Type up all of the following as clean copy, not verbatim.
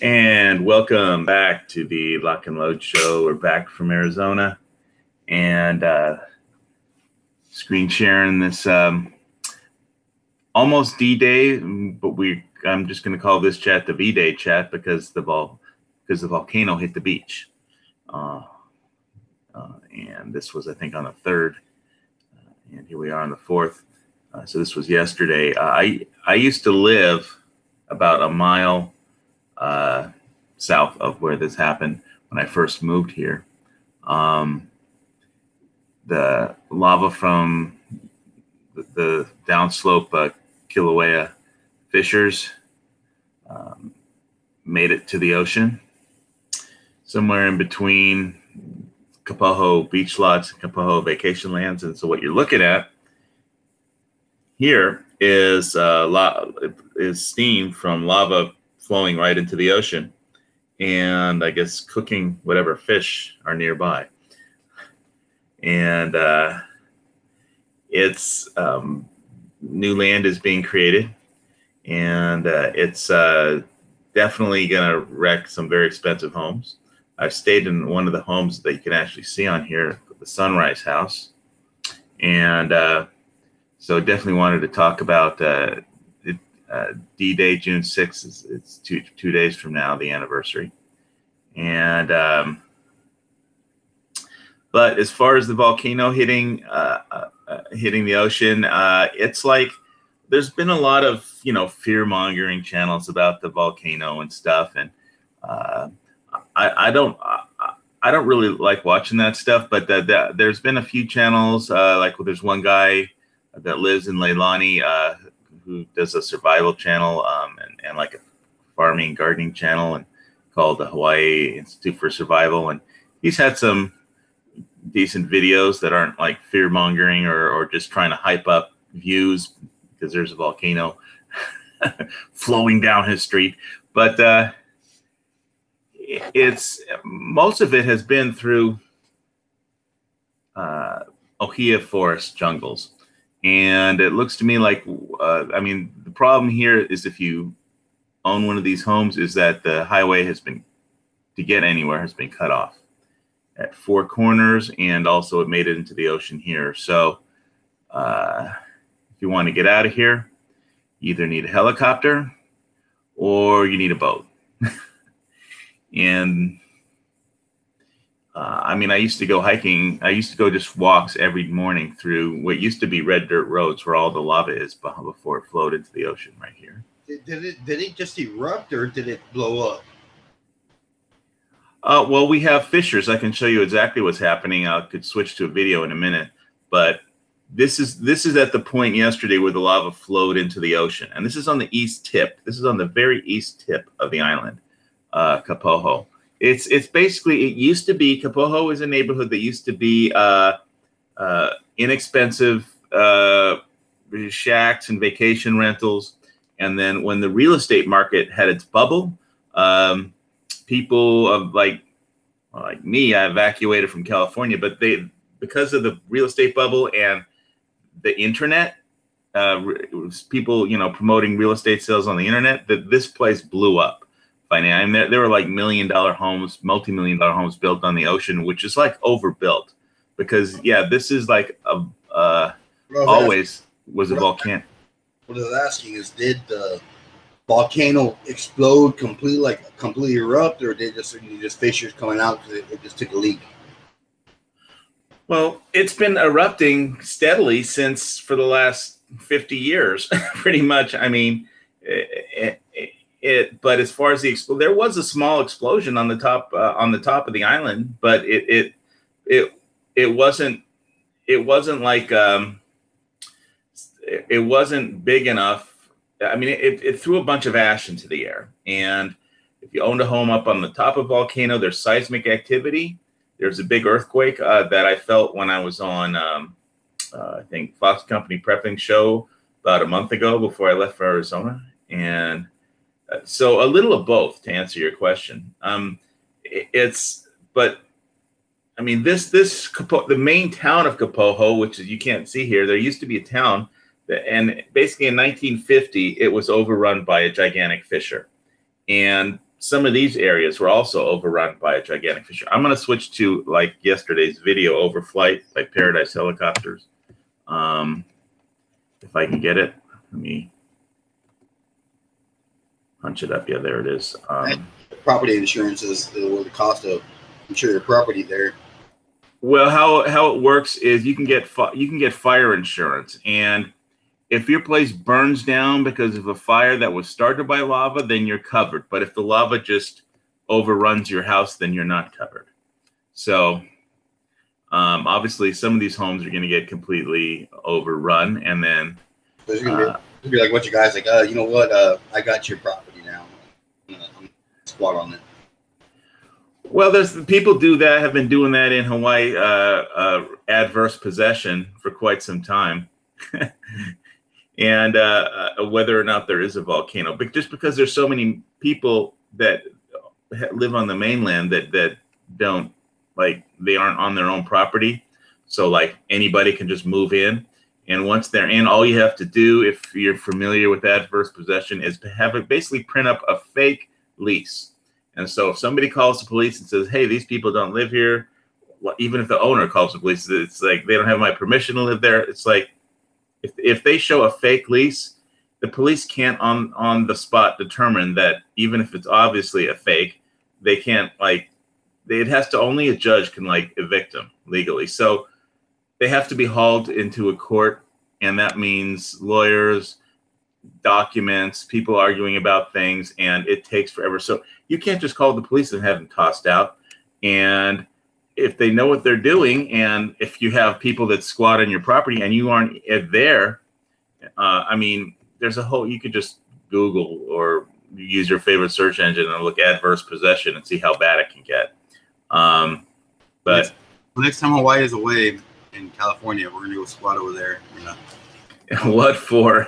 And welcome back to the Lock and Load Show. We're back from Arizona and screen sharing this almost D-Day, but I'm just going to call this chat the V-Day chat because the volcano hit the beach. And this was, I think, on the 3rd, and here we are on the 4th. So this was yesterday. I used to live about a mile south of where this happened when I first moved here. The lava from the downslope Kilauea fissures made it to the ocean, somewhere in between Kapoho beach lots and Kapoho vacation lands. And so what you're looking at here is steam from lava flowing right into the ocean, and I guess cooking whatever fish are nearby. And it's new land is being created, and it's definitely going to wreck some very expensive homes. I've stayed in one of the homes that you can actually see on here, the Sunrise House, and so definitely wanted to talk about D-Day, June 6th. It's two days from now, the anniversary. And but as far as the volcano hitting the ocean, it's like there's been a lot of fear mongering channels about the volcano and stuff, and I don't really like watching that stuff. But there's been a few channels, like there's one guy that lives in Leilani who does a survival channel and like a farming gardening channel, and called the Hawaii Institute for Survival, and he's had some decent videos that aren't like fear mongering or just trying to hype up views because there's a volcano flowing down his street. But it's most of it has been through ohia forest jungles. And it looks to me like, I mean, the problem here is if you own one of these homes is that the highway to get anywhere has been cut off at 4 corners, and also it made it into the ocean here. So if you want to get out of here, you either need a helicopter or you need a boat. And I mean, I used to go hiking. I used to go just walks every morning through what used to be red dirt roads where all the lava is before it flowed into the ocean right here. Did it just erupt, or did it blow up? Well, we have fissures. I can show you exactly what's happening. I could switch to a video in a minute, but this is at the point yesterday where the lava flowed into the ocean, and this is on the east tip. This is on the very east tip of the island, Kapoho. It's basically, it used to be, Kapoho is a neighborhood that used to be inexpensive shacks and vacation rentals. And then when the real estate market had its bubble, people of like me, I evacuated from California, but because of the real estate bubble and the internet, it was people, promoting real estate sales on the internet, that this place blew up. I mean, there were like $1 million homes, multi-million-dollar homes built on the ocean, which is like overbuilt because, yeah, this is like always was a volcano. What I was asking is, did the volcano explode completely erupt, or did just fissures coming out because it just took a leak? Well, it's been erupting steadily for the last 50 years, pretty much. I mean, but as far as there was a small explosion on the top of the island, but it wasn't like it wasn't big enough. I mean, it threw a bunch of ash into the air, and if you owned a home up on the top of a volcano, there's seismic activity. There's a big earthquake that I felt when I was on I think Fox Company Prepping Show about a month ago before I left for Arizona, and so a little of both to answer your question. But I mean, the main town of Kapoho, which you can't see here, there used to be a town And basically in 1950, it was overrun by a gigantic fissure. And some of these areas were also overrun by a gigantic fissure. I'm going to switch to like yesterday's video, Overflight by Paradise Helicopters. If I can get it, let me punch it up. Yeah, there it is. Property insurance is the cost of insure your property there. Well, how it works is you can get fire insurance, and if your place burns down because of a fire that was started by lava, then you're covered. But if the lava just overruns your house, then you're not covered. So obviously, some of these homes are going to get completely overrun, and then there's going to be like what you guys like. You know what? I got your property now. I'm gonna squat on it. Well, there's people do that. Have been doing that in Hawaii, adverse possession for quite some time. And whether or not there is a volcano, but just because there's so many people that live on the mainland that don't, like, they aren't on their own property, so like anybody can just move in, and once they're in, all you have to do, if you're familiar with adverse possession, is to have it basically print up a fake lease. And so if somebody calls the police and says, hey, these people don't live here, even if the owner calls the police, it's like, they don't have my permission to live there. It's like, if they show a fake lease, the police can't on the spot determine that, even if it's obviously a fake, they can't, like, it has to, only a judge can, like, evict them legally. So they have to be hauled into a court, and that means lawyers, documents, people arguing about things, and it takes forever. So you can't just call the police and have them tossed out. And if they know what they're doing, and if you have people that squat on your property and you aren't there, I mean, there's a whole, you could just Google or use your favorite search engine and look adverse possession and see how bad it can get. But next time Hawaii is away in California, we're gonna go squat over there. You know. What for?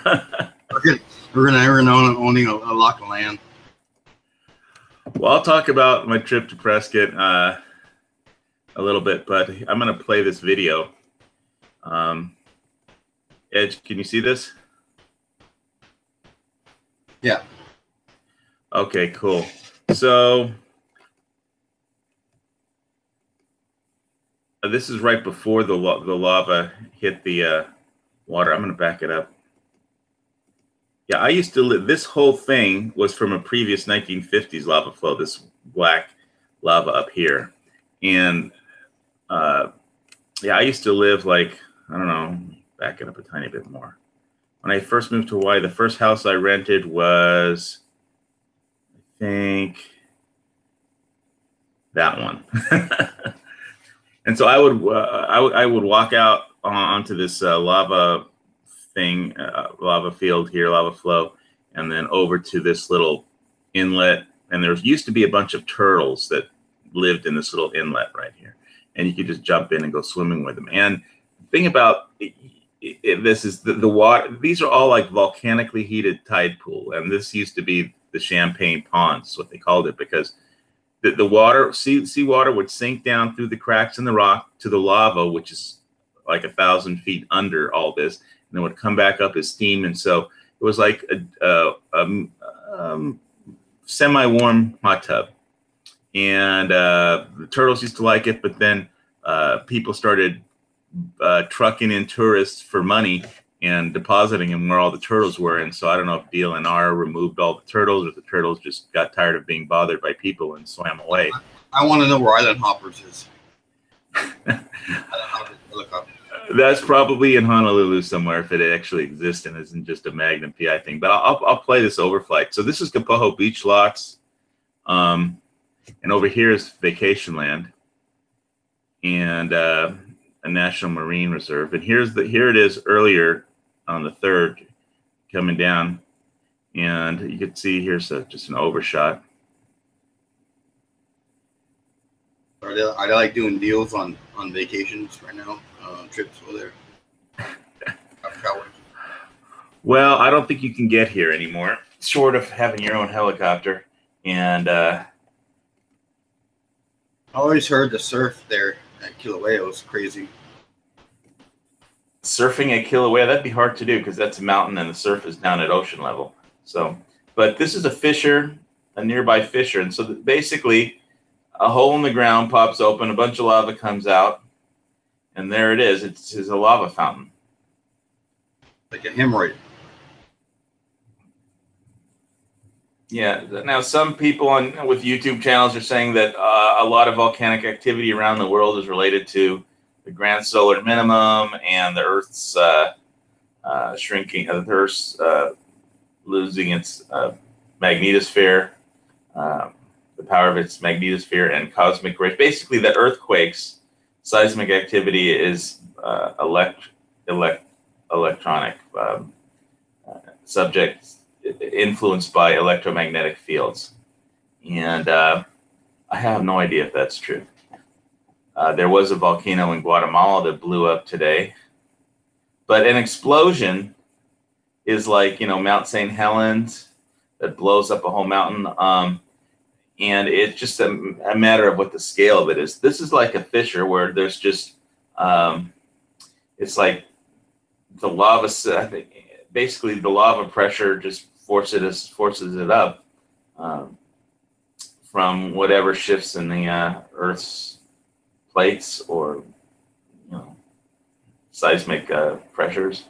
we're gonna owning a lock of land. Well, I'll talk about my trip to Prescott a little bit, but I'm going to play this video. Edge, can you see this? Yeah. Okay, cool. So this is right before the lava hit the water. I'm going to back it up. Yeah, I used to live, this whole thing was from a previous 1950s lava flow, this black lava up here. And yeah, I used to live, like, I don't know, back it up a tiny bit more. When I first moved to Hawaii, the first house I rented was, I think, that one. And so I would walk out onto this lava thing, lava field here, lava flow, and then over to this little inlet. And there used to be a bunch of turtles that lived in this little inlet right here, and you could just jump in and go swimming with them. And the thing about this is the water, these are all like volcanically heated tide pool, and this used to be the Champagne Ponds, what they called it, because the water, seawater would sink down through the cracks in the rock to the lava, which is like 1,000 feet under all this, and then would come back up as steam. And so it was like a semi-warm hot tub. And the turtles used to like it, but then people started trucking in tourists for money and depositing them where all the turtles were. And so I don't know if DLNR removed all the turtles, or the turtles just got tired of being bothered by people and swam away. I want to know where Island Hoppers is. That's probably in Honolulu somewhere, if it actually exists and isn't just a Magnum PI thing. But I'll play this Overflight. So this is Kapoho Beach Lots. And over here is Vacation Land and a National Marine Reserve. And here it is earlier on the 3rd coming down. And you can see here's just an overshot. Are they like doing deals on vacations right now? Trips over there? Well, I don't think you can get here anymore, short of having your own helicopter. And I always heard the surf there at Kilauea was crazy. Surfing at Kilauea, that'd be hard to do because that's a mountain and the surf is down at ocean level. So, but this is a fissure a nearby fissure. And so basically a hole in the ground pops open, a bunch of lava comes out, and there it is. It's a lava fountain. Like a hemorrhoid. Yeah. Now, some people with YouTube channels are saying that a lot of volcanic activity around the world is related to the grand solar minimum and the Earth's shrinking, the Earth's losing its magnetosphere, the power of its magnetosphere and cosmic rays. Basically, the earthquakes, seismic activity is electronic subject influenced by electromagnetic fields. And I have no idea if that's true. There was a volcano in Guatemala that blew up today. But an explosion is like, Mount St. Helens that blows up a whole mountain. And it's just a matter of what the scale of it is. This is like a fissure where there's just, it's like the lava, I think, basically the lava pressure just forces it up from whatever shifts in the Earth's plates or, seismic pressures.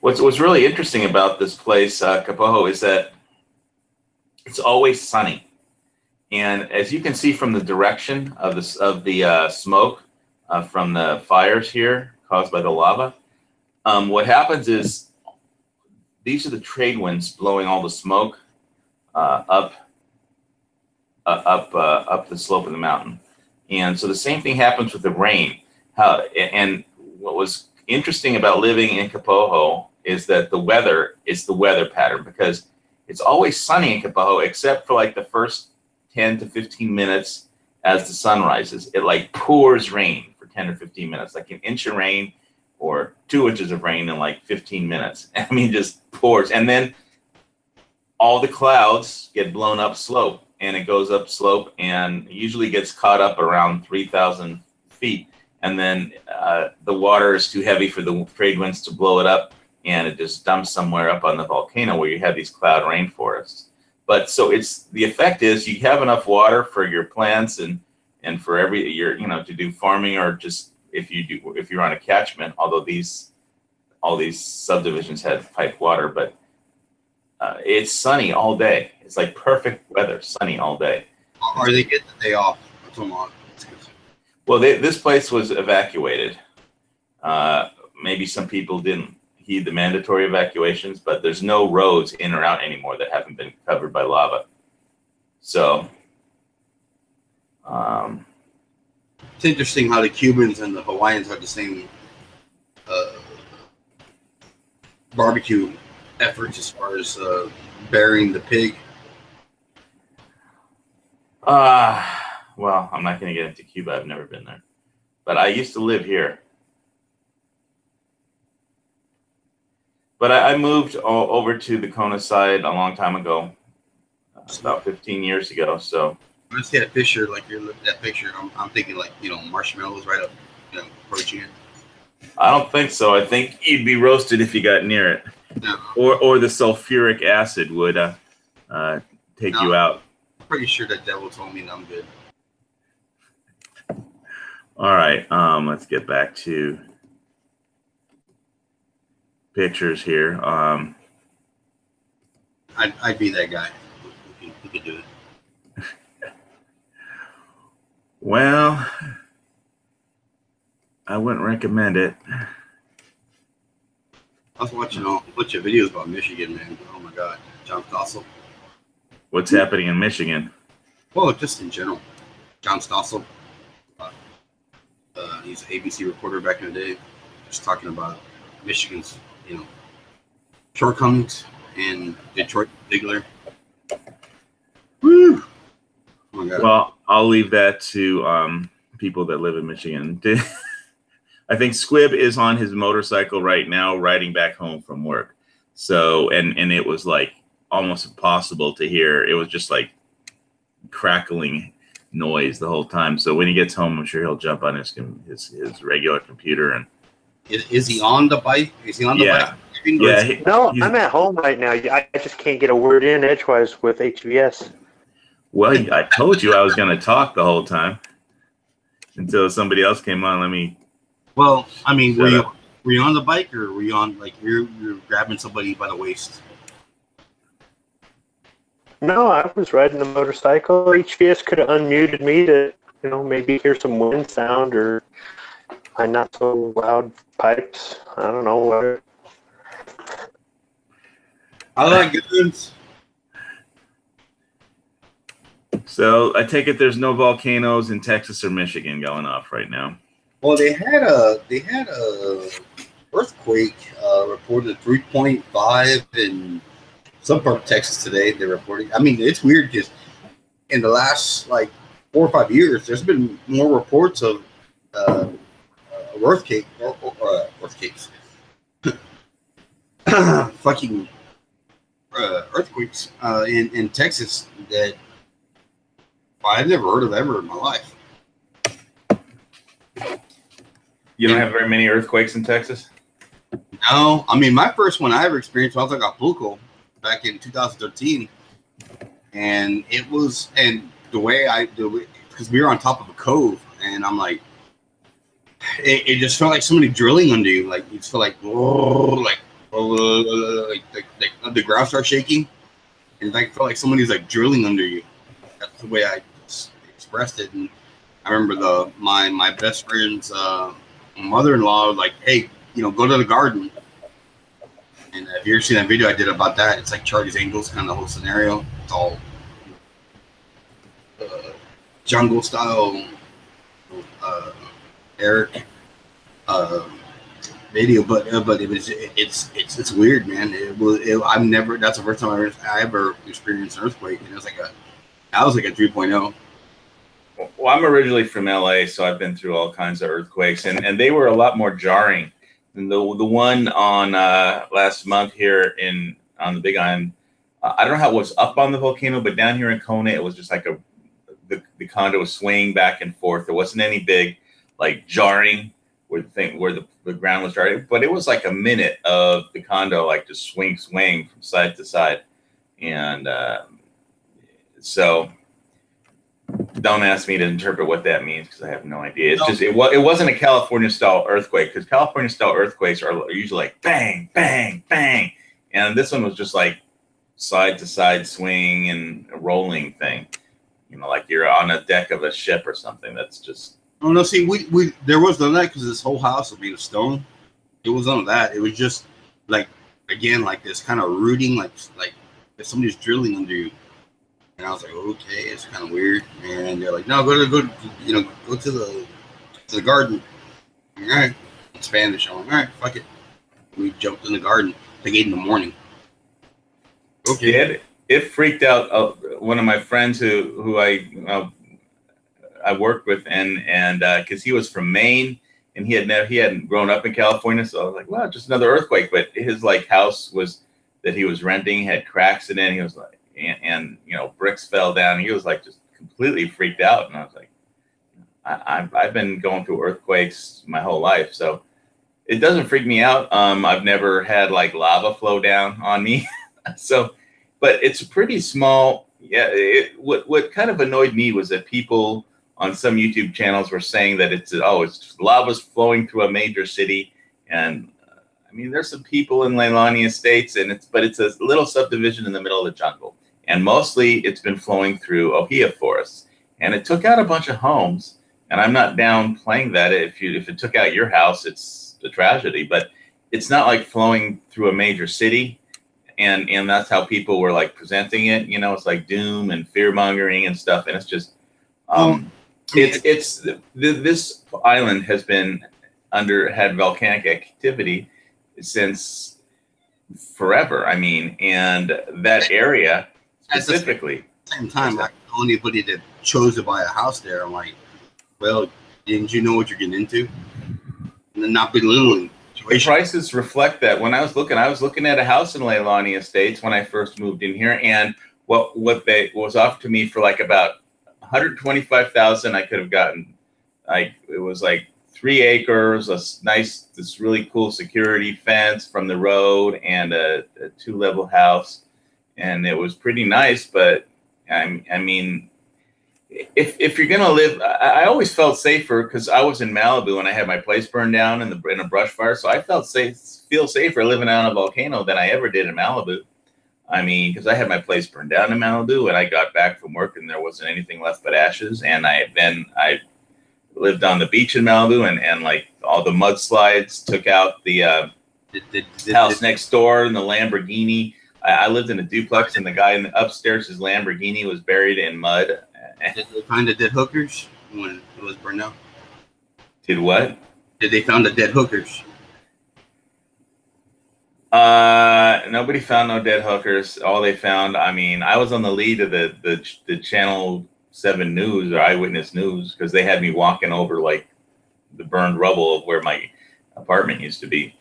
What's really interesting about this place, Kapoho, is that it's always sunny, and as you can see from the direction of the smoke from the fires here caused by the lava, what happens is these are the trade winds blowing all the smoke up the slope of the mountain, and so the same thing happens with the rain. And what was interesting about living in Kapoho is that the weather is the weather pattern, because it's always sunny in Kapoho except for like the first 10 to 15 minutes as the sun rises. It like pours rain for 10 or 15 minutes, like an inch of rain or 2 inches of rain in like 15 minutes. I mean, just pours. And then all the clouds get blown up slope, and it goes up slope and usually gets caught up around 3,000 feet. And then the water is too heavy for the trade winds to blow it up, and it just dumps somewhere up on the volcano where you have these cloud rainforests. But so the effect is you have enough water for your plants and for every year, to do farming, or just if you're on a catchment, although all these subdivisions had piped water, but it's sunny all day. It's like perfect weather, sunny all day. Or they get the day off. Well, this place was evacuated. Maybe some people didn't heed the mandatory evacuations, but there's no roads in or out anymore that haven't been covered by lava. So it's interesting how the Cubans and the Hawaiians have the same barbecue efforts as far as burying the pig. Well, I'm not going to get into Cuba. I've never been there. But I used to live here. But I moved over to the Kona side a long time ago, about 15 years ago. So when I see that picture, like you're looking at that picture, I'm thinking like, marshmallows right up, approaching it. I don't think so. I think you'd be roasted if you got near it. No. Or the sulfuric acid would take you out. I'm pretty sure that devil told me that I'm good. All right, let's get back to pictures here. I'd be that guy who could do it. Well, I wouldn't recommend it. I was watching a bunch of videos about Michigan, man. Oh my God, John Stossel. What's happening in Michigan? Well, just in general, John Stossel. He's an ABC reporter back in the day, just talking about Michigan's, shortcomings, and Detroit Bigler. Woo! Oh my God. Well, I'll leave that to people that live in Michigan. I think Squibb is on his motorcycle right now, riding back home from work. So, and it was like almost impossible to hear. It was just like crackling noise the whole time. So when he gets home, I'm sure he'll jump on his regular computer and. Is he on the bike? Is he on the bike? Yeah, No, I'm at home right now. I just can't get a word in edgewise with HVS. well, I told you I was going to talk the whole time until somebody else came on. Let me. Well, I mean, Shut up. were you on the bike or were you on like you're grabbing somebody by the waist? No, I was riding the motorcycle. HVS could have unmuted me to, maybe hear some wind sound or my not so loud pipes. I don't know what. I like guns. So I take it there's no volcanoes in Texas or Michigan going off right now. Well, they had a earthquake reported 3.5 in some part of Texas today. They're reporting. I mean, it's weird because in the last like 4 or 5 years, there's been more reports of earthquakes, fucking earthquakes in Texas that I've never heard of ever in my life. You don't have very many earthquakes in Texas? No, I mean my first one I ever experienced was like Acapulco back in 2013, and it was the way because we were on top of a cove, and I'm like, it just felt like somebody drilling under you, like you just feel like the ground starts shaking, and I felt like somebody's like drilling under you. That's the way I expressed it, and I remember my best friend's mother-in-law was like, hey, go to the garden. And if you ever seen that video I did about that, it's like Charlie's Angels kind of the whole scenario. It's all jungle style Eric video, but it's weird, man. I've never. That's the first time I ever experienced an earthquake, and it was like a 3.0. Well, I'm originally from LA, so I've been through all kinds of earthquakes, and they were a lot more jarring than the one on last month here on the Big Island. I don't know how it was up on the volcano, but down here in Kona, it was just like the condo was swaying back and forth. There wasn't any big like jarring where the ground was jarring, but it was like a minute of the condo like just swaying from side to side, and so. Don't ask me to interpret what that means because I have no idea. It's just it wasn't a California style earthquake because California style earthquakes are usually like bang, bang, bang, and this one was just like side to side swing and a rolling thing. Like you're on a deck of a ship or something. That's just. Oh no! See, we there was none of that because this whole house was made of stone. It was none of that. It was just like again like this kind of rooting, like if somebody's drilling under you. And I was like, okay, it's kind of weird. And they're like, no, go to the garden. All right, in Spanish. I'm like, all right, fuck it. We jumped in the garden like 8 in the morning. Okay. It freaked out one of my friends who I worked with, and because he was from Maine and he hadn't grown up in California, so I was like, well, just another earthquake. But his like house that he was renting had cracks in it. And he was like. And bricks fell down. He was like just completely freaked out, and I was like, I've been going through earthquakes my whole life, so it doesn't freak me out. I've never had like lava flow down on me, so, but it's pretty small. Yeah, what kind of annoyed me was that people on some YouTube channels were saying that it's lava's flowing through a major city, and I mean there's some people in Leilani Estates, but it's a little subdivision in the middle of the jungle. And mostly it's been flowing through ohia forests. And it took out a bunch of homes. And I'm not downplaying that. If it took out your house, it's a tragedy. But it's not like flowing through a major city. And that's how people were like presenting it. It's like doom and fear mongering and stuff. And it's just this island has had volcanic activity since forever. I mean, and that area specifically. At the same time, like anybody that chose to buy a house there, I'm like, well, didn't you know what you're getting into? And then not belittling. The prices reflect that. When I was looking at a house in Leilani Estates when I first moved in here, and what was offered to me for like about $125,000, I could have gotten it was like 3 acres, this really cool security fence from the road, and a 2-level house, and it was pretty nice. But I mean, if you're gonna live, I always felt safer because I was in Malibu and I had my place burned down in a brush fire, so I feel safer living on a volcano than I ever did in Malibu. I mean, because I had my place burned down in Malibu, and I got back from work and there wasn't anything left but ashes. And I lived on the beach in Malibu, and like all the mudslides took out the house next door, and the Lamborghini. I lived in a duplex, and the guy in the upstairs, his Lamborghini was buried in mud. Did they find the dead hookers when it was burned down? Did what? Did they found the dead hookers? Nobody found no dead hookers. All they found, I mean, I was on the lead of the Channel 7 News or Eyewitness News because they had me walking over like the burned rubble of where my apartment used to be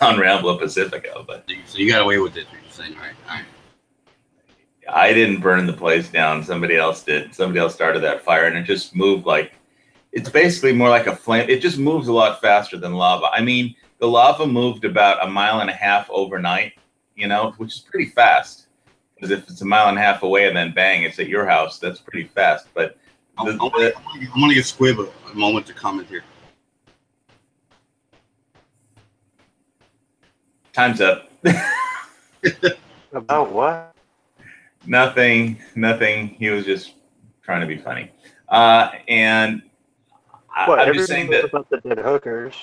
on Rambla Pacifico. But so you got away with it, you're saying, right? All right. I didn't burn the place down. Somebody else did. Somebody else started that fire, and it just moved like, it's basically more like a flame. It just moves a lot faster than lava. I mean, the lava moved about 1.5 miles overnight, you know, which is pretty fast. Because if it's 1.5 miles away and then bang, it's at your house, that's pretty fast. But I'm going to give Squib a moment to comment here. Time's up. About what? Nothing. He was just trying to be funny. And I'm just saying that about the dead hookers.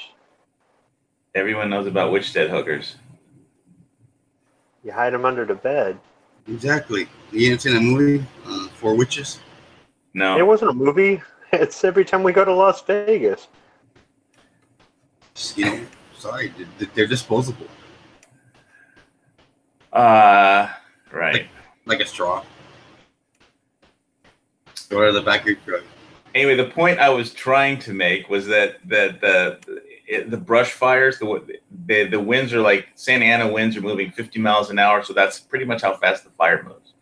Everyone knows about which dead hookers. You hide them under the bed. Exactly. You didn't see that movie, Four Witches? No. It wasn't a movie. It's every time we go to Las Vegas. You know, sorry, they're disposable. Right. Like a straw. Go to the back of your truck. Anyway, the point I was trying to make was that the brush fires, the winds are like, Santa Ana winds are moving 50 miles an hour, so that's pretty much how fast the fire moves.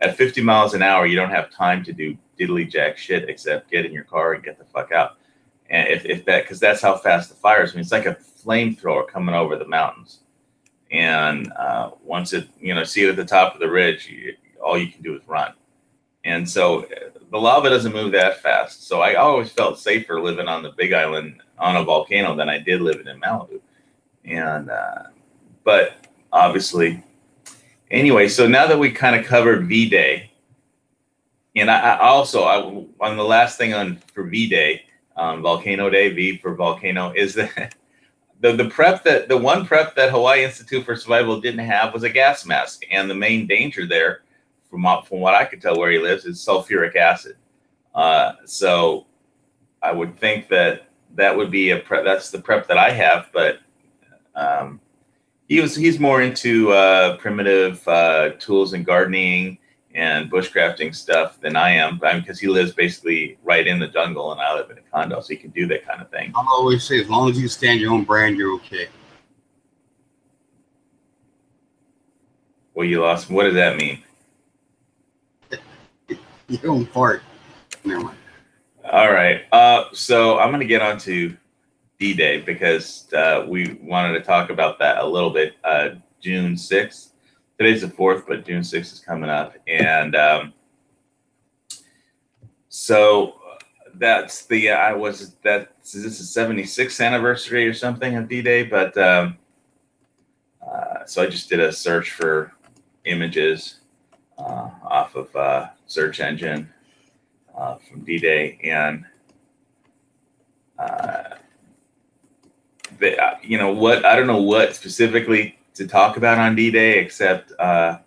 At 50 miles an hour, you don't have time to do diddly jack shit except get in your car and get the fuck out. And because that's how fast the fire is. I mean, it's like a flamethrower coming over the mountains. And once it, see it at the top of the ridge, all you can do is run. And so the lava doesn't move that fast. So I always felt safer living on the Big Island on a volcano than I did living in Malibu. And, but obviously, anyway, so now that we kind of covered V-Day, and I also, on the last thing for V-Day, Volcano Day, V for volcano, is that the one prep that Hawaii Institute for Survival didn't have was a gas mask. And the main danger there, from what I could tell where he lives, is sulfuric acid. So I would think that would be a prep. That's the prep that I have, but he's more into primitive tools and gardening and bushcrafting stuff than I am, because he lives basically right in the jungle and I live in a condo, so he can do that kind of thing. I'll always say, as long as you stand your own brand, you're okay. Well, you lost. What does that mean? You don't fart. Never mind. All right. So I'm going to get on to D-Day because we wanted to talk about that a little bit. June 6th. Today's the 4th, but June 6th is coming up. And so that's the, is this a 76th anniversary or something of D-Day? But so I just did a search for images off of search engine from D-Day, and what, I don't know what specifically to talk about on D-Day, except a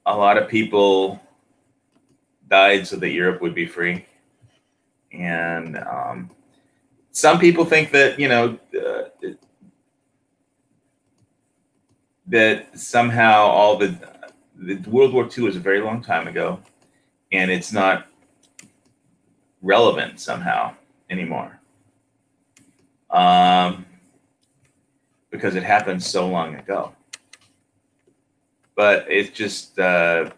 lot of people died so that Europe would be free. And some people think that, that somehow all the World War II was a very long time ago, and it's not relevant somehow anymore. Because it happened so long ago. But it's just the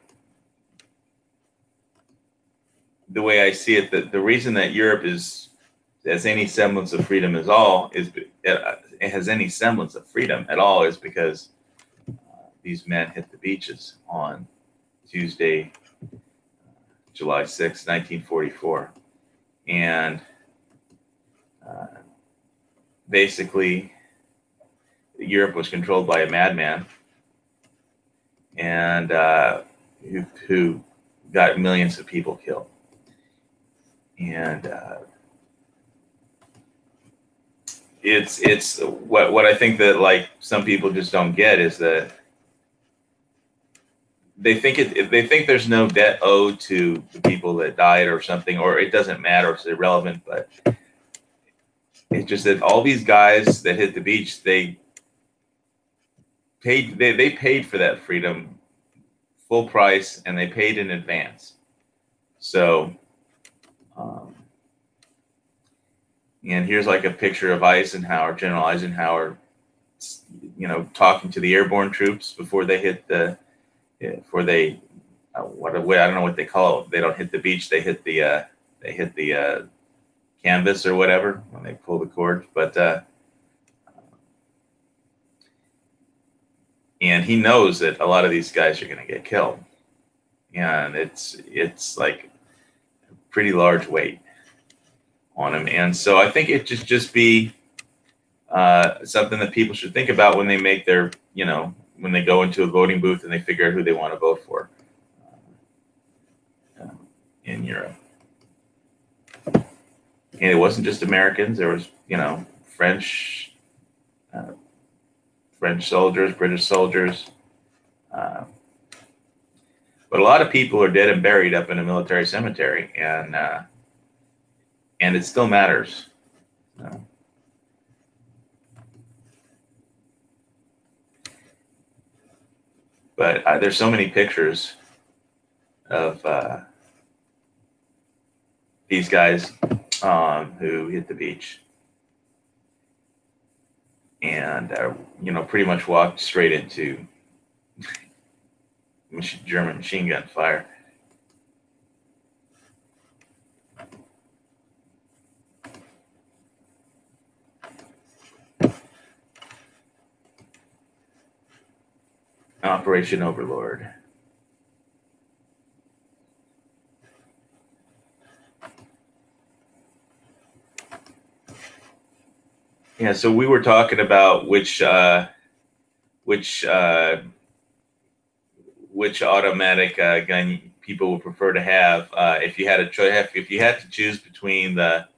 way I see it, the reason that Europe is has any semblance of freedom at all it has any semblance of freedom at all is because these men hit the beaches on Tuesday, July 6, 1944. And basically, Europe was controlled by a madman and who got millions of people killed. And it's what I think that like some people just don't get is that they think there's no debt owed to the people that died or something, or it doesn't matter, it's irrelevant. But it's just that all these guys that hit the beach, they paid for that freedom full price, and they paid in advance. So, and here's like a picture of Eisenhower, General Eisenhower, you know, talking to the airborne troops before they hit the, before they, I don't know what they call it. They don't hit the beach. They hit the canvas or whatever when they pull the cord. But and he knows that a lot of these guys are going to get killed, and it's like a pretty large weight on him. And so I think it just be something that people should think about when they make their, you know, when they go into a voting booth and they figure out who they want to vote for in Europe. And it wasn't just Americans. There was, you know, French soldiers, British soldiers. But a lot of people are dead and buried up in a military cemetery, and it still matters. But there's so many pictures of these guys who hit the beach and you know, pretty much walked straight into German machine gun fire. Operation Overlord. Yeah, so we were talking about which automatic gun people would prefer to have if you had a choice. If you had to choose between the,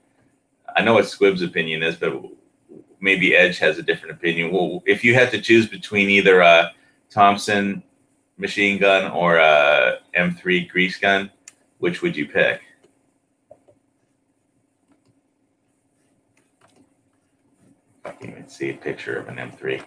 I know what Squib's opinion is, but maybe Edge has a different opinion. Well, if you had to choose between either a Thompson machine gun or a M3 grease gun, which would you pick? I can't even see a picture of an M3.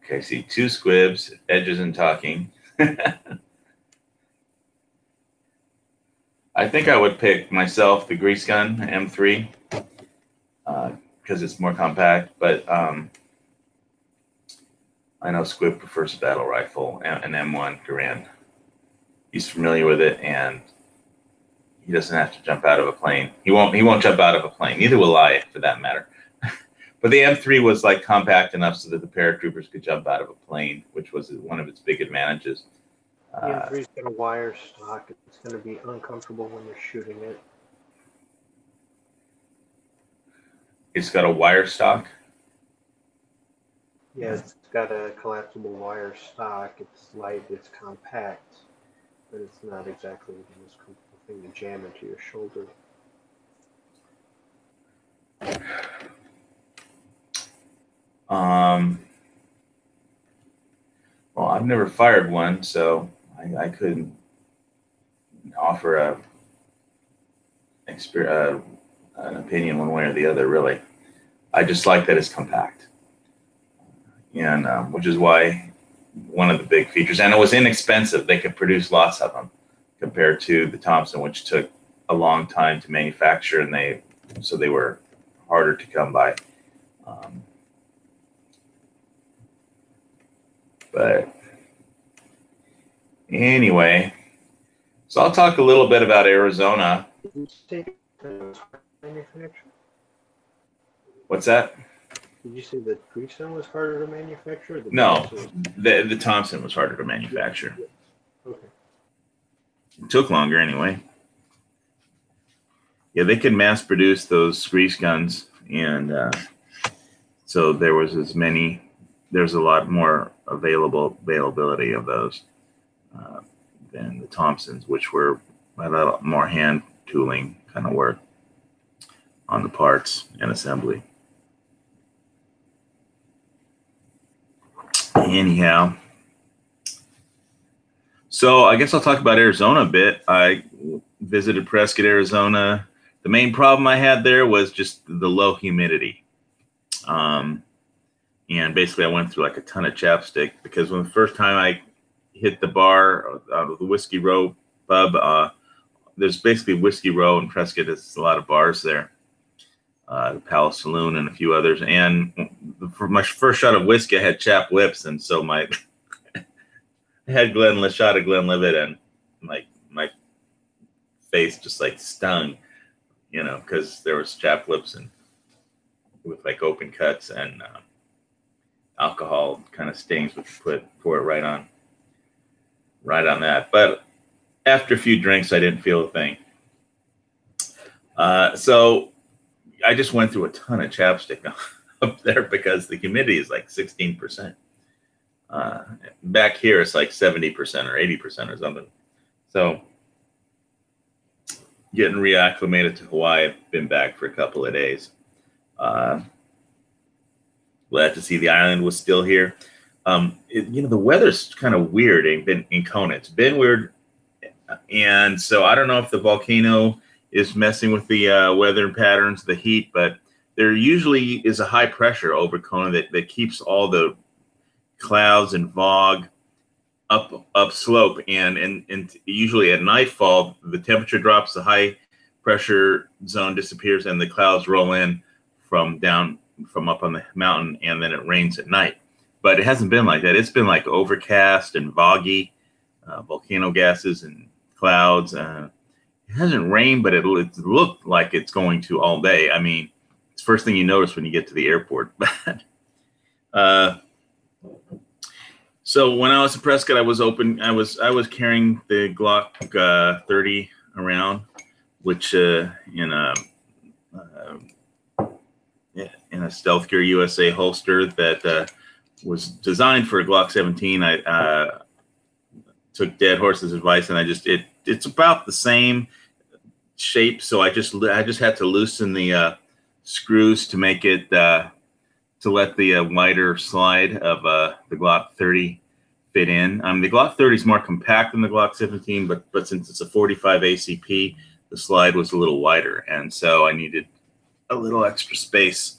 Okay, see two Squibs, Edge isn't talking. I think I would pick myself the grease gun M3 because it's more compact, but I know Squib prefers a battle rifle, an M1 Garand. He's familiar with it, and he doesn't have to jump out of a plane. He won't jump out of a plane. Neither will I, for that matter. But the M3 was like compact enough so that the paratroopers could jump out of a plane, which was one of its big advantages. The M3's got a wire stock. It's going to be uncomfortable when you're shooting it. It's got a wire stock? Yeah, it's got a collapsible wire stock. It's light, it's compact, but it's not exactly the most comfortable thing to jam into your shoulder. Well, I've never fired one, so I couldn't offer an opinion one way or the other, really. I just like that it's compact, and which is why one of the big features, and it was inexpensive. They could produce lots of them compared to the Thompson, which took a long time to manufacture, and they were harder to come by. But anyway, so I'll talk a little bit about Arizona. What's that? Did you say the Greystone was harder to manufacture? No, the Thompson was harder to manufacture. Okay. It took longer anyway. Yeah, they could mass produce those grease guns, and so there's a lot more availability of those than the Thompsons, which were a lot more hand tooling kind of work on the parts and assembly. Anyhow, so I guess I'll talk about Arizona a bit. I visited Prescott, Arizona. The main problem I had there was just the low humidity. And basically I went through like a ton of chapstick because when the first time I hit the bar out of the Whiskey Row pub, there's basically Whiskey Row in Prescott. There's a lot of bars there. The Palace Saloon and a few others. And for my first shot of whiskey, I had chapped lips. And so I had a shot of Glenlivet, and my face just like stung, because there was chapped lips and with like open cuts, and alcohol kind of stains, which pour it right on that. But after a few drinks, I didn't feel a thing. So I just went through a ton of chapstick up there because the humidity is like 16%. Back here, it's like 70% or 80% or something. So getting reacclimated to Hawaii, I've been back for a couple of days. Glad to see the island was still here. The weather's kind of weird in Kona. It's been weird. And so I don't know if the volcano is messing with the weather patterns, the heat, but there usually is a high pressure over Kona that keeps all the clouds and fog up slope, and usually at nightfall the temperature drops, the high pressure zone disappears, and the clouds roll in from up on the mountain, and then it rains at night. But it hasn't been like that. It's been like overcast and foggy, volcano gases and clouds. It hasn't rained, but it looked like it's going to all day. I mean, it's the first thing you notice when you get to the airport. So when I was in Prescott, I was carrying the Glock 30 around, which in a Stealth Gear USA holster that was designed for a Glock 17. I took Dead Horse's advice, and it's about the same shape, so I just had to loosen the screws to make it to let the wider slide of the Glock 30 fit in. The Glock 30 is more compact than the Glock 17, but since it's a 45 ACP, the slide was a little wider, and so I needed a little extra space.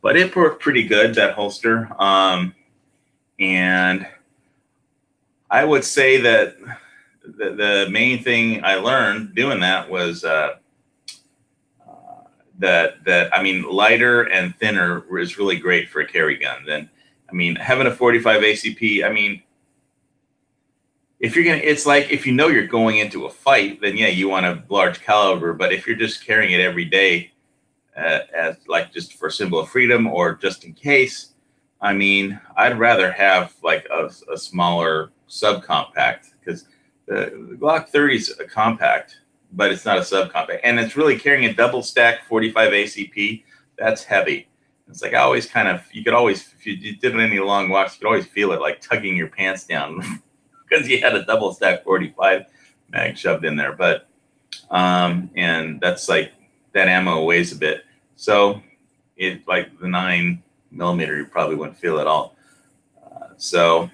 But it worked pretty good, that holster. And I would say that the main thing I learned doing that was lighter and thinner is really great for a carry gun. Then, having a 45 ACP, if you're it's like if you're going into a fight, then yeah, you want a large caliber. But if you're just carrying it every day, as like just for a symbol of freedom or just in case, I'd rather have like a smaller subcompact, because the Glock 30 is a compact, but it's not a subcompact, and it's really carrying a double stack 45 ACP. That's heavy. It's like you could always, if you did any long walks, you could always feel it like tugging your pants down because you had a double stack 45 mag shoved in there. But and that's like, that ammo weighs a bit, so it, like the 9mm, you probably wouldn't feel at all. So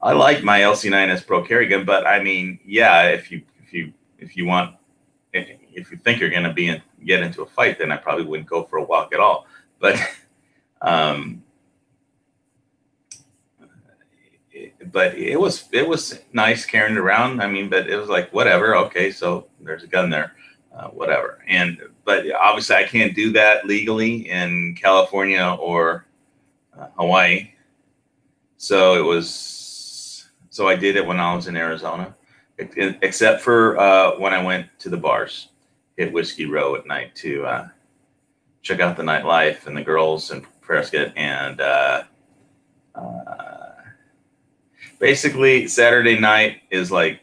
I like my LC9S Pro carry gun, but yeah, if you think you're going to get into a fight, then I probably wouldn't go for a walk at all. But it was nice carrying it around. But it was like, whatever. Okay, so there's a gun there. whatever. But obviously I can't do that legally in California or Hawaii. So I did it when I was in Arizona, except for when I went to the bars, hit Whiskey Row at night to check out the nightlife and the girls in Prescott. And basically Saturday night is like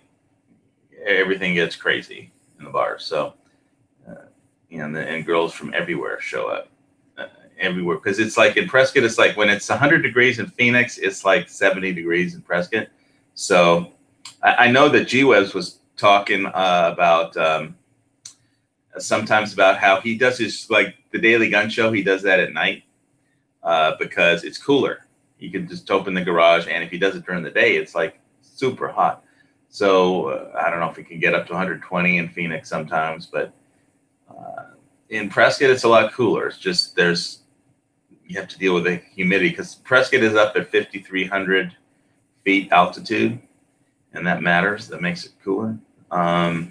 everything gets crazy in the bars. So, and girls from everywhere show up. Everywhere, because it's like in Prescott, it's like when it's 100 degrees in Phoenix, it's like 70 degrees in Prescott. So I know that G-Webs was talking about sometimes about how he does his, like the Daily Gun Show, he does that at night because it's cooler. You can just open the garage, and if he does it during the day, it's like super hot. So I don't know if he can get up to 120 in Phoenix sometimes, but in Prescott, it's a lot cooler. It's just you have to deal with the humidity because Prescott is up at 5,300 feet altitude, and that matters. That makes it cooler. But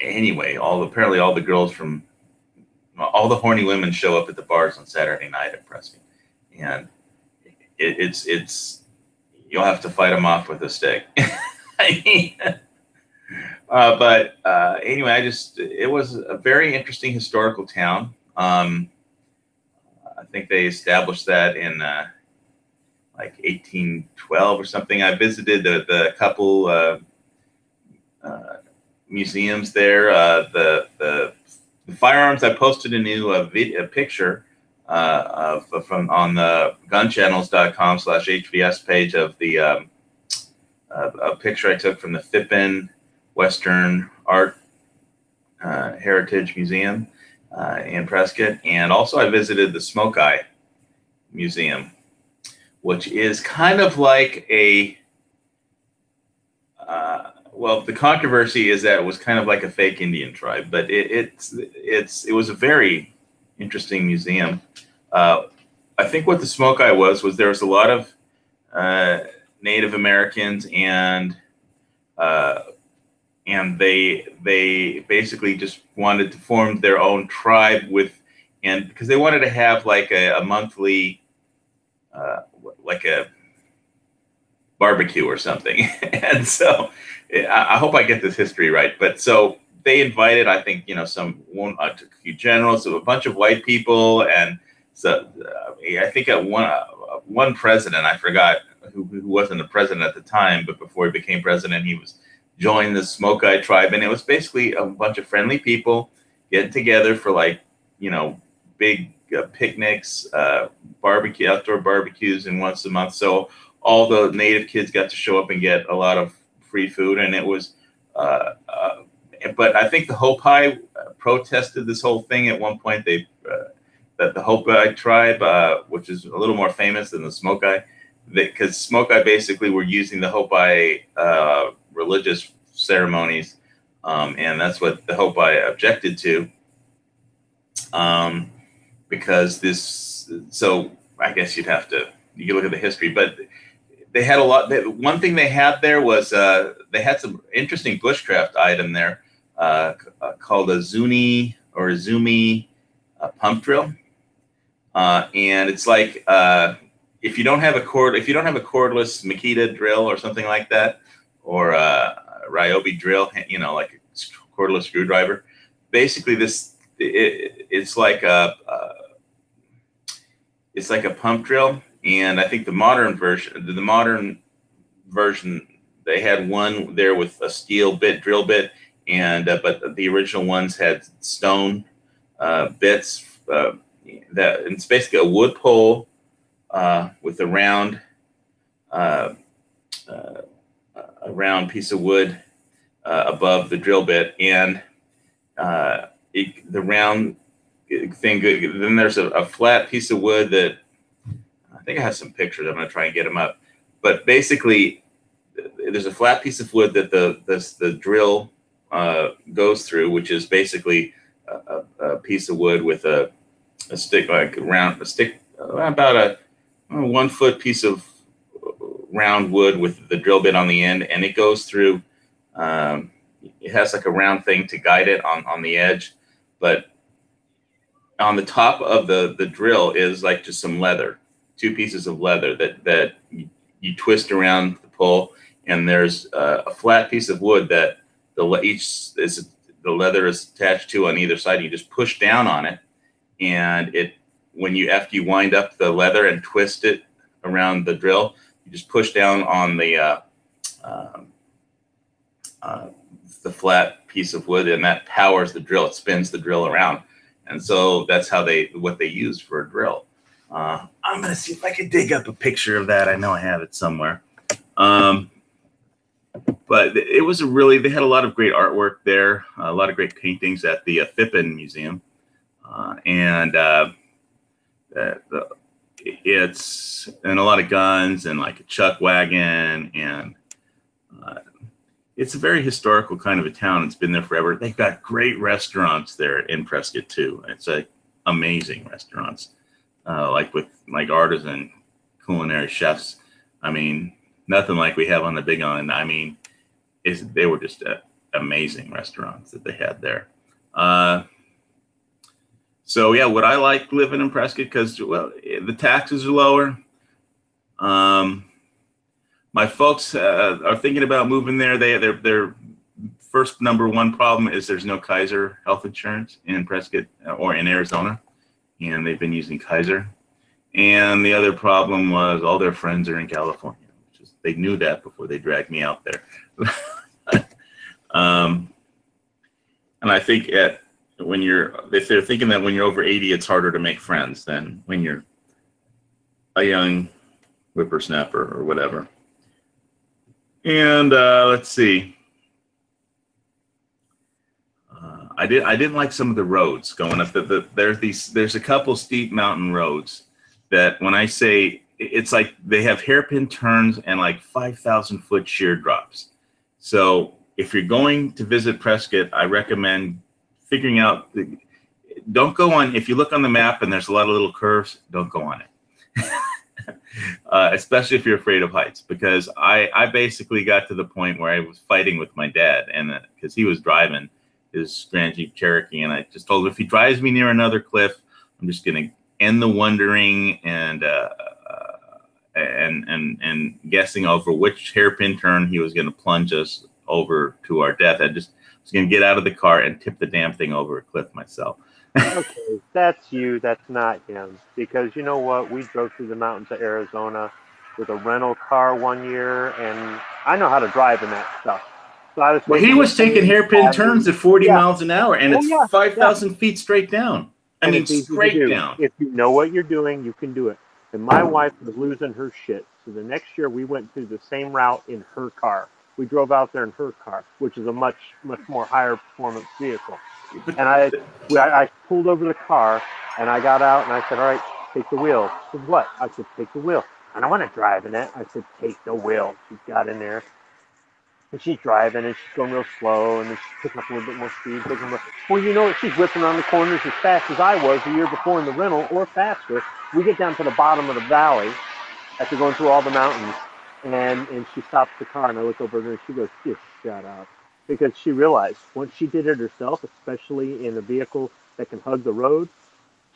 anyway, apparently all the girls from all the horny women show up at the bars on Saturday night at Prescott, and it's you'll have to fight them off with a stick. Anyway, it was a very interesting historical town. I think they established that in like 1812 or something. I visited the couple museums there. The firearms, I posted a new a picture on the gunchannels.com/HVS page of a picture I took from the Phippen Western Art Heritage Museum in Prescott. And also I visited the Smoke Eye Museum, which is kind of like the controversy is that it was kind of like a fake Indian tribe, but it was a very interesting museum. I think what the Smoke Eye was there was a lot of Native Americans, and they basically just wanted to form their own tribe because they wanted to have like a monthly like a barbecue or something. And so I hope I get this history right, but so they invited, I think, a few generals, so a bunch of white people, and so I think one president, I forgot who wasn't a president at the time, but before he became president, he joined the Smoke Eye tribe, and it was basically a bunch of friendly people getting together for big picnics, outdoor barbecues, and once a month. So all the native kids got to show up and get a lot of free food, and it was. But I think the Hopi protested this whole thing at one point. That the Hopi tribe, which is a little more famous than the Smoke Eye, because Smoke Eye basically were using the Hopi religious ceremonies, and that's what the Hopi objected to. Because so I guess you can look at the history, but they had a lot. One thing they had there was they had some interesting bushcraft item there called a Zuni or a Zumi pump drill, and it's like if you don't have a cordless Makita drill or something like that, or a Ryobi drill, like a cordless screwdriver. Basically, it's like a pump drill, and I think the modern version, they had one there with a steel drill bit, and but the original ones had stone bits. That it's basically a wood pole with a round piece of wood above the drill bit, and the round thing. Then there's a flat piece of wood that I think I have some pictures. I'm going to try and get them up. But basically, there's a flat piece of wood that the drill goes through, which is basically a piece of wood with a stick, like about a 1 foot piece of round wood with the drill bit on the end, and it goes through it has like a round thing to guide it on the edge, but on the top of the drill is like just some leather, 2 pieces of leather that you twist around the pole, and there's a flat piece of wood that the leather is attached to on either side. You just push down on it, and after you wind up the leather and twist it around the drill, you just push down on the flat piece of wood, and that powers the drill. It spins the drill around. And so that's what they use for a drill. I'm going to see if I can dig up a picture of that. I know I have it somewhere. But it was they had a lot of great artwork there, a lot of great paintings at the Phippen Museum. And a lot of guns and like a chuck wagon, and it's a very historical kind of a town. It's been there forever. They've got great restaurants there in Prescott too. It's like amazing restaurants, like with like artisan culinary chefs. I mean, nothing like we have on the Big Island. I mean, they were just amazing restaurants that they had there. So yeah, would I like living in Prescott? Because the taxes are lower. My folks are thinking about moving there. Their first #1 problem is there's no Kaiser health insurance in Prescott or in Arizona, and they've been using Kaiser. And the other problem was all their friends are in California. They knew that before they dragged me out there. And I think if they're thinking that when you're over 80, it's harder to make friends than when you're a young whippersnapper or whatever. And let's see. I didn't like some of the roads going up. There's a couple steep mountain roads that when I say it's like they have hairpin turns and like 5,000-foot sheer drops. So if you're going to visit Prescott, I recommend figuring out. Don't go on. If you look on the map and there's a lot of little curves, don't go on it. Especially if you're afraid of heights, because I basically got to the point where I was fighting with my dad, and because he was driving his Grand Jeep Cherokee, and I just told him if he drives me near another cliff, I'm just going to end the wondering and guessing over which hairpin turn he was going to plunge us over to our death. I was going to get out of the car and tip the damn thing over a cliff myself. Okay, that's you. That's not him. Because you know what? We drove through the mountains of Arizona with a rental car one year, and I know how to drive in that stuff. So he was taking hairpin turns at 40 miles an hour, and it's 5,000 feet straight down. I mean, straight down. If you know what you're doing, you can do it. And my wife was losing her shit. So the next year, we went through the same route in her car. We drove out there in her car, which is a much, much more higher performance vehicle. And I pulled over the car, and I got out, and I said, all right, take the wheel. She said, what? I said, take the wheel. I don't want to drive in it. I said, take the wheel. She got in there, and she's driving, and she's going real slow, and then she's picking up a little bit more speed. Well, you know what? She's whipping around the corners as fast as I was the year before in the rental, or faster. We get down to the bottom of the valley after going through all the mountains, and she stops the car, and I look over at her, and she goes, just shut up. Because she realized once she did it herself, especially in a vehicle that can hug the road,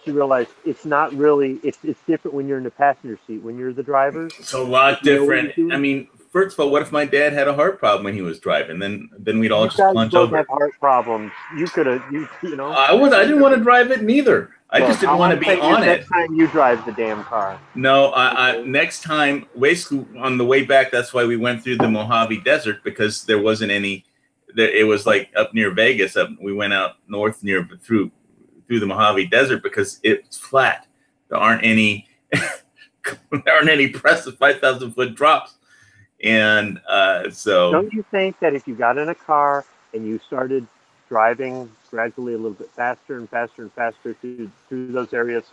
she realized it's not really, it's different when you're in the passenger seat. When you're the driver, it's a lot different. I mean, first of all, what if my dad had a heart problem when he was driving? Then we'd all just plunge over. Have heart problems. You could have, you know. I didn't want to drive it neither. I just didn't want to be on it. Next time you drive the damn car. No, next time, basically on the way back, that's why we went through the Mojave Desert, because there wasn't any. It was like up near Vegas. We went out north through the Mojave Desert because it's flat. There aren't any impressive 5,000-foot drops, and so. Don't you think that if you got in a car and you started driving gradually a little bit faster and faster and faster through those areas,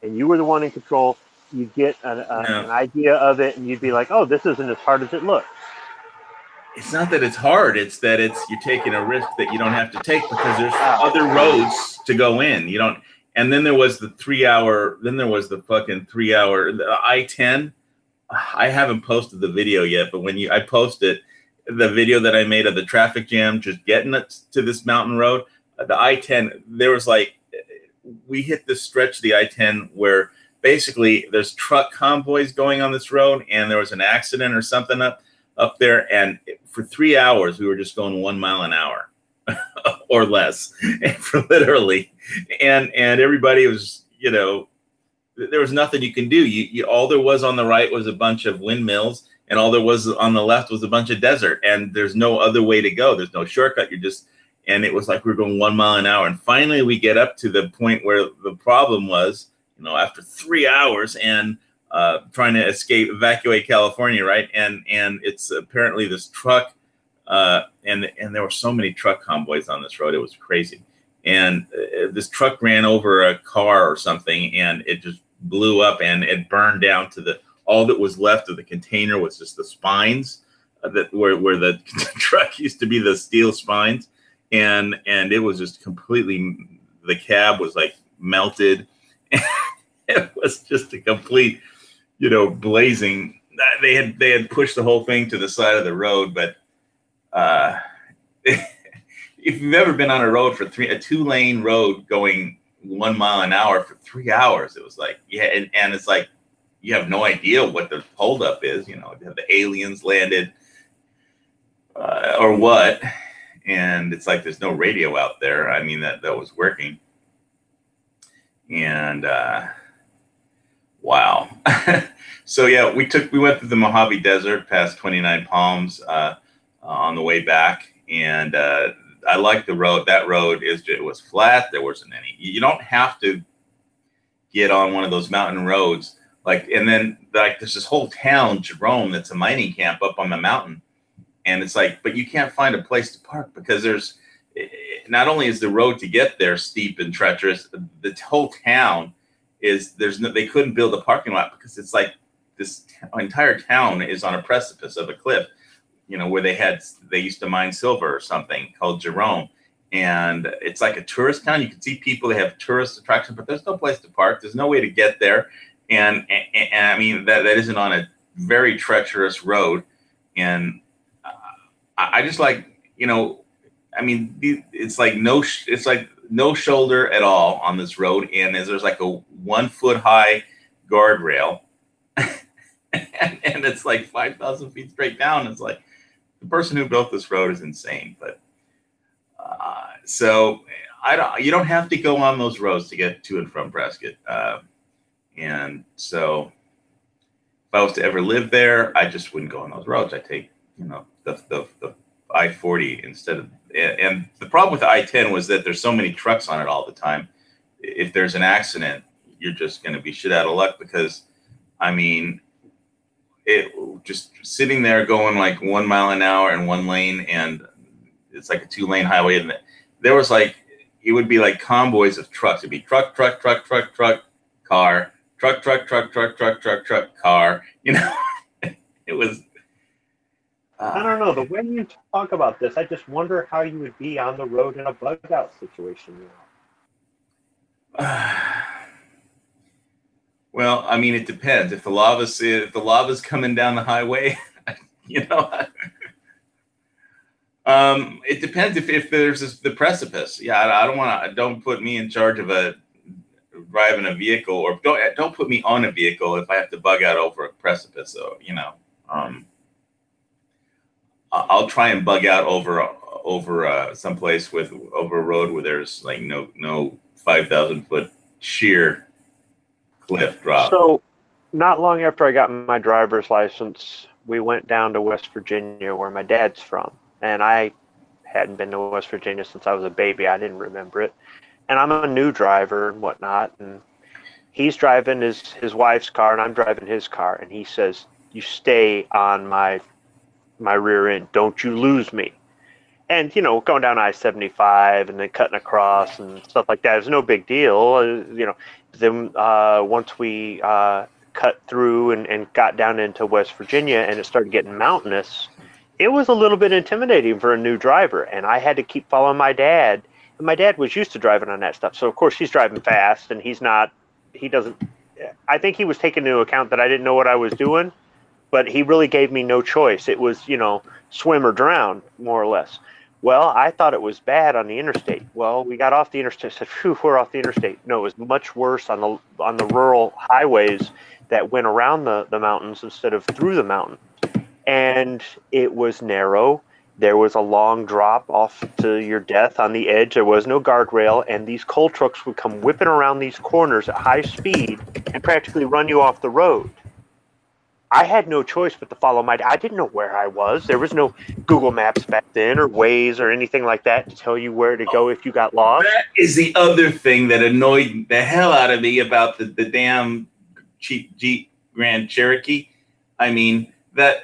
and you were the one in control, you'd get an idea of it, and you'd be like, "Oh, this isn't as hard as it looks." It's not that it's hard. It's that you're taking a risk that you don't have to take because there's other roads to go in. You don't. And then there was the 3-hour. Then there was the fucking 3-hour. The I-10. I haven't posted the video yet, but when I post it, the video that I made of the traffic jam, just getting it to this mountain road, the I-10, there was like, we hit this stretch of the I-10 where basically there's truck convoys going on this road, and there was an accident or something up there. And for 3 hours, we were just going 1 mile an hour or less, for literally. And everybody was, you know, there was nothing you can do. You all there was on the right was a bunch of windmills, and all there was on the left was a bunch of desert. And there's no other way to go. There's no shortcut. And it was like we were going 1 mile an hour. And finally, we get up to the point where the problem was, you know, after 3 hours and trying to evacuate California, right? And it's apparently this truck, and there were so many truck convoys on this road. It was crazy. And this truck ran over a car or something, and it just blew up, and it burned down to all that was left of the container was just the spines where the truck used to be, the steel spines. And it was just completely, the cab was like melted. It was just a complete, you know, blazing. They had pushed the whole thing to the side of the road, but if you've ever been on a road for a 2-lane road going 1 mile an hour for 3 hours, it was like, yeah, and it's like you have no idea what the holdup is. You know, have the aliens landed or what? And it's like there's no radio out there. I mean, that was working. And wow. So yeah, we went through the Mojave Desert past 29 Palms on the way back, and I liked the road. That road it was flat. There wasn't any. You don't have to get on one of those mountain roads. And then there's this whole town, Jerome, that's a mining camp up on the mountain. And it's like, but you can't find a place to park because there's not only is the road to get there steep and treacherous, the whole town they couldn't build a parking lot because it's like this entire town is on a precipice of a cliff, you know, where they used to mine silver or something called Jerome. And it's like a tourist town. You can see people, they have tourist attractions, but there's no place to park. There's no way to get there. And I mean, that isn't on a very treacherous road. And I just like, you know, I mean, it's like no shoulder at all on this road. And there's like a 1 foot high guardrail. and it's like 5,000 feet straight down. It's like the person who built this road is insane. But so you don't have to go on those roads to get to and from Prescott. And so if I was to ever live there, I just wouldn't go on those roads. I take, you know, the I-40 instead of, and the problem with the I-10 was that there's so many trucks on it all the time. If there's an accident, you're just going to be shit out of luck because, I mean, it just sitting there going like 1 mile an hour in one lane, and it's like a 2-lane highway. And there was like, it would be like convoys of trucks. It'd be truck, car, truck, car, you know. It was, I don't know. The way you talk about this, I just wonder how you would be on the road in a bug out situation. You know? Well, I mean, it depends. If the lava's coming down the highway, you know, it depends if there's the precipice. Yeah, don't put me in charge of driving a vehicle, or don't put me on a vehicle if I have to bug out over a precipice. So, you know, I'll try and bug out over someplace over a road where there's like no 5,000 foot sheer cliff drop. So not long after I got my driver's license, we went down to West Virginia where my dad's from. And I hadn't been to West Virginia since I was a baby. I didn't remember it. And I'm a new driver and whatnot. And he's driving his wife's car and I'm driving his car. And he says, "You stay on my rear end. Don't you lose me." And, you know, going down I-75 and then cutting across and stuff like that is no big deal. You know, then once we cut through and got down into West Virginia and it started getting mountainous, it was a little bit intimidating for a new driver. And I had to keep following my dad. And my dad was used to driving on that stuff. So, of course, he's driving fast and I think he was taking into account that I didn't know what I was doing. but he really gave me no choice. It was, swim or drown, more or less. Well, I thought it was bad on the interstate. Well, we got off the interstate. I said, "Phew, we're off the interstate." No, it was much worse on the rural highways that went around the mountains instead of through the mountain. And it was narrow. There was a long drop off to your death on the edge. There was no guardrail, and these coal trucks would come whipping around these corners at high speed and practically run you off the road. I had no choice but to follow I didn't know where I was. There was no Google Maps back then or Waze or anything like that to tell you where to go if you got lost. That is the other thing that annoyed the hell out of me about the damn cheap Jeep Grand Cherokee. I mean, that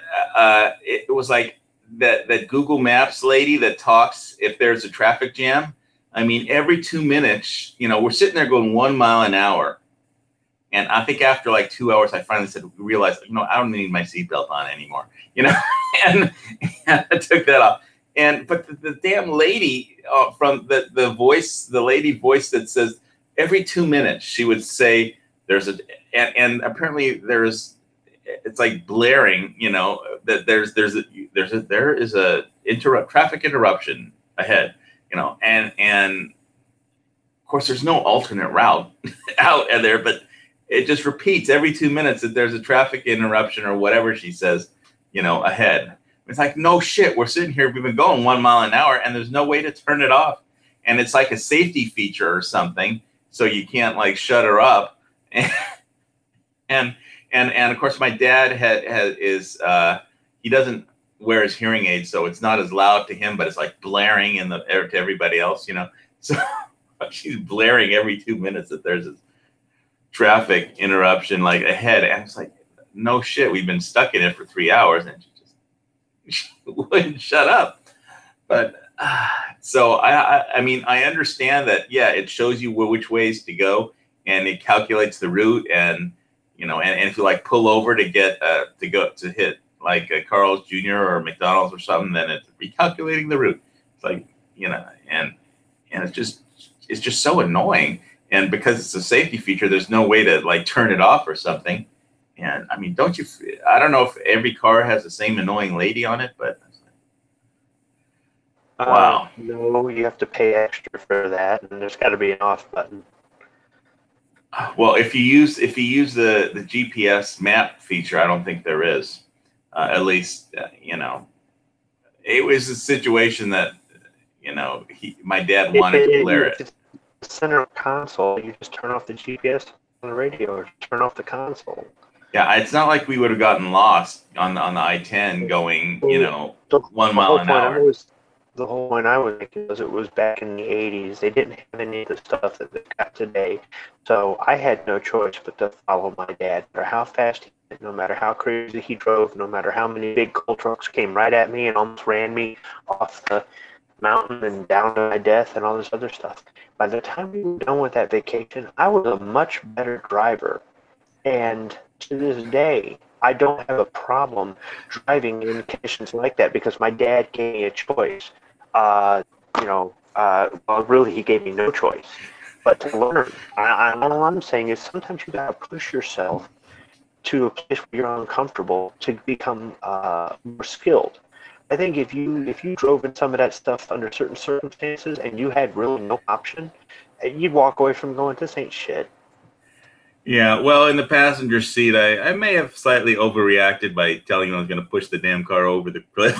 it was like that Google Maps lady that talks if there's a traffic jam. I mean, every 2 minutes, we're sitting there going 1 mile an hour. And I think after like 2 hours, I finally realized, I don't need my seatbelt on anymore, and I took that off. But the damn lady from the lady voice that says every 2 minutes she would say and apparently it's like blaring, that there is a traffic interruption ahead, and of course there's no alternate route out there, but it just repeats every 2 minutes that there's a traffic interruption or whatever she says, ahead. It's like, no shit, we're sitting here, we've been going 1 mile an hour and there's no way to turn it off. And it's like a safety feature or something, so you can't like shut her up. And of course my dad he doesn't wear his hearing aids, so it's not as loud to him, but it's like blaring to everybody else, So she's blaring every 2 minutes that there's this traffic interruption like ahead, and it's like, no shit, we've been stuck in it for 3 hours, and she wouldn't shut up. But so I mean, I understand that, yeah, it shows you which ways to go, and it calculates the route, and and if you like pull over to get to hit like a Carl's Jr. or McDonald's or something, then it's recalculating the route. It's like, and it's just so annoying. And because it's a safety feature, there's no way to like turn it off or something. And I mean, I don't know if every car has the same annoying lady on it, but wow. No, you have to pay extra for that, and there's got to be an off button. Well, if you use the GPS map feature, I don't think there is. At least, it was a situation that, my dad wanted to blare it. Center console, you just turn off the GPS on the radio or turn off the console. Yeah, it's not like we would have gotten lost on the I-10 going, 1 mile an hour. The whole point I was making was it was back in the 80s. They didn't have any of the stuff that they've got today. So I had no choice but to follow my dad. No matter how fast he went, no matter how crazy he drove, no matter how many big coal trucks came right at me and almost ran me off the mountain and down to my death and all this other stuff. By the time we were done with that vacation, I was a much better driver. And to this day, I don't have a problem driving in conditions like that because my dad gave me a choice. Well, really, he gave me no choice. But to learn, all I'm saying is sometimes you got to push yourself to a place where you're uncomfortable to become more skilled. I think if you drove in some of that stuff under certain circumstances and you had really no option, you'd walk away from going, this ain't shit. Yeah, well, in the passenger seat, I may have slightly overreacted by telling him I was going to push the damn car over the cliff,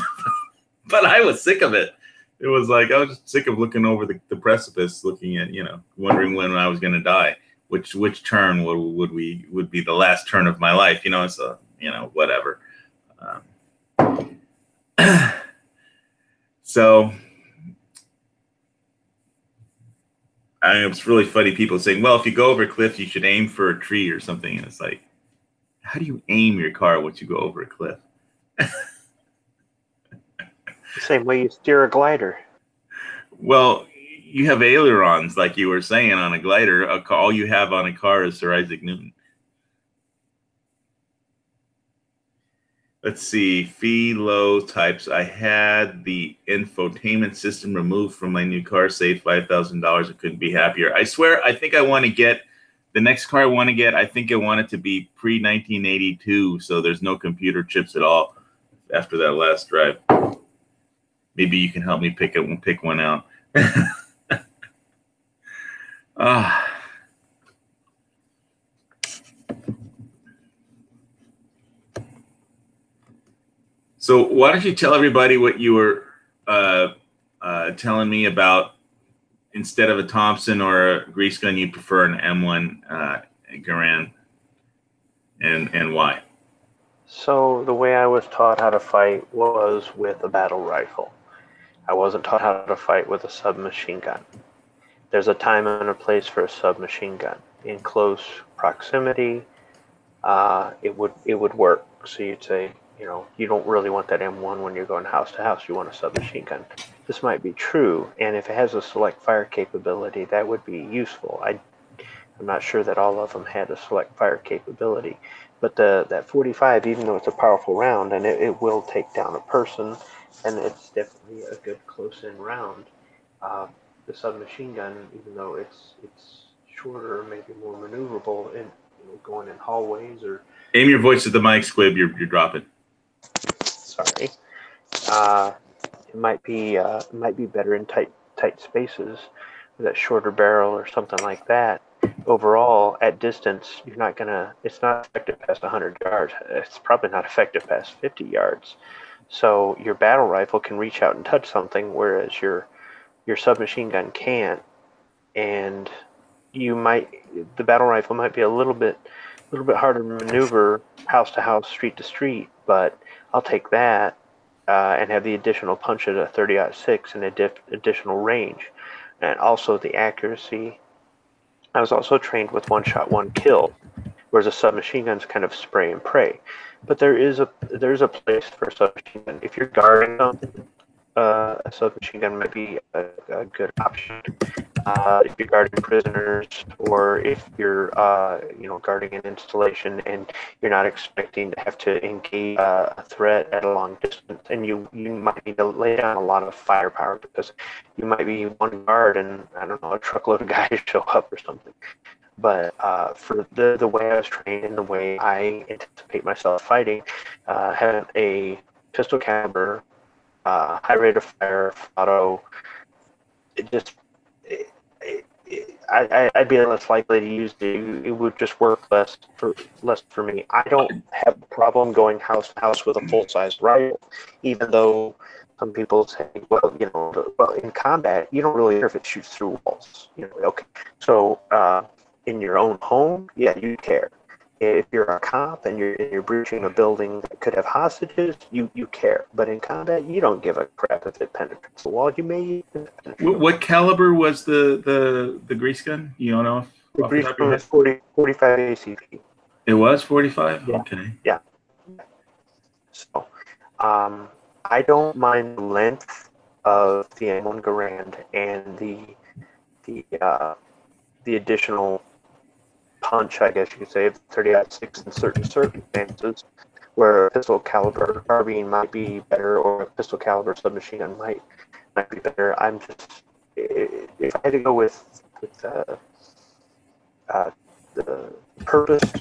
but I was sick of it. It was like I was just sick of looking over the precipice, looking at, wondering when I was going to die, which turn would be the last turn of my life, so, whatever. So it's really funny, people saying, well, if you go over a cliff, you should aim for a tree or something. And it's like, how do you aim your car once you go over a cliff? The same way you steer a glider. Well, you have ailerons, like you were saying, on a glider. All you have on a car is Sir Isaac Newton. Let's see, fee low types. I had the infotainment system removed from my new car, saved $5,000. I couldn't be happier. I swear, I think I want to get the the next car I want to get, I think I want it to be pre-1982, so there's no computer chips at all after that last drive. Maybe you can help me pick one out. So why don't you tell everybody what you were telling me about? Instead of a Thompson or a grease gun, you prefer an M1 Garand, and why? So the way I was taught how to fight was with a battle rifle. I wasn't taught how to fight with a submachine gun. There's a time and a place for a submachine gun. In close proximity, it would work. So you'd say, you know, you don't really want that M1 when you're going house to house. You want a submachine gun. This might be true, and if it has a select fire capability, that would be useful. I'm not sure that all of them had a select fire capability, but that 45, even though it's a powerful round and it will take down a person, and it's definitely a good close-in round. The submachine gun, even though it's shorter, maybe more maneuverable, in going in hallways or. Aim your voice at the mic, Squib. You're dropping. Sorry. It might be better in tight spaces with that shorter barrel or something like that. Overall, at distance, it's not effective past 100 yards. It's probably not effective past 50 yards. So your battle rifle can reach out and touch something, whereas your submachine gun can't. And the battle rifle might be a little bit harder to maneuver house to house, street to street, but I'll take that and have the additional punch at a 30-06 and additional range, and also the accuracy. I was also trained with one shot, one kill, whereas a submachine gun's kind of spray and pray. But there's a place for a submachine gun. If you're guarding something, a submachine gun might be a good option. If you're guarding prisoners, or if you're guarding an installation and you're not expecting to have to engage a threat at a long distance, and you might need to lay down a lot of firepower because you might be one guard and, I don't know, a truckload of guys show up or something. But for the way I was trained and the way I anticipate myself fighting, having a pistol caliber, high rate of fire, auto, I'd be less likely to use it. It would just work less for me. I don't have a problem going house to house with a full-size rifle, even though some people say, well, in combat, you don't really care if it shoots through walls. Okay. So in your own home, yeah, you care. If you're a cop and you're breaching a building that could have hostages, you care. But in combat, you don't give a crap if it penetrates the wall. You may. What caliber was the grease gun? You don't know? The grease gun was 45 ACP. It was 45? Yeah. Okay. Yeah. So, I don't mind the length of the M1 Garand and the additional punch, I guess you could say, of 30-06 in certain circumstances, where a pistol caliber carbine might be better, or a pistol caliber submachine gun might be better. If I had to go with the purpose,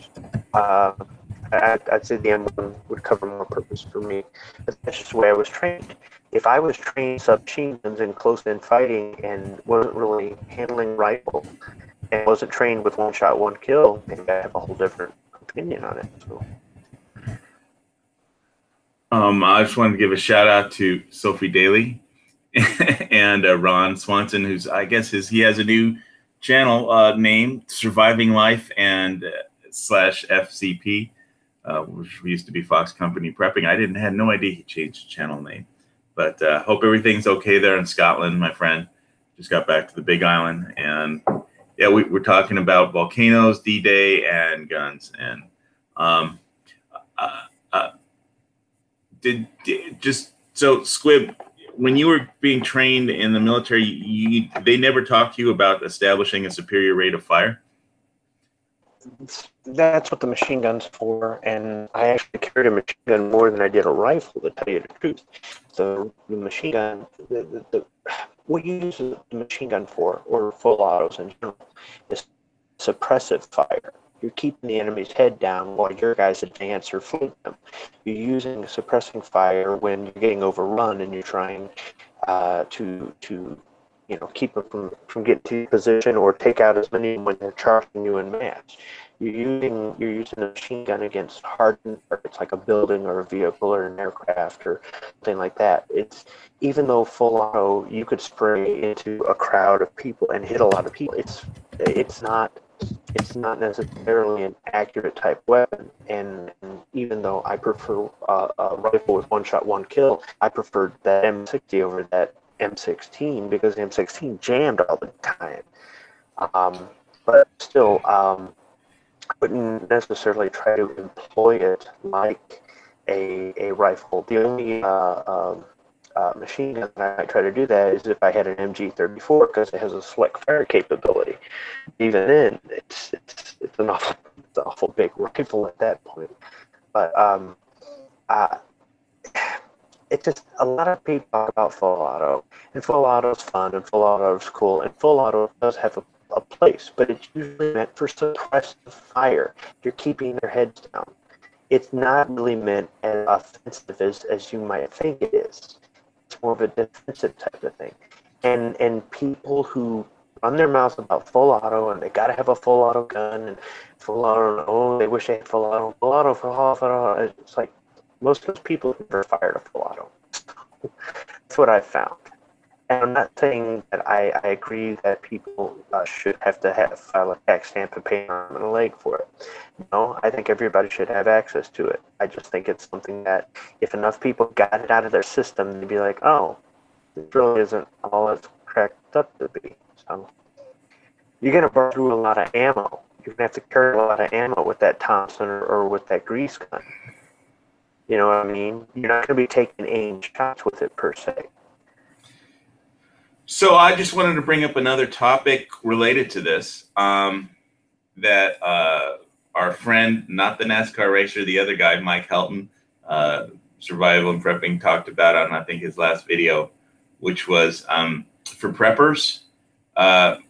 I'd say the M1 would cover more purpose for me. But that's just the way I was trained. If I was trained submachine guns in close-in fighting and wasn't really handling rifle, and wasn't trained with one shot, one kill, maybe I have a whole different opinion on it. So. I just wanted to give a shout out to Sophie Daly and Ron Swanson, who's, I guess, he has a new channel named Surviving Life and /FCP, which used to be Fox Company Prepping. I had no idea he changed the channel name, but hope everything's okay there in Scotland, my friend. Just got back to the Big Island, and yeah, we're talking about volcanoes, D-Day, and guns. And so Squib, when you were being trained in the military, they never talked to you about establishing a superior rate of fire? That's what the machine gun's for, and I actually carried a machine gun more than I did a rifle, to tell you the truth. So the machine gun, what you use the machine gun for, or full autos in general, is suppressive fire. You're keeping the enemy's head down while your guys advance or flank them. You're using suppressing fire when you're getting overrun and you're trying to keep them from getting to your position or take out as many when they're charging you en masse. You're using a machine gun against hardened targets like a building or a vehicle or an aircraft or something like that. It's even though full auto you could spray into a crowd of people and hit a lot of people. It's not necessarily an accurate type weapon, and even though I prefer a rifle with one shot, one kill, I preferred that M60 over that M16 because the M16 jammed all the time. But still, I wouldn't necessarily try to employ it like a rifle. The only machine gun that I might try to do that is if I had an MG34 because it has a select fire capability. Even then, it's an awful big rifle at that point. But it's just a lot of people talk about full auto, and full auto is fun, and full auto is cool, and full auto does have a place, but it's usually meant for suppressive fire. You're keeping their heads down. It's not really meant as offensive as you might think it is. It's more of a defensive type of thing. And people who run their mouths about full auto and they got to have a full auto gun and full auto, oh, they wish they had full auto, full auto, full auto. It's like most of those people never fired a full auto. That's what I found. And I'm not saying that I agree that people should have to file a tax stamp and pay an arm and a leg for it. No, I think everybody should have access to it. I just think it's something that if enough people got it out of their system, they'd be like, oh, this really isn't all it's cracked up to be. So you're going to burn through a lot of ammo. You're going to have to carry a lot of ammo with that Thompson or with that grease gun. You know what I mean? You're not going to be taking aim shots with it per se. So I just wanted to bring up another topic related to this, that our friend, not the NASCAR racer, the other guy, Mike Helton, Survival and Prepping, talked about on, I think, his last video, which was for preppers. I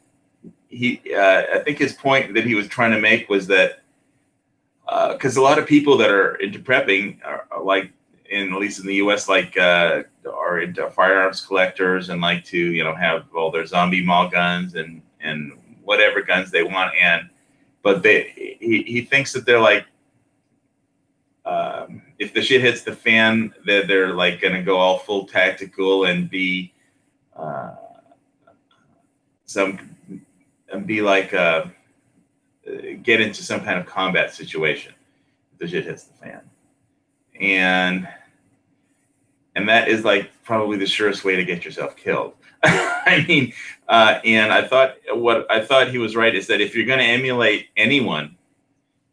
think his point that he was trying to make was that because a lot of people that are into prepping are like, at least in the U.S., like are into firearms collectors and like to have all their zombie mall guns and whatever guns they want, but he thinks that they're like if the shit hits the fan, they're like gonna go all full tactical and be get into some kind of combat situation if the shit hits the fan. And that is like probably the surest way to get yourself killed. I mean, and I thought he was right is that if you're going to emulate anyone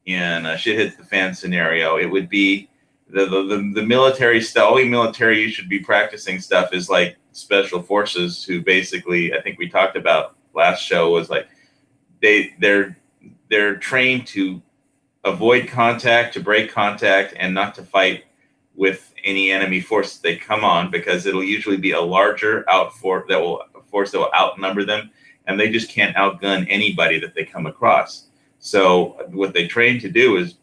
in a shit hits the fan scenario, it would be the military stuff. Only military you should be practicing stuff is like special forces, who basically, I think we talked about last show, was like they're trained to avoid contact, to break contact, and not to fight with any enemy force they come on, because it'll usually be a larger force that will outnumber them, and they just can't outgun anybody that they come across. So what they train to do is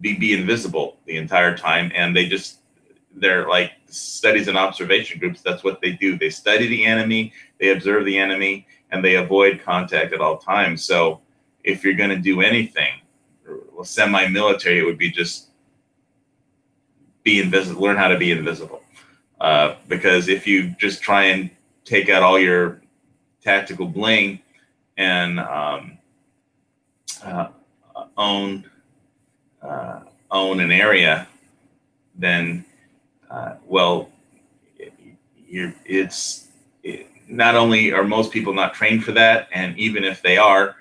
be invisible the entire time, and they're like studies and observation groups. That's what they do. They study the enemy, they observe the enemy, and they avoid contact at all times. So if you're going to do anything semi-military, it would be just be invisible, learn how to be invisible. Because if you just try and take out all your tactical bling and own an area, then not only are most people not trained for that, and even if they are,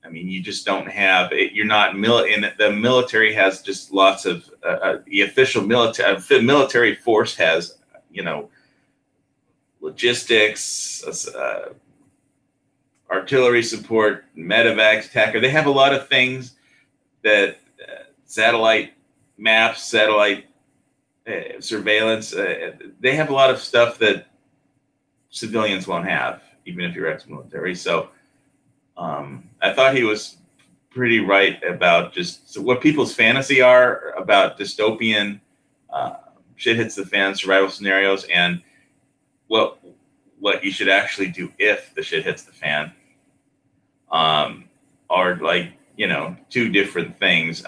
I mean, you just don't have it. You're not and the military has just lots of the official military force has, logistics, artillery support, medevacs, TACR. They have a lot of things that satellite maps, satellite surveillance. They have a lot of stuff that civilians won't have, even if you're ex-military. So I thought he was pretty right about just what people's fantasy are about dystopian shit hits the fan survival scenarios, and what you should actually do if the shit hits the fan. Are like, you know, two different things.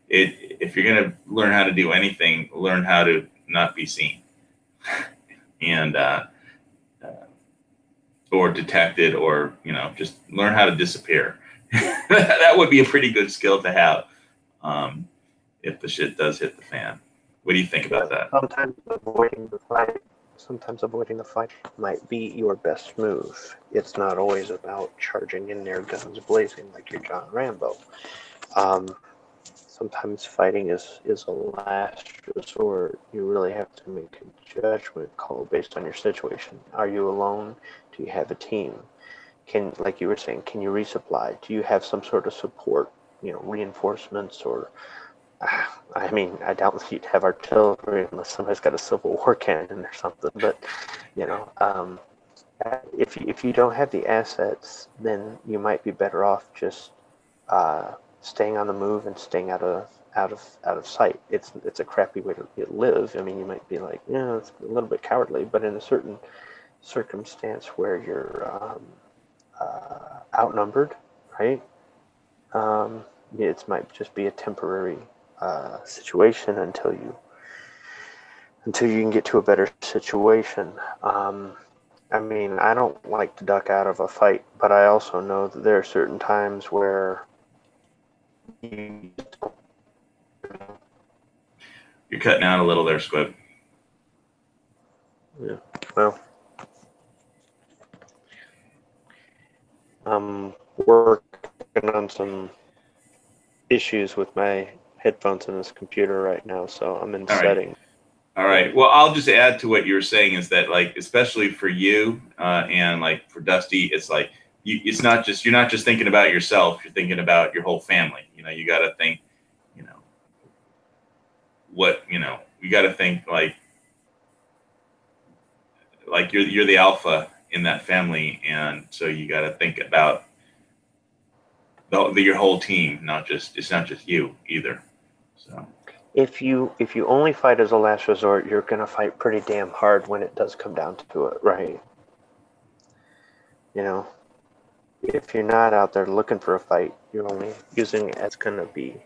If you're gonna learn how to do anything, learn how to not be seen, and or detected, or, you know, just learn how to disappear. That would be a pretty good skill to have if the shit does hit the fan. What do you think about that? Sometimes avoiding the fight might be your best move. It's not always about charging in there guns blazing like you're John Rambo. Sometimes fighting is a last resort. You really have to make a judgment call based on your situation. Are you alone? Do you have a team? Like you were saying, can you resupply? Do you have some sort of support, you know, reinforcements, or I mean, I doubt you'd have artillery unless somebody's got a Civil War cannon or something. But, you know, if you don't have the assets, then you might be better off just staying on the move and staying out of sight. It's a crappy way to live. I mean, you might be like, yeah, it's a little bit cowardly, but in a certain circumstance where you're outnumbered, right? It might just be a temporary situation until you can get to a better situation. I mean, I don't like to duck out of a fight, but I also know that there are certain times where you're cutting out a little there, Squib. Yeah. Well, I'm working on some issues with my headphones in this computer right now, so I'm in settings. All right. Well, I'll just add to what you were saying is that, like, especially for you and like for Dusty, it's like you're not just thinking about yourself. You're thinking about your whole family. You know, you got to think, you got to think like you're the alpha in that family, and so you got to think about your whole team. It's not just you either. So if you only fight as a last resort, you're gonna fight pretty damn hard when it does come down to it, right? You know, if you're not out there looking for a fight, you're only using it as gonna be.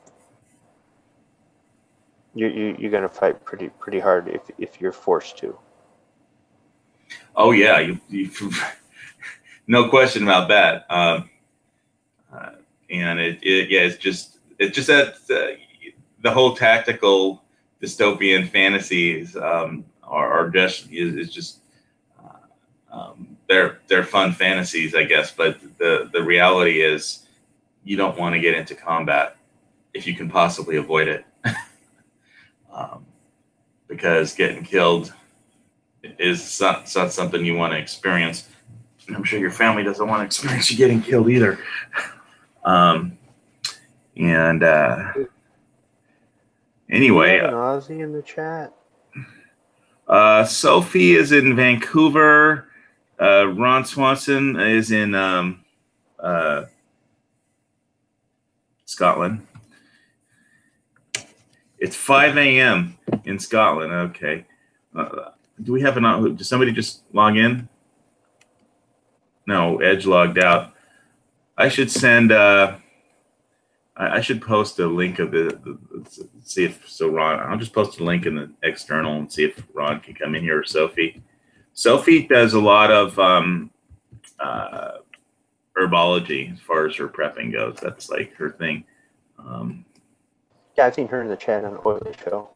You're gonna fight pretty hard if you're forced to. Oh yeah, you no question about that. And it's just that the whole tactical dystopian fantasies are just they're fun fantasies, I guess. But the reality is, you don't want to get into combat if you can possibly avoid it, because getting killed is not something you want to experience. And I'm sure your family doesn't want to experience you getting killed either. Anyway, an Aussie in the chat. Sophie is in Vancouver. Ron Swanson is in Scotland. It's 5 a.m. in Scotland. Okay. Do we have did somebody just log in? No, Edge logged out. I should send. I should post a link of see if Ron. I'll just post a link in the external and see if Ron can come in here, or Sophie. Sophie does a lot of herbology as far as her prepping goes. That's like her thing. Yeah, I've seen her in the chat on Oily Show.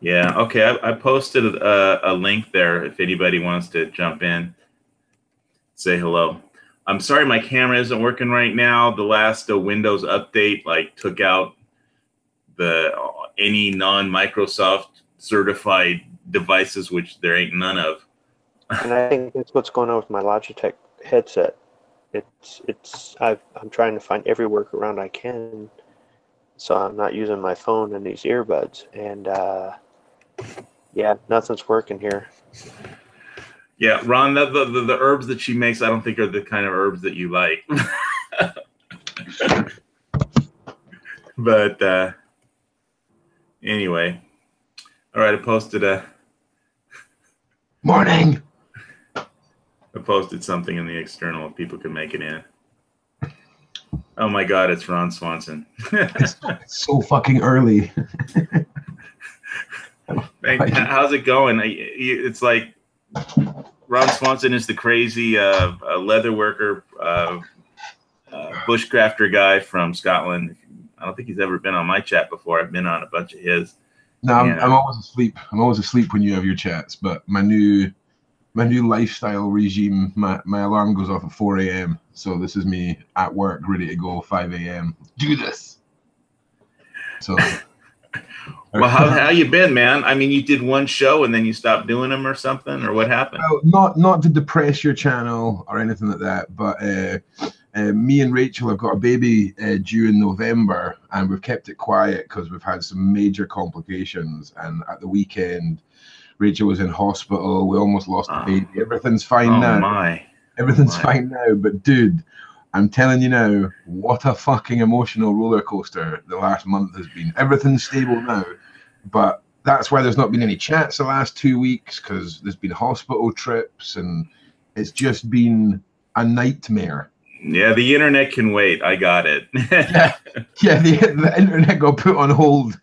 Yeah. Okay. I posted a link there if anybody wants to jump in, say hello. I'm sorry my camera isn't working right now. The last Windows update took out any non-Microsoft certified devices, which there ain't none of. And I think that's what's going on with my Logitech headset. I'm trying to find every workaround I can, so I'm not using my phone and these earbuds. And yeah, nothing's working here. Yeah, Ron, the herbs that she makes, I don't think are the kind of herbs that you like. But anyway, all right. I posted something in the external. People can make it in. Oh my God, it's Ron Swanson. It's so fucking early. How's it going? It's like Ron Swanson is the crazy leather worker, bushcrafter guy from Scotland. I don't think he's ever been on my chat before. I've been on a bunch of his. No, I'm always asleep. I'm always asleep when you have your chats. But my new lifestyle regime, my alarm goes off at 4 a.m. So this is me at work, ready to go 5 a.m. Do this. So. Well, how you been, man? I mean, you did one show and then you stopped doing them or something, or what happened? Well, not to depress your channel or anything like that, but me and Rachel have got a baby due in November, and we've kept it quiet because we've had some major complications. And at the weekend, Rachel was in hospital. We almost lost the baby. Everything's fine now. Everything's fine now. But dude, I'm telling you now, what a fucking emotional roller coaster the last month has been. Everything's stable now, but that's why there's not been any chats the last 2 weeks, because there's been hospital trips, and it's just been a nightmare. Yeah, the internet can wait. I got it. yeah, the internet got put on hold.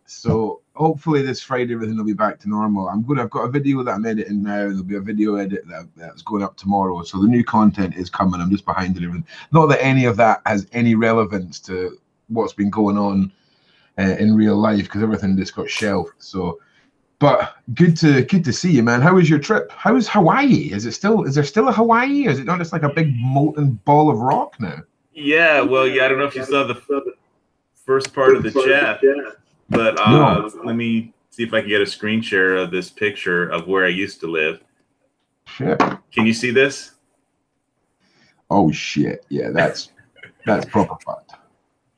So hopefully this Friday everything will be back to normal. I've got a video that I'm editing now. There'll be a video edit that's going up tomorrow. So the new content is coming. I'm just behind it. Not that any of that has any relevance to what's been going on in real life, because everything just got shelved. So, but good to see you, man. How was your trip? How is Hawaii? Is there still a Hawaii? Or is it not just like a big molten ball of rock now? Yeah, well, I don't know if you saw the first part of the chat, but let me see if I can get a screen share of this picture of where I used to live. Shit. Can you see this? Oh shit! Yeah, that's proper fun.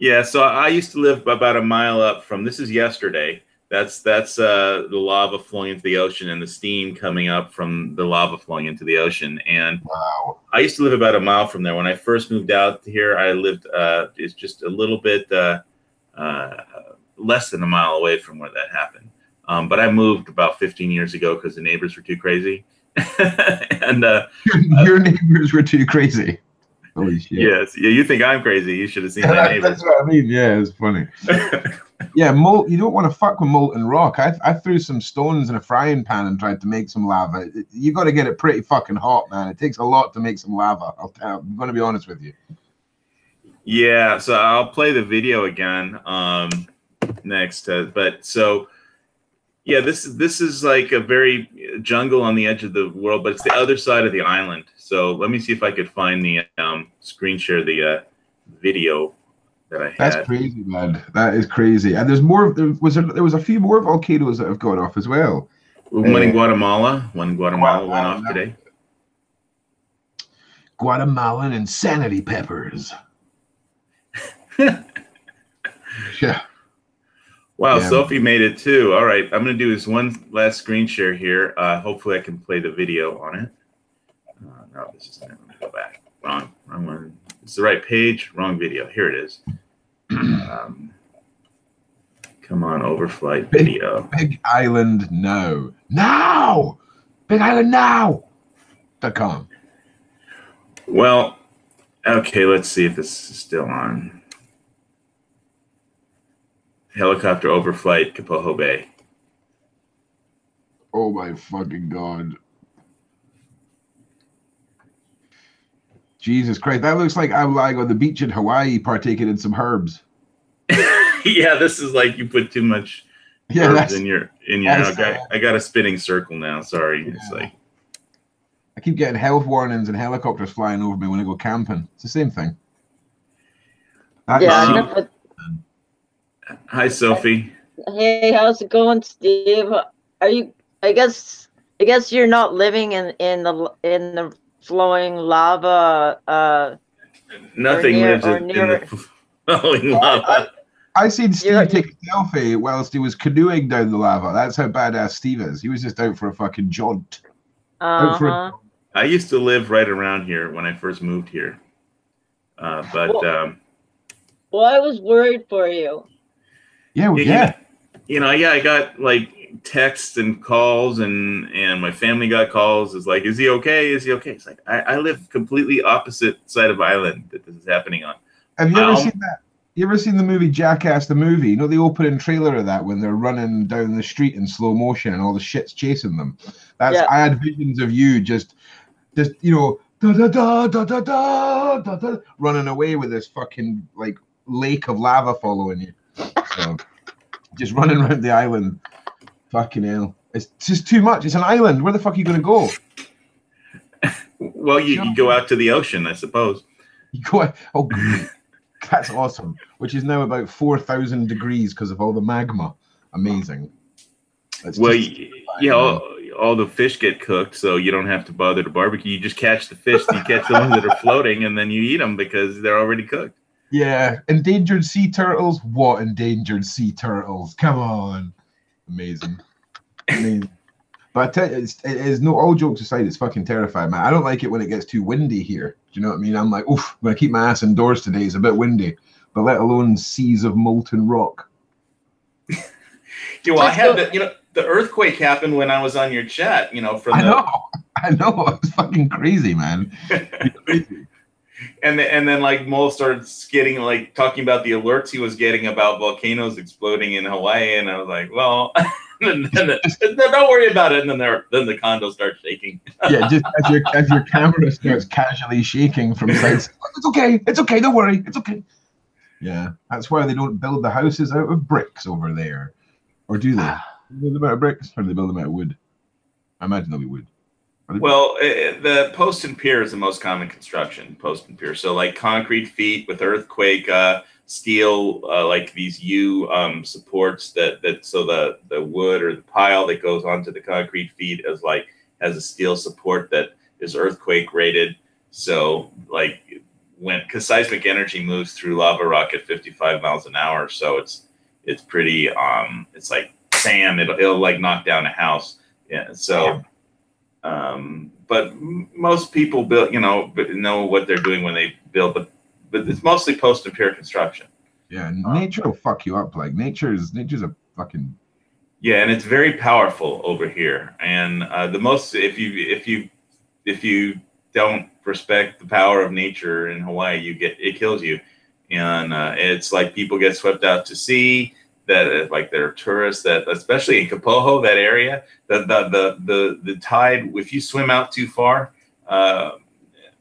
Yeah, so I used to live about a mile up from. This is yesterday. That's the lava flowing into the ocean and the steam coming up from the lava flowing into the ocean. And wow. I used to live about a mile from there. When I first moved out here, I lived it's just a little bit less than a mile away from where that happened. But I moved about 15 years ago because the neighbors were too crazy. And your neighbors were too crazy. Holy shit. Yes. Yeah, you think I'm crazy. You should have seen my neighbors. That's what I mean. Yeah, it's funny. Yeah, you don't want to fuck with molten rock. I threw some stones in a frying pan and tried to make some lava. You got to get it pretty fucking hot, man. It takes a lot to make some lava. I'm going to be honest with you. Yeah, so I'll play the video again next. But so, yeah, this is like a very jungle on the edge of the world, but it's the other side of the island. So let me see if I could find the screen share the video that I had. That's crazy, man. That is crazy. And there's more. There was a few more volcanoes that have gone off as well. One in Guatemala. One in Guatemala went off today. Guatemalan insanity peppers. Yeah. Wow, yeah. Sophie made it too. All right, I'm going to do this one last screen share here. Hopefully I can play the video on it. No, this is not going to go back. Wrong one. It's the right page, wrong video. Here it is. Come on, overflight video. Big Island Now. Now! Big Island Now.com. Well, okay, let's see if this is still on. Helicopter overflight, Kapoho Bay. Oh my fucking God. Jesus Christ, that looks like I'm lying on the beach in Hawaii partaking in some herbs. Yeah, this is like you put too much herbs in your okay. I got a spinning circle now. Sorry. Yeah. It's like I keep getting health warnings and helicopters flying over me when I go camping. It's the same thing. Hi, Sophie. Hey, how's it going, Steve? Are you? I guess you're not living in the flowing lava. Nothing lives in the flowing lava. I seen Steve take a selfie whilst he was canoeing down the lava. That's how badass Steve is. He was just out for a fucking jaunt. I used to live right around here when I first moved here. Well, I was worried for you. Yeah, well, yeah. I got like texts and calls, and my family got calls. It's like, is he okay? Is he okay? It's like I live completely opposite side of island that this is happening on. Have you ever seen that? You ever seen the movie Jackass the movie? You know the opening trailer of that when they're running down the street in slow motion and all the shit's chasing them. I had visions of you just da da da da da da da da running away with this fucking like lake of lava following you. So just running around the island. Fucking hell. It's just too much. It's an island. Where the fuck are you gonna go? Well, you go out to the ocean, I suppose. You go out, oh great. That's awesome. Which is now about 4,000 degrees because of all the magma. Amazing. All the fish get cooked, so you don't have to bother to barbecue. You just catch the fish. You catch the ones that are floating, and then you eat them because they're already cooked. Yeah, endangered sea turtles. What endangered sea turtles? Come on, amazing. But I tell you, it is no. All jokes aside, it's fucking terrifying, man. I don't like it when it gets too windy here. Do you know what I mean? I'm like, oof, I'm gonna keep my ass indoors today. It's a bit windy, but let alone seas of molten rock. I had the earthquake happened when I was on your chat. I know. It's fucking crazy, man. Crazy. And then like Mole started getting like talking about the alerts he was getting about volcanoes exploding in Hawaii, and I was like, well, don't worry about it. And then the condo starts shaking. Yeah, just as your camera starts casually shaking from side. It's okay. Don't worry. It's okay. Yeah, that's why they don't build the houses out of bricks over there, or do they? Build them out of bricks, or do they build them out of wood? I imagine they'll be wood. Well, the post and pier is the most common construction, post and pier. So like concrete feet with earthquake steel, like these U supports that so the wood or the pile that goes onto the concrete feet has a steel support that is earthquake rated. So like because seismic energy moves through lava rock at 55 miles an hour, so it's pretty it's like sand. It'll like knock down a house. Yeah. So. But most people build, know what they're doing when they build, but it's mostly post and pier construction. Yeah, nature will fuck you up. Like nature's a fucking. Yeah, and it's very powerful over here. And if you don't respect the power of nature in Hawaii, it kills you. And it's like people get swept out to sea. That like they're tourists that, especially in Kapoho, that area, the tide, if you swim out too far past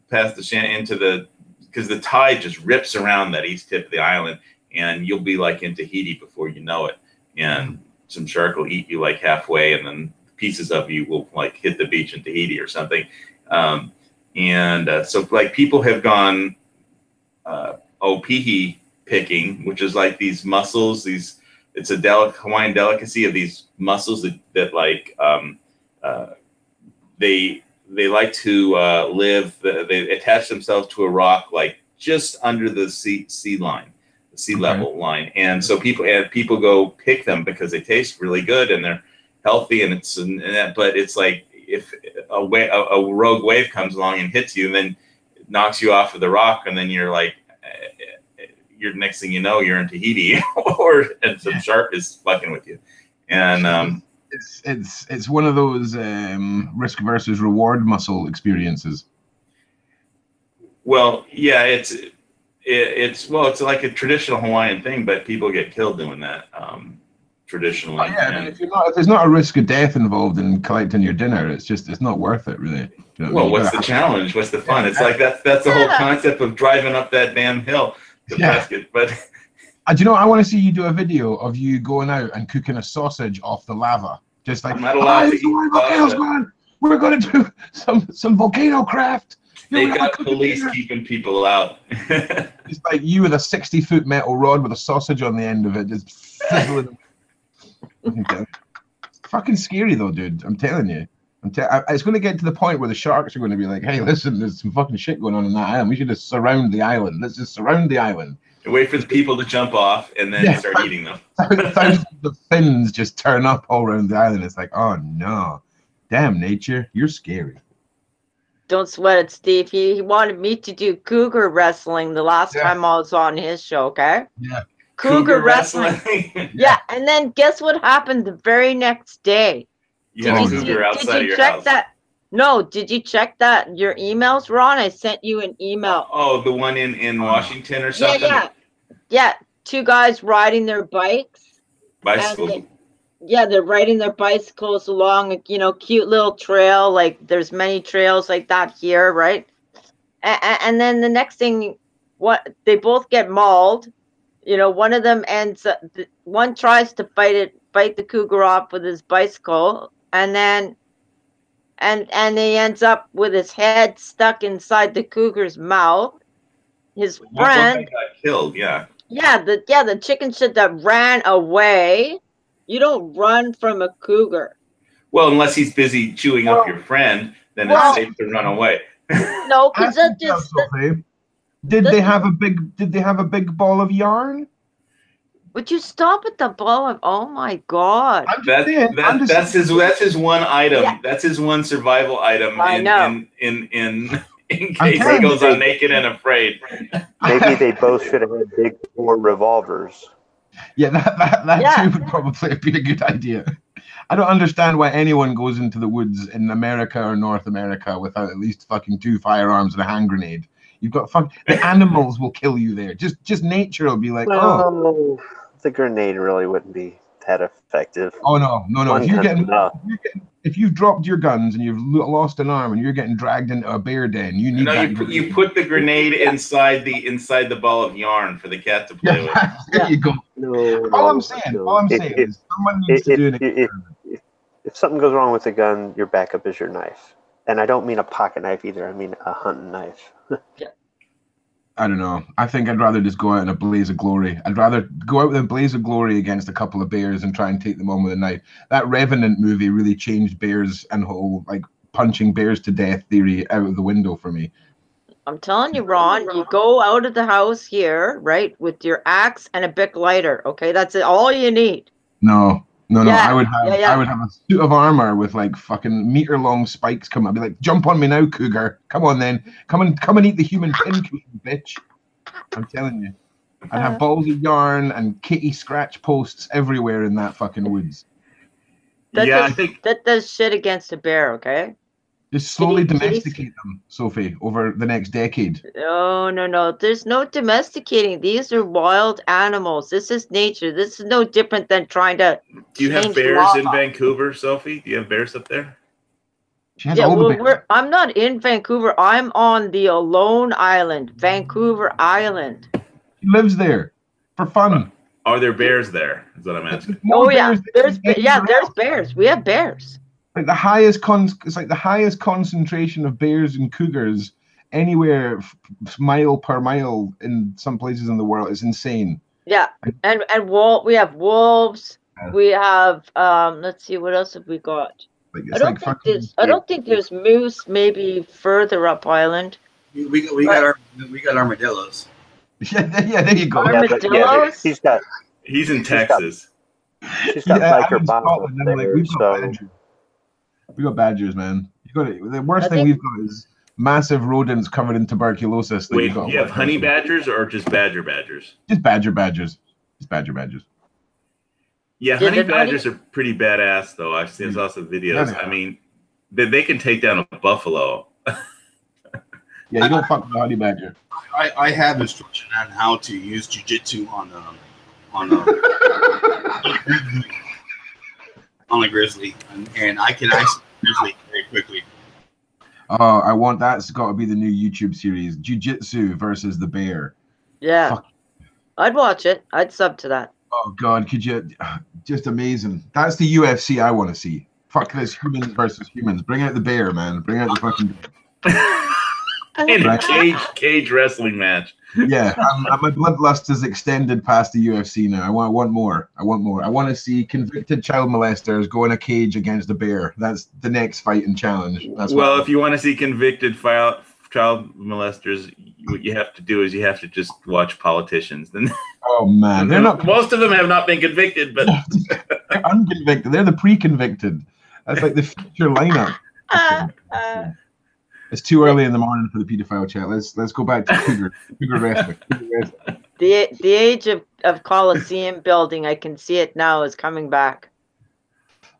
because the tide just rips around that east tip of the island, and you'll be like in Tahiti before you know it, and some shark will eat you like halfway, and then pieces of you will like hit the beach in Tahiti or something. So like people have gone opihi picking, which is like these mussels, it's a Hawaiian delicacy of these mussels that like they like to live. They attach themselves to a rock like just under the sea line, the sea level line, and so people go pick them because they taste really good and they're healthy, but it's like if a rogue wave comes along and hits you, and then knocks you off of the rock, and then you're like. Next thing you know, you're in Tahiti, and some shark is fucking with you, and it's one of those risk versus reward mussel experiences. Well, yeah, it's like a traditional Hawaiian thing, but people get killed doing that traditionally. Oh, yeah, I mean, if there's not a risk of death involved in collecting your dinner, it's not worth it, really. You know what's the challenge? What's the fun? It's like that's the whole concept of driving up that damn hill. But do you know what? I want to see you do a video of you going out and cooking a sausage off the lava. Just like, I'm not allowed to eat volcanoes, man. We're going to do some volcano craft. They got police keeping people out. It's like you with a 60-foot metal rod with a sausage on the end of it, just fizzling. Fucking scary though, dude. I'm telling you. It's going to get to the point where the sharks are going to be like, hey, listen, there's some fucking shit going on in that island. We should just surround the island. Let's just surround the island. And wait for the people to jump off and then start eating them. Thousands of fins just turn up all around the island. It's like, oh, no. Damn, nature, you're scary. don't sweat it, Steve. He wanted me to do cougar wrestling the last time I was on his show, okay? Yeah. Cougar wrestling. Yeah, and then guess what happened the very next day? You had a cougar outside of your house. No, did you check that your emails, Ron? I sent you an email. Oh, the one in Washington or something? Yeah. 2 guys riding their bikes. Bicycles. They're riding their bicycles along a, cute little trail. Like there's many trails like that here, right? And then the next thing, they both get mauled. One of them one tries to bite the cougar off with his bicycle, and then and he ends up with his head stuck inside the cougar's mouth. His friend got killed. Yeah. The chicken shit that ran away. You don't run from a cougar. Well, unless he's busy chewing up your friend, then it's safe to run away. No, because Did they have a big ball of yarn? Would you stop at the ball of? Oh my God! That's his one item. Yeah. That's his one survival item. I know. In case he goes on naked and afraid. Maybe they both should have had big 4 revolvers. Yeah, that too would probably be a good idea. I don't understand why anyone goes into the woods in America or North America without at least fucking 2 firearms and a hand grenade. You've got the animals will kill you there. Just nature will be like, the grenade really wouldn't be that effective. Oh no! If you've dropped your guns and you've lost an arm and you're getting dragged into a bear den, you need you put the grenade inside the ball of yarn for the cat to play with. There you go. All I'm saying is someone needs to do an experiment. If something goes wrong with the gun, your backup is your knife. And I don't mean a pocket knife either. I mean a hunting knife. I don't know. I think I'd rather just go out in a blaze of glory. I'd rather go out in a blaze of glory against a couple of bears and try and take them on with a knife. That Revenant movie really changed bears and whole punching bears to death theory out of the window for me. I'm telling you, Ron, you go out of the house here, right, with your axe and a Bic lighter. Okay, that's all you need. No. I would have a suit of armor with fucking meter-long spikes coming. I'd be like, jump on me now, cougar. Come on then. Come and eat the human pincushion, bitch. I'm telling you. I'd have balls of yarn and kitty scratch posts everywhere in that fucking woods. I think that does shit against a bear, okay? Just slowly domesticate them, Sophie, over the next decade. No. There's no domesticating. These are wild animals. This is nature. This is no different than trying to. Do you have bears in Vancouver, Sophie? Do you have bears up there? I'm not in Vancouver. I'm on the Alone Island, Vancouver Island. He lives there for fun. Are there bears there? Is what I'm asking. There's bears. We have bears. The highest concentration of bears and cougars anywhere mile per mile in some places in the world. Is insane. Yeah, and we have wolves. We have let's see, what else have we got? I don't think there's moose. Maybe further up island. We got armadillos. Yeah, there you go. Armadillos. He's in Texas. She's got biker bombs. We got badgers, man. The worst thing we've got is massive rodents covered in tuberculosis. Wait, you have honey badgers or just badgers? Just badgers. Yeah, honey badgers are pretty badass, though. I've seen lots of videos. I mean, they can take down a buffalo. Yeah, you don't fuck with the honey badger. I have instruction on how to use jiu-jitsu on a grizzly, and I can actually grizzly very quickly. Oh, I want that's got to be the new YouTube series: Jiu-Jitsu versus the bear. Yeah, fuck. I'd watch it. I'd sub to that. Oh God, could you? Just amazing. That's the UFC I want to see. Fuck this, humans versus humans. Bring out the bear, man. Bring out the fucking bear. In a cage wrestling match. Yeah, my bloodlust is extended past the UFC now. I want more. I want to see convicted child molesters go in a cage against a bear. That's the next fight and challenge. If you want to see convicted child molesters, what you have to do is you have to just watch politicians. Oh man, they're not. Most of them have not been convicted, but they're unconvicted. They're the pre-convicted. That's like the future lineup. It's too early in the morning for the pedophile chat. Let's go back to Cougar wrestling. The age of Coliseum building, I can see it now, is coming back.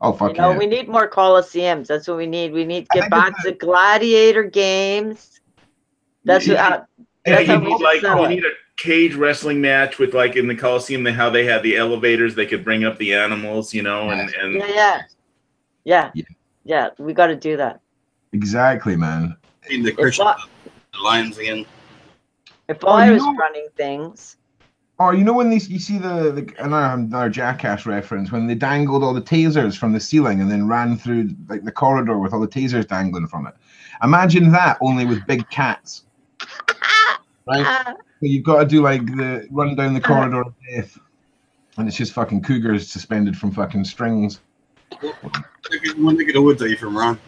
Oh fuck You know, yeah! we need more Coliseums. That's what we need. We need to I get think back to gladiator games. That's Yeah, what. That's you how need we should like settle you it. need a cage wrestling match with like in the Coliseum, how they had the elevators, they could bring up the animals, you know, and Yeah. We got to do that. Exactly, man. In the If Christian I, Lions again. if Oh, I you was know- running things, Oh, you know when you see the another Jackass reference when they dangled all the tasers from the ceiling and then ran through like the corridor with all the tasers dangling from it. Imagine that only with big cats, right? So you've got to do like the run down the corridor of death, and it's just fucking cougars suspended from fucking strings. What neck of the woods are you from, Ron?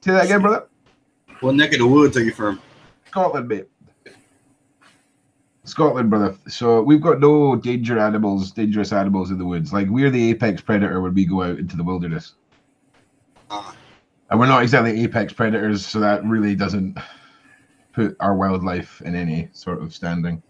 Say that again, brother. What neck of the woods are you from? Scotland, mate. Scotland, brother. So we've got no dangerous animals in the woods. Like we're the apex predator when we go out into the wilderness. And we're not exactly apex predators, so that really doesn't put our wildlife in any sort of standing.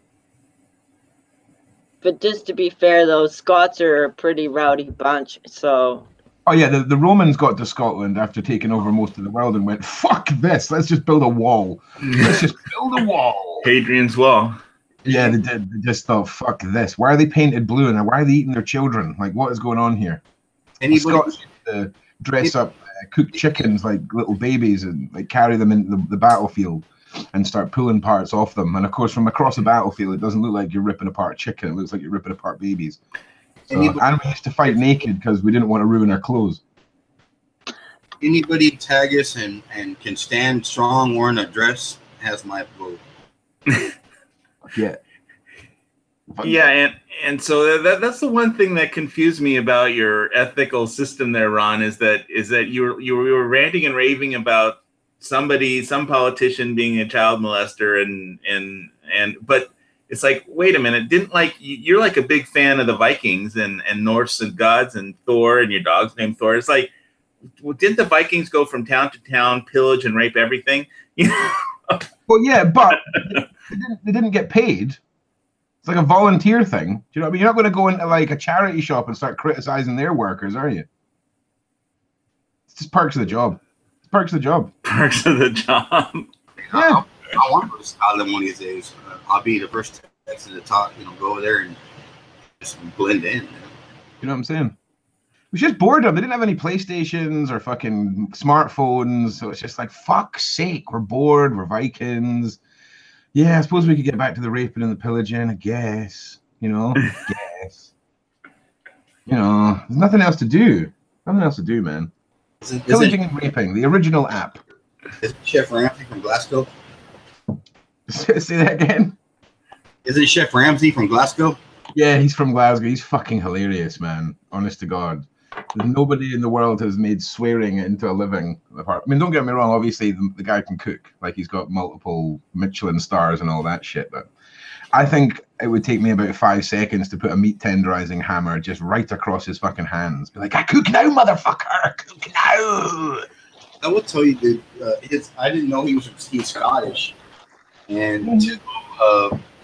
but just to be fair, though, Scots are a pretty rowdy bunch. So Oh yeah, the Romans got to Scotland after taking over most of the world and went, fuck this, let's just build a wall. Let's just build a wall. Hadrian's Wall. Yeah, they did. They just thought, fuck this. Why are they painted blue and why are they eating their children? Like, what is going on here? Anybody? Scots used to dress up cooked chickens like little babies and like carry them into the battlefield and start pulling parts off them. And of course, from across the battlefield, it doesn't look like you're ripping apart chicken. It looks like you're ripping apart babies. So, and we used to fight naked because we didn't want to ruin our clothes. Anybody tag us and can stand strong wearing a dress has my vote. Yeah. Yeah, and so that's the one thing that confused me about your ethical system there, Ron, is that you were ranting and raving about some politician being a child molester and but it's like, wait a minute, didn't like you're like a big fan of the Vikings and Norse and gods and Thor and your dog's named Thor. It's like, well, didn't the Vikings go from town to town, pillage and rape everything? You know? Well, yeah, but they didn't get paid. It's like a volunteer thing. Do you know what I mean? You're not going to go into like a charity shop and start criticizing their workers, are you? It's just perks of the job. It's perks of the job. Perks of the job. Yeah. I want to go to Scotland one of these days. I'll be the first text to the top, go over there and just blend in. You know what I'm saying? It was just boredom. They didn't have any PlayStations or fucking smartphones. So it's just like, fuck's sake, we're bored, we're Vikings. Yeah, I suppose we could get back to the raping and the pillaging, I guess. Guess. There's nothing else to do. Nothing else to do, man. Pillaging and raping, the original app. Is Chef Ramsay from Glasgow? Say that again? Isn't Chef Ramsay from Glasgow? Yeah, he's from Glasgow. He's fucking hilarious, man. Honest to God. Nobody in the world has made swearing into a living apart. I mean, don't get me wrong. Obviously, the guy can cook. Like, he's got multiple Michelin stars and all that shit. But I think it would take me about 5 seconds to put a meat tenderizing hammer just right across his fucking hands. Be like, I cook now, motherfucker. Cook now. I will tell you, dude. I didn't know he's Scottish, and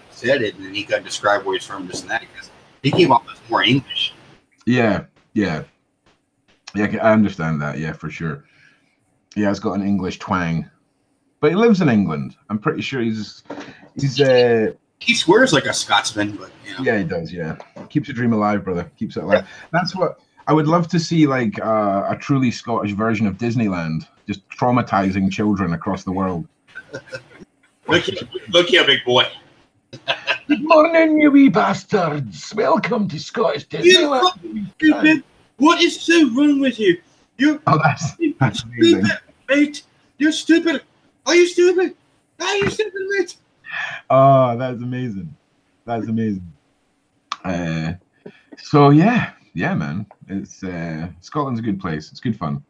said it, and then he could describe where he's from, this and that, because he came off as more English. Yeah, I understand that. Yeah, for sure. Yeah, he's got an English twang, but he lives in England. I'm pretty sure he's He swears like a Scotsman, but yeah, he does. Yeah, keeps the dream alive, brother. Keeps it alive. That's what I would love to see, like a truly Scottish version of Disneyland, just traumatizing children across the world. Look here, big boy. Good morning, you wee bastards. Welcome to Scottish Disneyland. You stupid. What is so wrong with you? That's amazing. Stupid, mate. You're stupid. Are you stupid? Are you stupid, mate? Oh, that's amazing. That's amazing. So yeah, man. It's Scotland's a good place. It's good fun.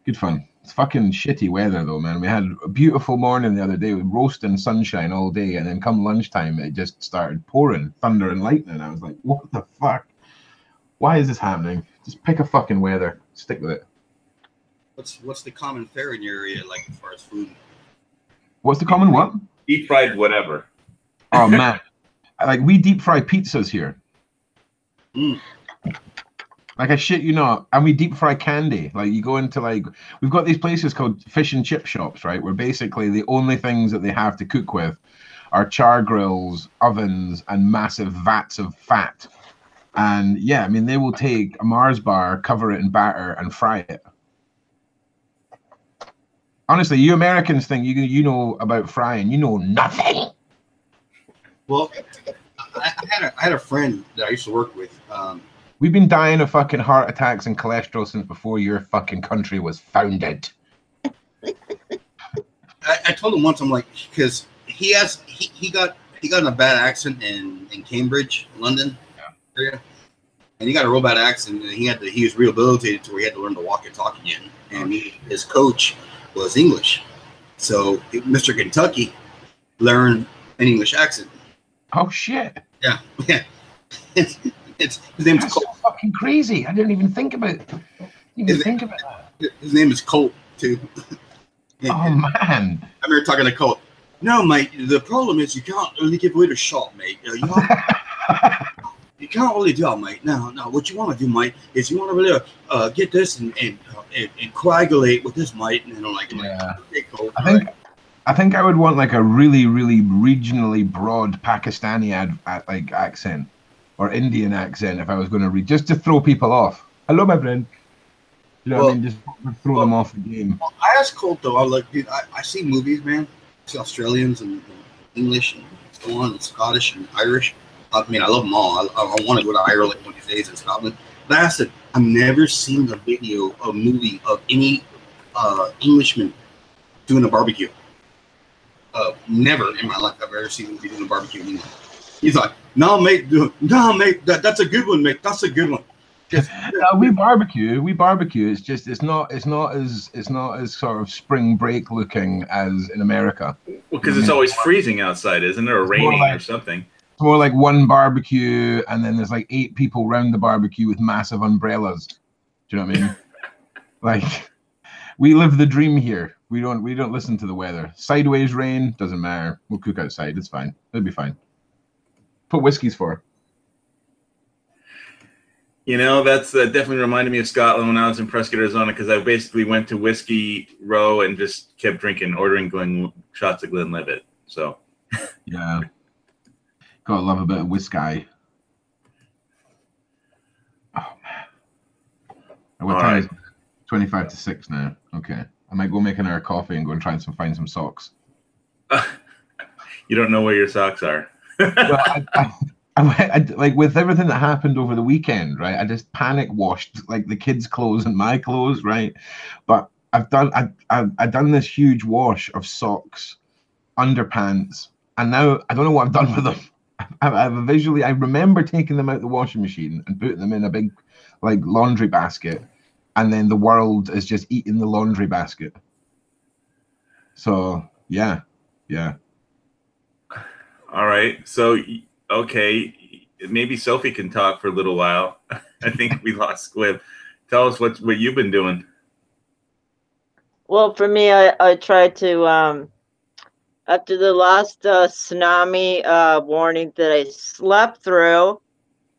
Good fun. It's fucking shitty weather though, man. We had a beautiful morning the other day with roasting sunshine all day, and then come lunchtime it just started pouring thunder and lightning. I was like, what the fuck? Why is this happening? Just pick a fucking weather. Stick with it. what's the common fare in your area like as far as food? What's the common what? Deep fried whatever. Oh man, like we deep fry pizzas here. Mm. Like I shit you not, and we deep fry candy. Like you go into like we've got these places called fish and chip shops, right? Where basically the only things that they have to cook with are char grills, ovens, and massive vats of fat. And yeah, I mean they will take a Mars bar, cover it in batter, and fry it. Honestly, you Americans think you know about frying. You know nothing. Well, I had a friend that I used to work with. We've been dying of fucking heart attacks and cholesterol since before your fucking country was founded. I told him once, I'm like, because he got in a bad accident in Cambridge, London area, and he got a real bad accident, and he was rehabilitated to where he had to learn to walk and talk again. And his coach was English, so Mr. Kentucky learned an English accent. Oh shit! Yeah. His name's That's Colt. so fucking crazy. I didn't even think about it. That. His name is Colt too. Oh man! I remember talking to Colt. No, mate. The problem is you can't really give away the shot, mate. You can't really do that, mate. No. What you want to do, mate, is you want to really get this and coagulate with this, mate. And I'm like, yeah. Okay, Colt. I think I would want like a really, really regionally broad Pakistani accent or Indian accent if I was going to read, just to throw people off. Hello, my friend. You know what I mean? Just throw them off the game. I asked Colt though. I'm like, dude, I see movies, man. I see Australians and English and so on, and Scottish and Irish. I mean, I love them all. I want to go to Ireland one of these days in Scotland. But I said, I've never seen a movie of any Englishman doing a barbecue. Never in my life I've ever seen him doing a barbecue in England. He's like, no, mate, that's a good one, mate. That's a good one. We barbecue. It's just it's not as sort of spring break looking as in America. Well, because it's always freezing outside, isn't it, or raining or something? It's more like one barbecue, and then there's like 8 people around the barbecue with massive umbrellas. Do you know what I mean? Like, we live the dream here. We don't listen to the weather. Sideways rain doesn't matter. We'll cook outside. It's fine. It'll be fine. Put whiskeys for. You know, that's definitely reminded me of Scotland when I was in Prescott, Arizona, because I basically went to Whiskey Row and just kept ordering shots of Glenlivet. So, yeah, gotta love a bit of whiskey. Oh man, what time is it? 25 to 6 now. Okay, I might go make another coffee and go and find some socks. You don't know where your socks are. Well, I like with everything that happened over the weekend, right? I just panic washed like the kids' clothes and my clothes, right? But I've done this huge wash of socks, underpants, and now I don't know what I've done with them. I remember taking them out the washing machine and putting them in a big like laundry basket, and then the world is just eating the laundry basket. So yeah. All right. So, okay, maybe Sophie can talk for a little while. I think we lost Squib. Tell us what you've been doing. Well, for me, I tried to, after the last tsunami warning that I slept through,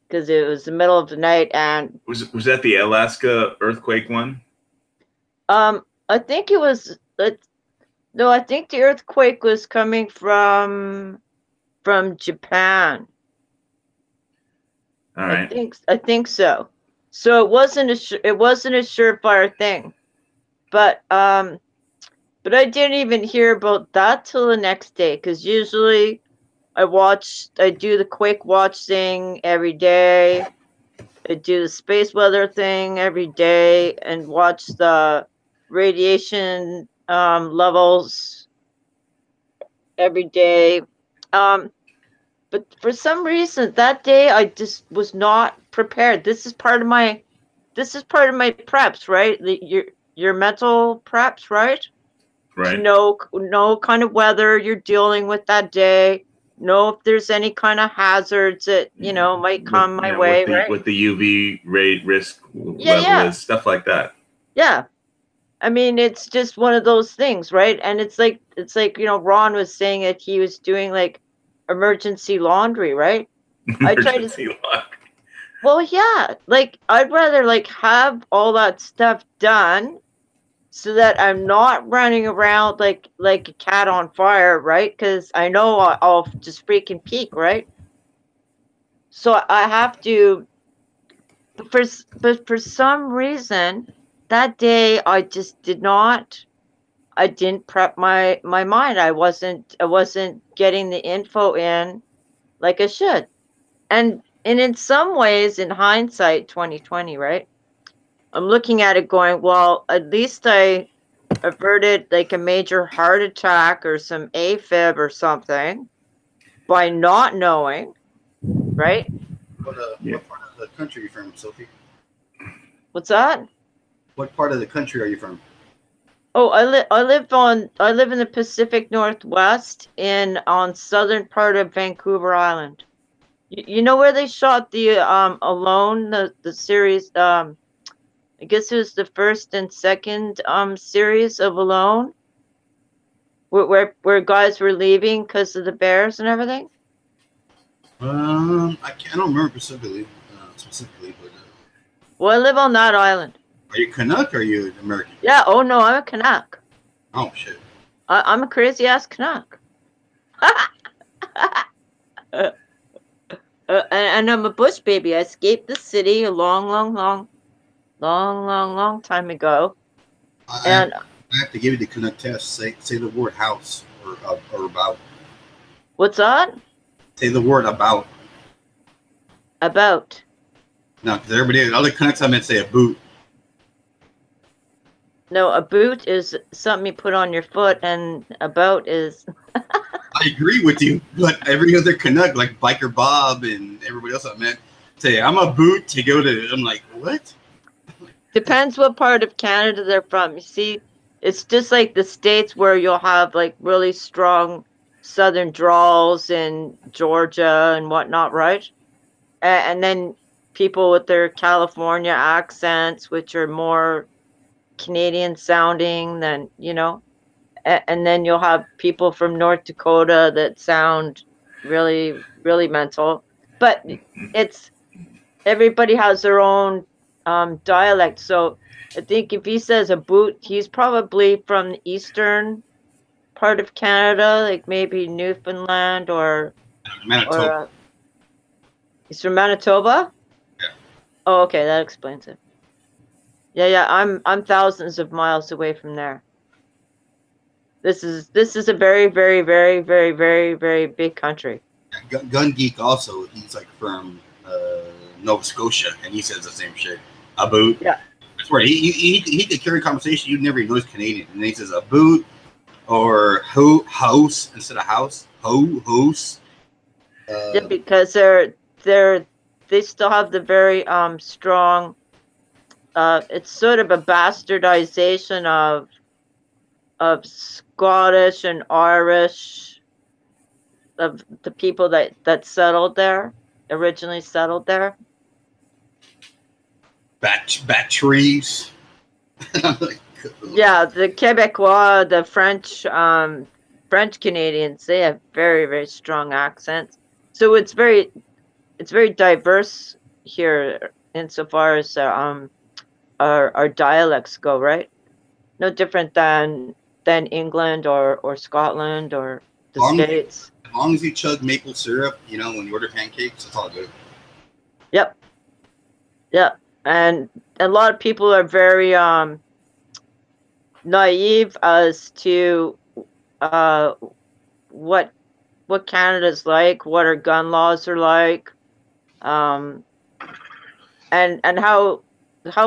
because it was the middle of the night, and was that the Alaska earthquake one? I think it was. No, I think the earthquake was coming from Japan. All right. I think so. So it wasn't a surefire thing, but I didn't even hear about that till the next day, because usually I do the quake watch thing every day. I do the space weather thing every day and watch the radiation levels every day. But for some reason that day I just was not prepared. This is part of my preps, right? Your mental preps, right? Right. To know kind of weather you're dealing with that day. Know if there's any kind of hazards that might come my way, right? What the UV ray risk level is, stuff like that. Yeah. I mean, it's just one of those things, right? And it's like Ron was saying that he was doing like emergency laundry, right? I tried to. Emergency laundry. Well, yeah, like I'd rather like have all that stuff done so that I'm not running around like a cat on fire, right? Because I know I'll just freaking peak, right? So I have to. But for some reason, that day I just did not. I didn't prep my mind. I wasn't getting the info in like I should. And in some ways, in hindsight, 2020, right? I'm looking at it going, well, at least I averted like a major heart attack or some AFib or something by not knowing, right? What part of the country are you from, Sophie? What's that? What part of the country are you from? Oh, I live in the Pacific Northwest on southern part of Vancouver Island. You know where they shot the Alone, the series, I guess it was the first and second series of Alone, where guys were leaving because of the bears and everything. I don't remember specifically, but. Well, I live on that island. Are you Canuck or are you American? Yeah. Oh no, I'm a Canuck. Oh shit. I'm a crazy ass Canuck. And I'm a bush baby. I escaped the city a long time ago. I have to give you the Canuck test. Say the word house or about. What's that? Say the word about. About. No, because everybody, other Canucks, I meant say a boot. No, a boot is something you put on your foot, and a boat is. I agree with you, but every other Canuck, like Biker Bob and everybody else I met, say, I'm a boot to go to. I'm like, what? Depends what part of Canada they're from. You see, it's just like the States where you'll have like really strong southern drawls in Georgia and whatnot, right? And then people with their California accents, which are more Canadian sounding than, and then you'll have people from North Dakota that sound really, really mental. But it's everybody has their own dialect. So I think if he says a boot, he's probably from the eastern part of Canada, like maybe Newfoundland or Manitoba. He's from Manitoba? Yeah. Oh, okay, that explains it. Yeah, I'm thousands of miles away from there. This is a very, very, very, very, very, very big country. Gun Geek also, he's like from Nova Scotia, and he says the same shit. A boot. Yeah. That's right. He could carry a conversation. You'd never even know he's Canadian. And then he says a boot or house instead of house. House. Yeah, because they still have the very strong. It's sort of a bastardization of Scottish and Irish, of the people that settled there, originally settled there. Bat trees. Yeah, the Quebecois, the French Canadians, they have very, very strong accents. So it's very diverse here insofar as our dialects go, right? No different than England or Scotland or the States. As long as you chug maple syrup, when you order pancakes, it's all good. Yep. And a lot of people are very naive as to what Canada's like, what our gun laws are like, and how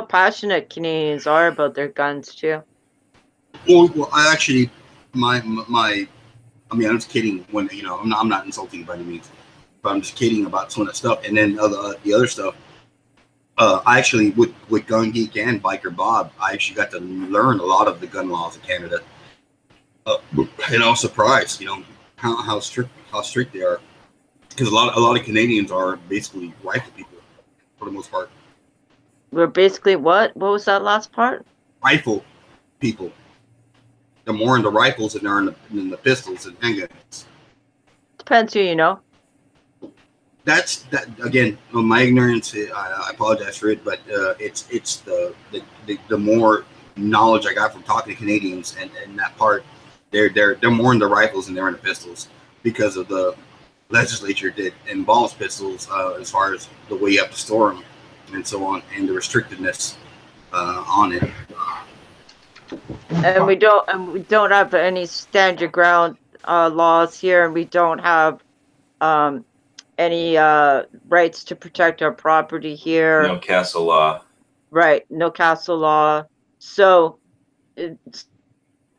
passionate Canadians are about their guns too. Well, I actually, I'm just kidding. When I'm not insulting by any means, but I'm just kidding about some of that stuff. And then the other stuff, I actually with Gun Geek and Biker Bob, I actually got to learn a lot of the gun laws of Canada. And I was surprised, how strict they are, because a lot of Canadians are basically rifle people for the most part. We're basically what? What was that last part? Rifle. people. They're more into rifles than they're in the pistols and handguns. Depends who you know. That's that again. My ignorance. I apologize for it, but it's the more knowledge I got from talking to Canadians and that part. They're more into rifles than they're into pistols because of the legislature that involves pistols as far as the way you have to store them and so on, and the restrictedness on it. And we don't have any stand your ground laws here, and we don't have any rights to protect our property here. No castle law. Right, no castle law. So it's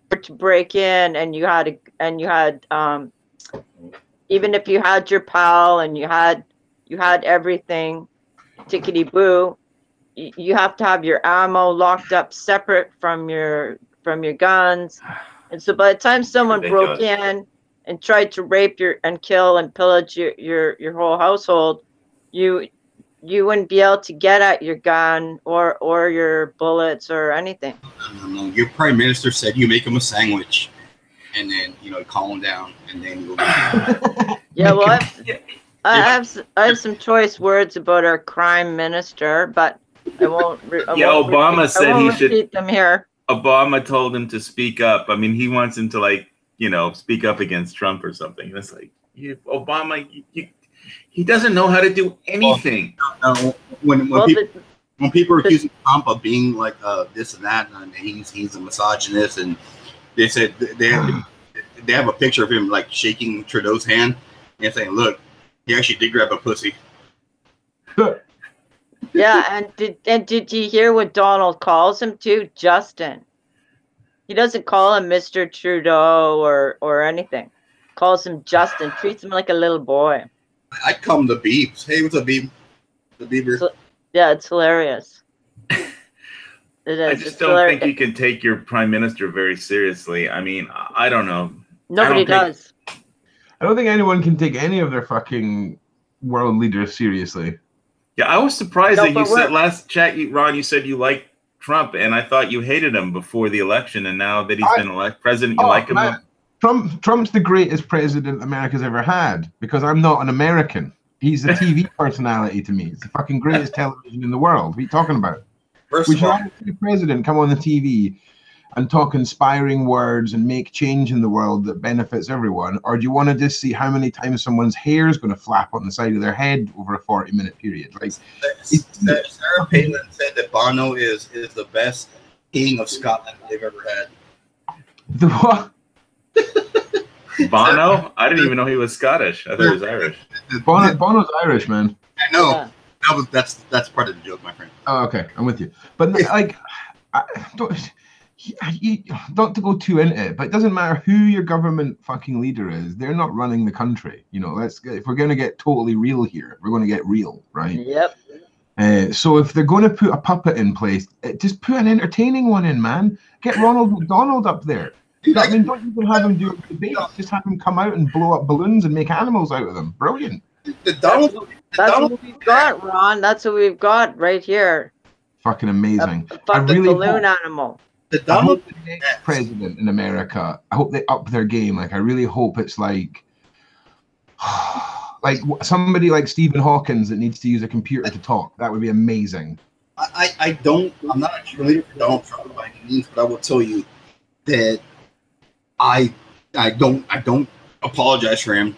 to break in, and you had even if you had your pal and you had everything tickety boo, you have to have your ammo locked up separate from your guns. And so by the time someone broke in and tried to rape and kill and pillage your whole household, you wouldn't be able to get at your gun or your bullets or anything. No, your prime minister said you make him a sandwich, and then calm him down, and then you'll. Yeah, well, I have some choice words about our crime minister, but I won't. Obama said he should repeat them here. Obama told him to speak up. I mean, he wants him to speak up against Trump or something. And it's like, Obama, he doesn't know how to do anything. No, when people are accusing Trump of being like this and that, and he's a misogynist, and they said they have a picture of him like shaking Trudeau's hand and saying, "Look, he actually did grab a pussy." Yeah, and did you hear what Donald calls him too? Justin. He doesn't call him Mr. Trudeau or anything. Calls him Justin. Treats him like a little boy. I'd call him the Beebs. Hey, what's up, Beeb? The Bieber. Yeah, it's hilarious. It is. I just don't think you can take your prime minister very seriously. I mean, I don't know. Nobody does. I don't think anyone can take any of their fucking world leaders seriously. Yeah, I was surprised that you said last chat, Ron, you said you liked Trump, and I thought you hated him before the election, and now that he's been president, you like him. Trump's the greatest president America's ever had, because I'm not an American. He's a TV personality to me. It's the fucking greatest television in the world. What are you talking about? We should have the president come on the TV and talk inspiring words and make change in the world that benefits everyone? Or do you want to just see how many times someone's hair is going to flap on the side of their head over a 40-minute period? Like, Sarah Palin said that Bono is the best king of Scotland they've ever had. The what? Bono? I didn't even know he was Scottish. I thought he was Irish. Bono's Irish, man. I know. Yeah. That's part of the joke, my friend. Oh, okay. I'm with you. But like, not to go too into it, but it doesn't matter who your government fucking leader is. They're not running the country. If we're going to get totally real here, we're going to get real, right? Yep. So if they're going to put a puppet in place, just put an entertaining one in, man. Get Ronald McDonald up there. I mean, don't even have him do a debate. Just have him come out and blow up balloons and make animals out of them. Brilliant. That's what we've got, Ron. That's what we've got right here. Fucking amazing. A fucking balloon animal. I hope the next president in America, I hope they up their game. Like, I really hope it's like somebody like Stephen Hawkins that needs to use a computer to talk. That would be amazing. I'm not a cheerleader for Donald Trump by any means, but I will tell you that I don't apologize for him.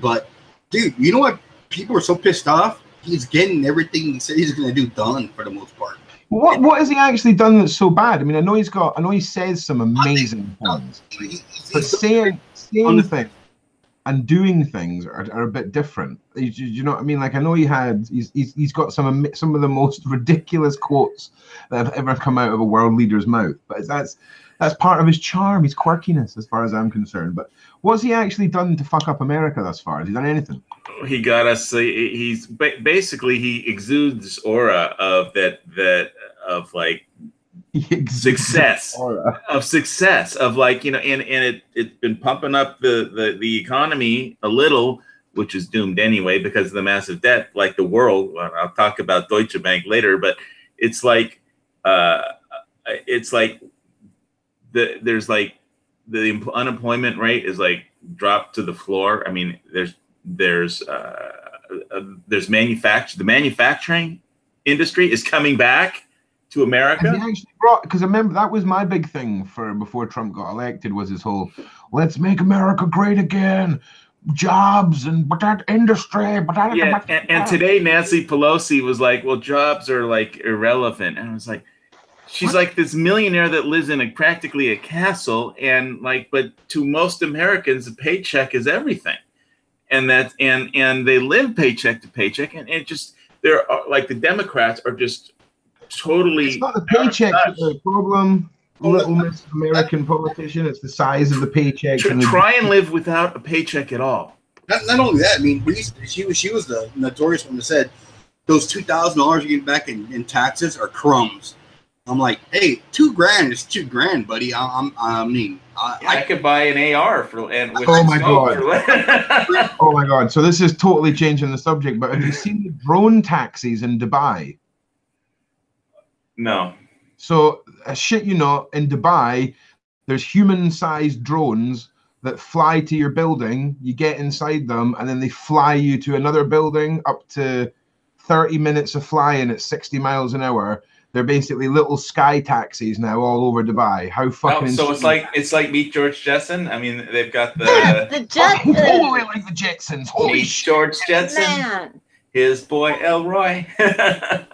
But dude, you know what? People are so pissed off. He's getting everything he said he's going to do done for the most part. What has he actually done that's so bad? I mean, I know he says some amazing things, but saying things and doing things are a bit different. You know what I mean? Like, I know he's got some of the most ridiculous quotes that have ever come out of a world leader's mouth, but that's part of his charm, his quirkiness, as far as I'm concerned. But what's he actually done to fuck up America thus far? Has he done anything? He got us. He's basically, he exudes this aura of like success, of like, and it's been pumping up the economy a little, which is doomed anyway because of the massive debt, like the world. I'll talk about Deutsche Bank later, but it's like there's like the unemployment rate is like dropped to the floor. I mean, there's the manufacturing industry is coming back to America. Because I remember that was my big thing for before Trump got elected, was his whole "let's make America great again." Jobs and that industry. Yeah, and today Nancy Pelosi was like, well, jobs are like irrelevant. And I was like, she's like this millionaire that lives in practically a castle, and like, but to most Americans, a paycheck is everything. And that and they live paycheck to paycheck, and it just they're like the Democrats are just totally. It's not the paycheck the problem. Little Miss American politician. It's the size of the paycheck. Try and live without a paycheck at all. Not only that. I mean, she was the notorious one that said those $2,000 you get back in taxes are crumbs. I'm like, hey, $2,000 is $2,000, buddy. I could buy an AR for and. With oh my god! Oh my god! So this is totally changing the subject. But have you seen the drone taxis in Dubai? No. So, shit, in Dubai, there's human-sized drones that fly to your building. You get inside them, and then they fly you to another building up to 30 minutes of flying at 60 miles an hour. They're basically little sky taxis now all over Dubai. How fucking so it's like Meet George Jetson. I mean, they've got the Jetsons. Totally like the Jetsons. Holy shit, George Jetson. Man. His boy Elroy.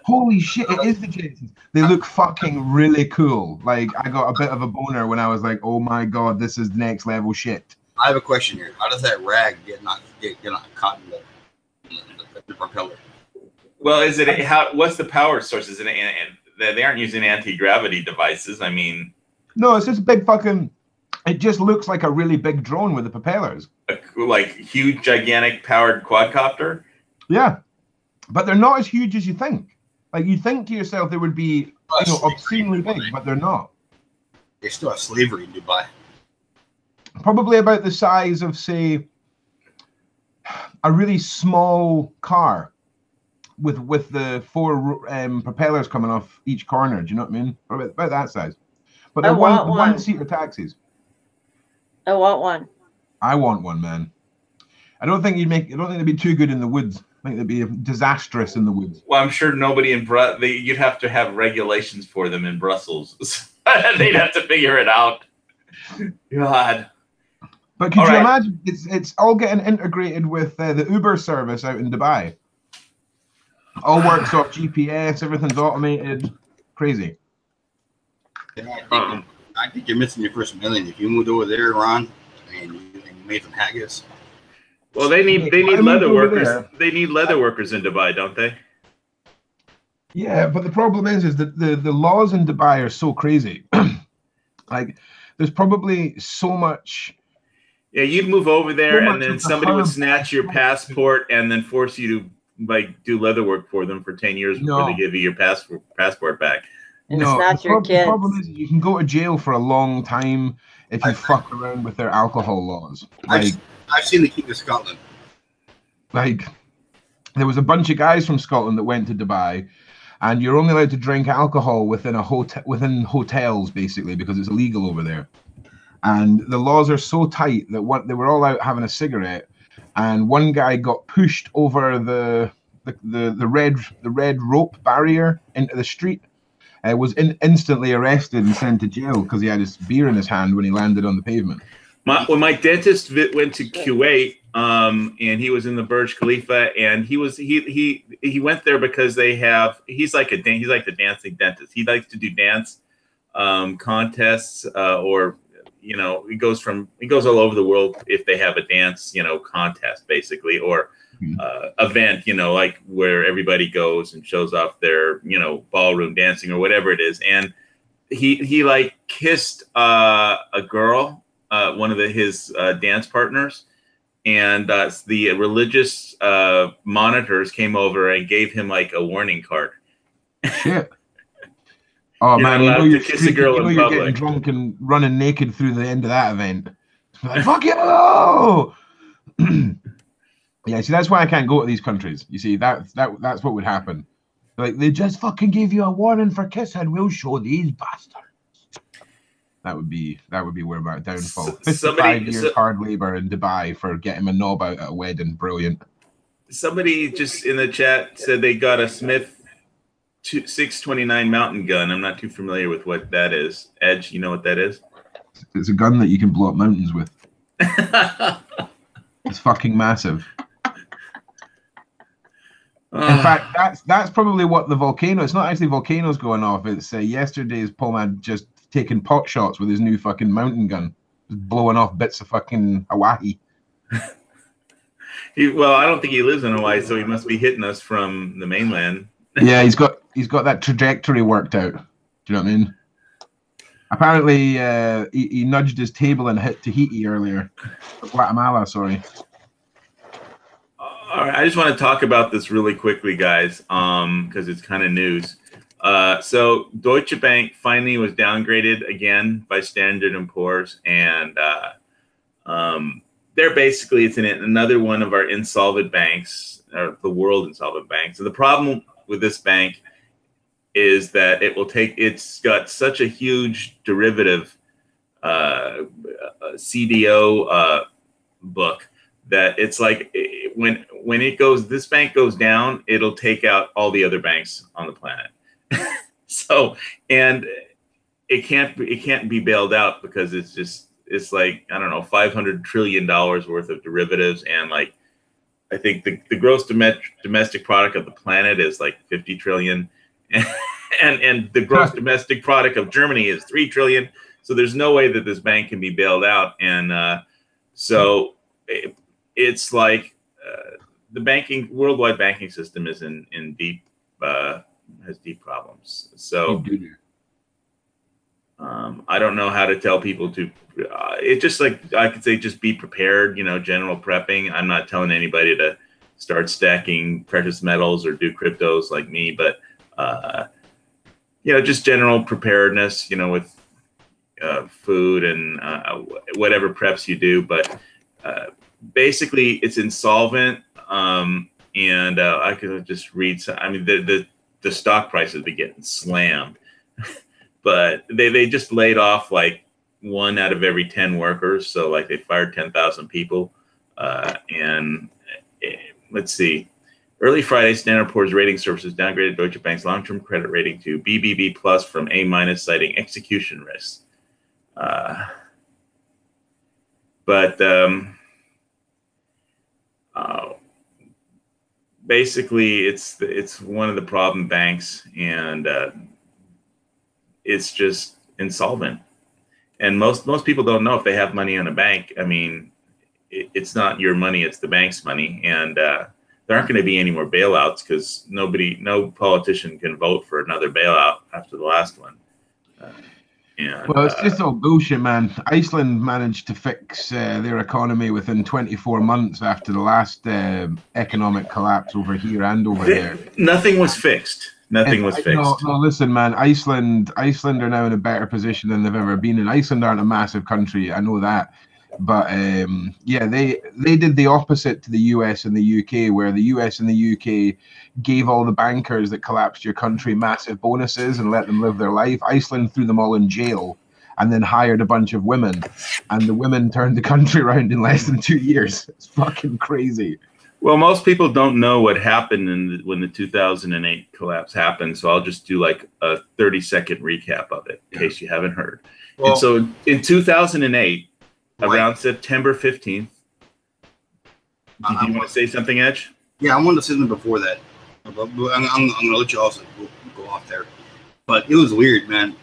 Holy shit, it is the Jetsons. They look fucking really cool. Like, I got a bit of a boner when I was like, oh my god, this is next level shit. I have a question here. How does that rag get not caught in the propeller? Well, what's the power source? Is it they aren't using anti-gravity devices? I mean, no, it's just a big fucking. It just looks like a really big drone with the propellers. Like huge, gigantic powered quadcopter. Yeah, but they're not as huge as you think. Like, you think to yourself they would be, obscenely big, but they're not. They still have slavery in Dubai. Probably about the size of, say, a really small car with the four propellers coming off each corner. Do you know what I mean? About that size. But they're one-seater taxis. I want one. I want one, man. I don't think they'd be too good in the woods. I think they'd be disastrous in the woods. Well, I'm sure nobody you'd have to have regulations for them in Brussels. They'd have to figure it out. God. But could you imagine? It's all getting integrated with the Uber service out in Dubai. All works off GPS. Everything's automated. Crazy. Yeah, I think you're missing your first million if you moved over there, Ron, and you made some haggis. Well, they need leather workers. They need leather workers in Dubai, don't they? Yeah, but the problem is that the laws in Dubai are so crazy. Like, there's probably so much. Yeah, you'd move over there, and then somebody would snatch your passport and then force you to do leather work for them for 10 years before they give you your passport back. And snatch your kids. The problem is you can go to jail for a long time if you fuck around with their alcohol laws. Like, I've seen the King of Scotland. Like, there was a bunch of guys from Scotland that went to Dubai, and you're only allowed to drink alcohol within hotels, basically, because it's illegal over there. And the laws are so tight that they were all out having a cigarette, and one guy got pushed over the red rope barrier into the street. Was instantly arrested and sent to jail because he had his beer in his hand when he landed on the pavement. When my dentist went to Kuwait, and he was in the Burj Khalifa, and he went there because he's like the dancing dentist. He likes to do dance contests, or he goes all over the world if they have a dance contest basically, or event, like where everybody goes and shows off their ballroom dancing or whatever it is. And he like kissed a girl, one of his dance partners, and the religious monitors came over and gave him like a warning card. Shit. Oh man, you're kiss a girl in public. Getting drunk and running naked through the end of that event. Like, fuck you! Yeah, see, that's why I can't go to these countries. You see, that's what would happen. Like, they just fucking gave you a warning for kissing. We'll show these bastards. That would be where my downfall. Somebody- 55 years hard labor in Dubai for getting my knob out at a wedding. Brilliant. Somebody just in the chat said they got a Smith 629 mountain gun. I'm not too familiar with what that is. Edge, you know what that is? It's a gun that you can blow up mountains with. It's fucking massive. In fact, that's probably what the volcano. It's not actually volcanoes going off. It's yesterday's Pomad just taking pot shots with his new fucking mountain gun, just blowing off bits of fucking Hawaii. Well, I don't think he lives in Hawaii, so he must be hitting us from the mainland. Yeah, he's got that trajectory worked out. Do you know what I mean? Apparently, he nudged his table and hit Tahiti earlier. Guatemala, sorry. All right, I just want to talk about this really quickly, guys, because it's kind of news. So Deutsche Bank finally was downgraded again by Standard & Poor's, and they're basically, it's another one of our insolvent banks, or the world insolvent banks. And the problem with this bank is that it's got such a huge derivative CDO book that it's like when this bank goes down, it'll take out all the other banks on the planet. So, and it can't be bailed out because it's like, I don't know, $500 trillion worth of derivatives, and like I think the gross domestic product of the planet is like 50 trillion. And the gross domestic product of Germany is 3 trillion. So there's no way that this bank can be bailed out. And so it's like the worldwide banking system is in deep has deep problems. So I don't know how to tell people to. It's just like I could say, just be prepared. You know, general prepping. I'm not telling anybody to start stacking precious metals or do cryptos like me, but you know, just general preparedness, you know, with food and whatever preps you do. But basically, it's insolvent, and I could just read. I mean, the stock prices be getting slammed, but they just laid off like 1 out of every 10 workers. So like they fired 10,000 people, and let's see. Early Friday, Standard & Poor's Rating Services downgraded Deutsche Bank's long-term credit rating to BBB+ from A-, citing execution risks. Basically, it's one of the problem banks, and it's just insolvent. And most people don't know if they have money in a bank. I mean, it's not your money; it's the bank's money, and there aren't going to be any more bailouts because no politician can vote for another bailout after the last one. Well, it's just all bullshit, man. Iceland managed to fix their economy within 24 months after the last economic collapse over here and over there. Nothing was fixed. Nothing was fixed. No, listen, man. Iceland are now in a better position than they've ever been. And Iceland aren't a massive country. I know that. But yeah, they did the opposite to the US and the UK, where the US and the UK gave all the bankers that collapsed your country massive bonuses and let them live their life. Iceland threw them all in jail and then hired a bunch of women, and the women turned the country around in less than 2 years. It's fucking crazy. Well, most people don't know what happened when the 2008 collapse happened, so I'll just do like a 30-second recap of it in case you haven't heard. Well, and so in 2008, around September 15th. Did you want to say something, Edge? Yeah, I wanted to say something before that. I'm going to let you also go off there. But it was weird, man.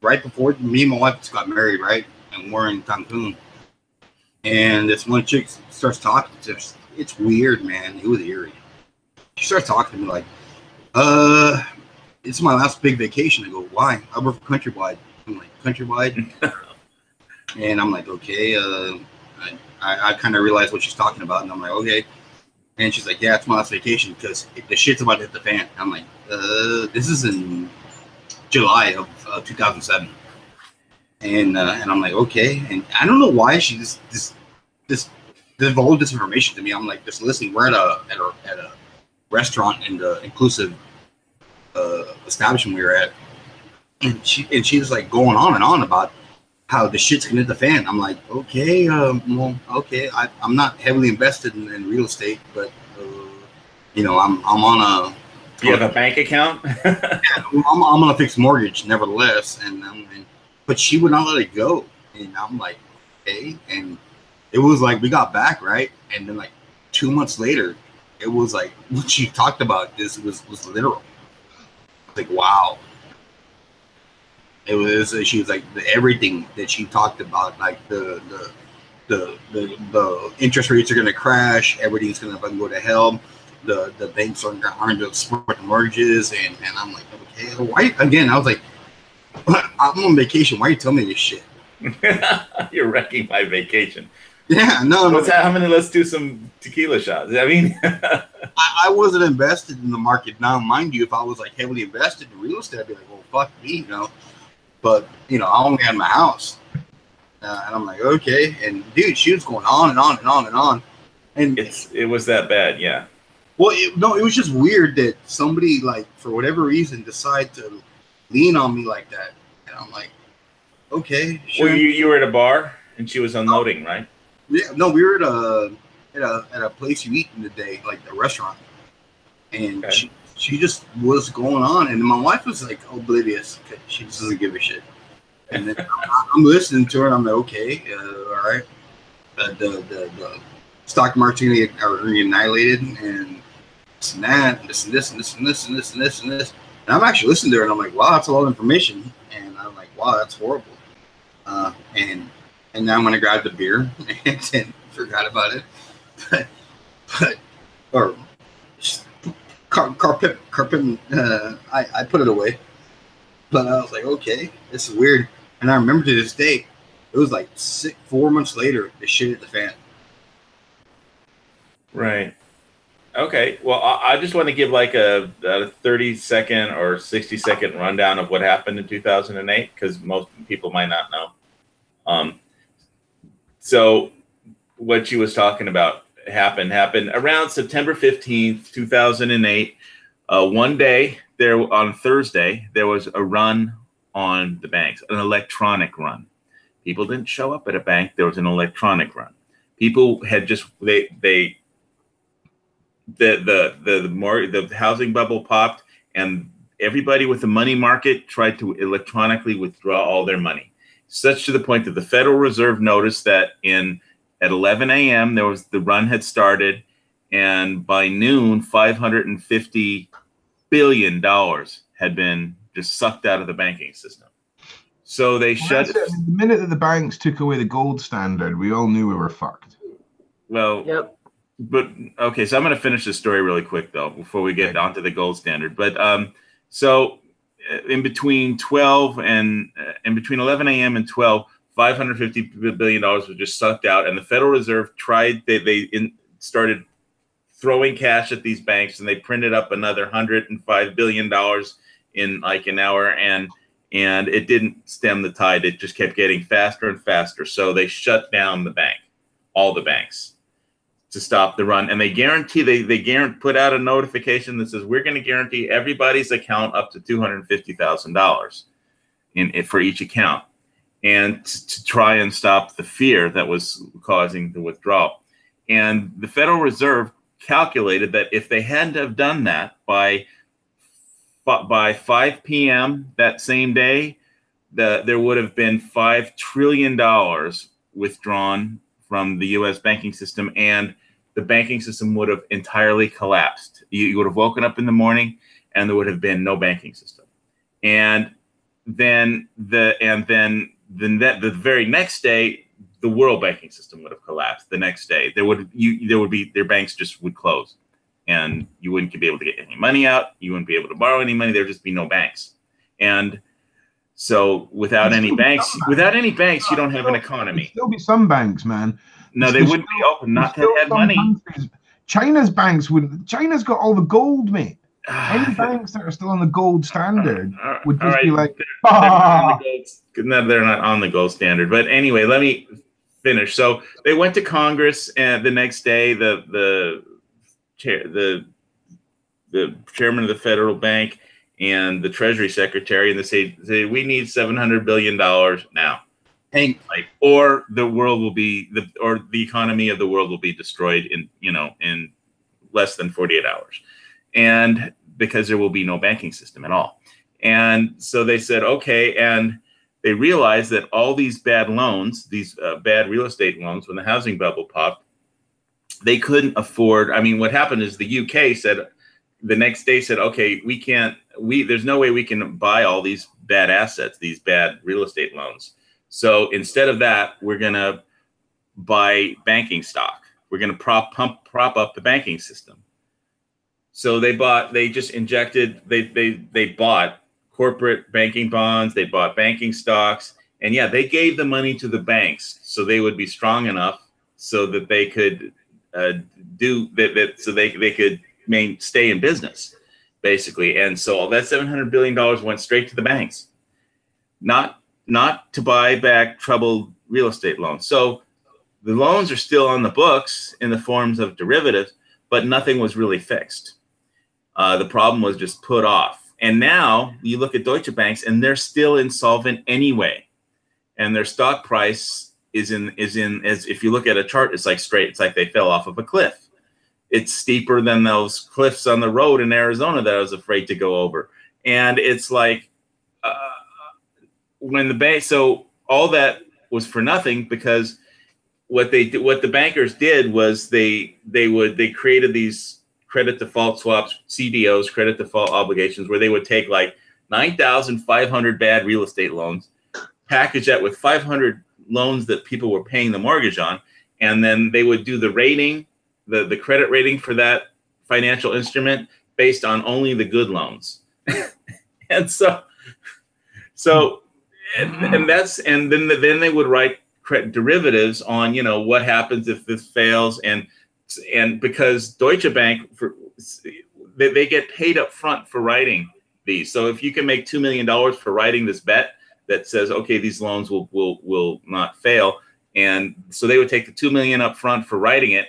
Right before me and my wife just got married, right? And we're in Cancun. And this one chick starts talking. It's weird, man. It was eerie. She starts talking to me like, it's my last big vacation. I go, why? I work for Countrywide. I'm like, Countrywide? And I'm like, okay. I kind of realized what she's talking about, and I'm like, okay. And she's like, yeah, it's my last vacation because the shit's about to hit the fan. I'm like, this is in July of 2007, and I'm like, okay. And I don't know why she this divulged this information to me. I'm like, just listening. We're at a restaurant in the inclusive establishment we were at, and she's like going on and on about how the shit's gonna hit the fan. I'm like, okay, well, okay. I'm not heavily invested in real estate, but you know, I'm on a. Do you have a bank account? I'm on a fixed mortgage, nevertheless, but she would not let it go, and I'm like, okay, and it was like we got back right, and then like 2 months later, it was like what she talked about. This was literal. Like wow. It was. She was like everything that she talked about, like the interest rates are going to crash, everything's going to go to hell, the banks aren't going to support the mortgages, and I'm like, okay, why? Again, I was like, I'm on vacation. Why are you telling me this shit? You're wrecking my vacation. Yeah, no. How many? Let's do some tequila shots. I mean, I wasn't invested in the market. Now, mind you, if I was like heavily invested in real estate, I'd be like, well, fuck me, you know. But you know, I only had my house, and I'm like, okay. And dude, she was going on and on and on and on, and it was that bad, yeah. Well, it was just weird that somebody like for whatever reason decided to lean on me like that, and I'm like, okay, sure. Well, you were at a bar and she was unloading, right? Yeah, no, we were at a place you eat in the day, like a restaurant, and okay. She just was going on, and my wife was like oblivious. She just doesn't give a shit. And then I'm listening to her, and I'm like, okay, all right. The stock market's gonna get annihilated, and this and that, and this and this and this and this and this and this and this. And I'm actually listening to her, and I'm like, wow, that's a lot of information. And I'm like, wow, that's horrible. And now I'm gonna grab the beer and forgot about it. Or carpet. I put it away. But I was like, okay, this is weird. And I remember to this day, it was like 4 months later, the shit hit the fan. Right. Okay. Well, I just want to give like a 30-second or 60-second rundown of what happened in 2008, because most people might not know. So what she was talking about happened around September 15th, 2008. One day there on Thursday, there was a run on the banks, an electronic run. People didn't show up at a bank. There was an electronic run. People had just, the housing bubble popped, and everybody with the money market tried to electronically withdraw all their money, such to the point that the Federal Reserve noticed that at 11 a.m. the run had started, and by noon, $550 billion had been just sucked out of the banking system. So they shut it. The minute that the banks took away the gold standard, we all knew we were fucked. Well, yep. But okay, so I'm going to finish this story really quick though before we get onto the gold standard. But so in between 11 a.m. and 12, $550 billion was just sucked out, and the Federal Reserve tried. They started throwing cash at these banks, and they printed up another $105 billion in like an hour, and it didn't stem the tide. It just kept getting faster and faster. So they shut down all the banks, to stop the run. And they put out a notification that says, we're going to guarantee everybody's account up to $250,000 for each account, and to try and stop the fear that was causing the withdrawal. And the Federal Reserve calculated that if they hadn't have done that by 5 p.m. that same day, there would have been $5 trillion withdrawn from the U.S. banking system, and the banking system would have entirely collapsed. You would have woken up in the morning, and there would have been no banking system. And then the very next day, the world banking system would have collapsed. The next day, their banks just would close, and you wouldn't be able to get any money out. You wouldn't be able to borrow any money. There'd just be no banks. And so without any banks, you don't have an economy. There'd still be some banks, man. No, they wouldn't be open. Not to have money. China's banks would. China's got all the gold, mate. Any banks that are still on the gold standard would just be like, they're not on the gold standard. But anyway, let me finish. So they went to Congress, and the next day, the chairman of the federal bank and the Treasury Secretary, and they say we need $700 billion now. Hank, like, or the world will be or the economy of the world will be destroyed in in less than 48 hours, and because there will be no banking system at all. And so they said, okay, and they realized that all these bad loans, these bad real estate loans, when the housing bubble popped, they couldn't afford. I mean, what happened is the UK said the next day said, okay, there's no way we can buy all these bad assets, these bad real estate loans. So instead of that, we're going to buy banking stock. We're going to prop up the banking system. So they bought corporate banking bonds. They bought banking stocks. And yeah, they gave the money to the banks so they would be strong enough so that they could do that, so they could stay in business, basically. And so all that $700 billion went straight to the banks, not to buy back troubled real estate loans. So the loans are still on the books in the forms of derivatives, but nothing was really fixed. The problem was just put off. And now you look at Deutsche Banks and they're still insolvent anyway. And their stock price is as if you look at a chart, it's like straight. It's like they fell off of a cliff. It's steeper than those cliffs on the road in Arizona that I was afraid to go over. And it's like when the bank, so all that was for nothing, because what the bankers did was they created these credit default swaps, CDOs, credit default obligations, where they would take like 9,500 bad real estate loans, package that with 500 loans that people were paying the mortgage on, and then they would do the rating, the credit rating for that financial instrument based on only the good loans. And then they would write derivatives on, what happens if this fails, and because Deutsche Bank, they get paid up front for writing these. So if you can make $2 million for writing this bet that says, okay, these loans will not fail, and so they would take the $2 million up front for writing it,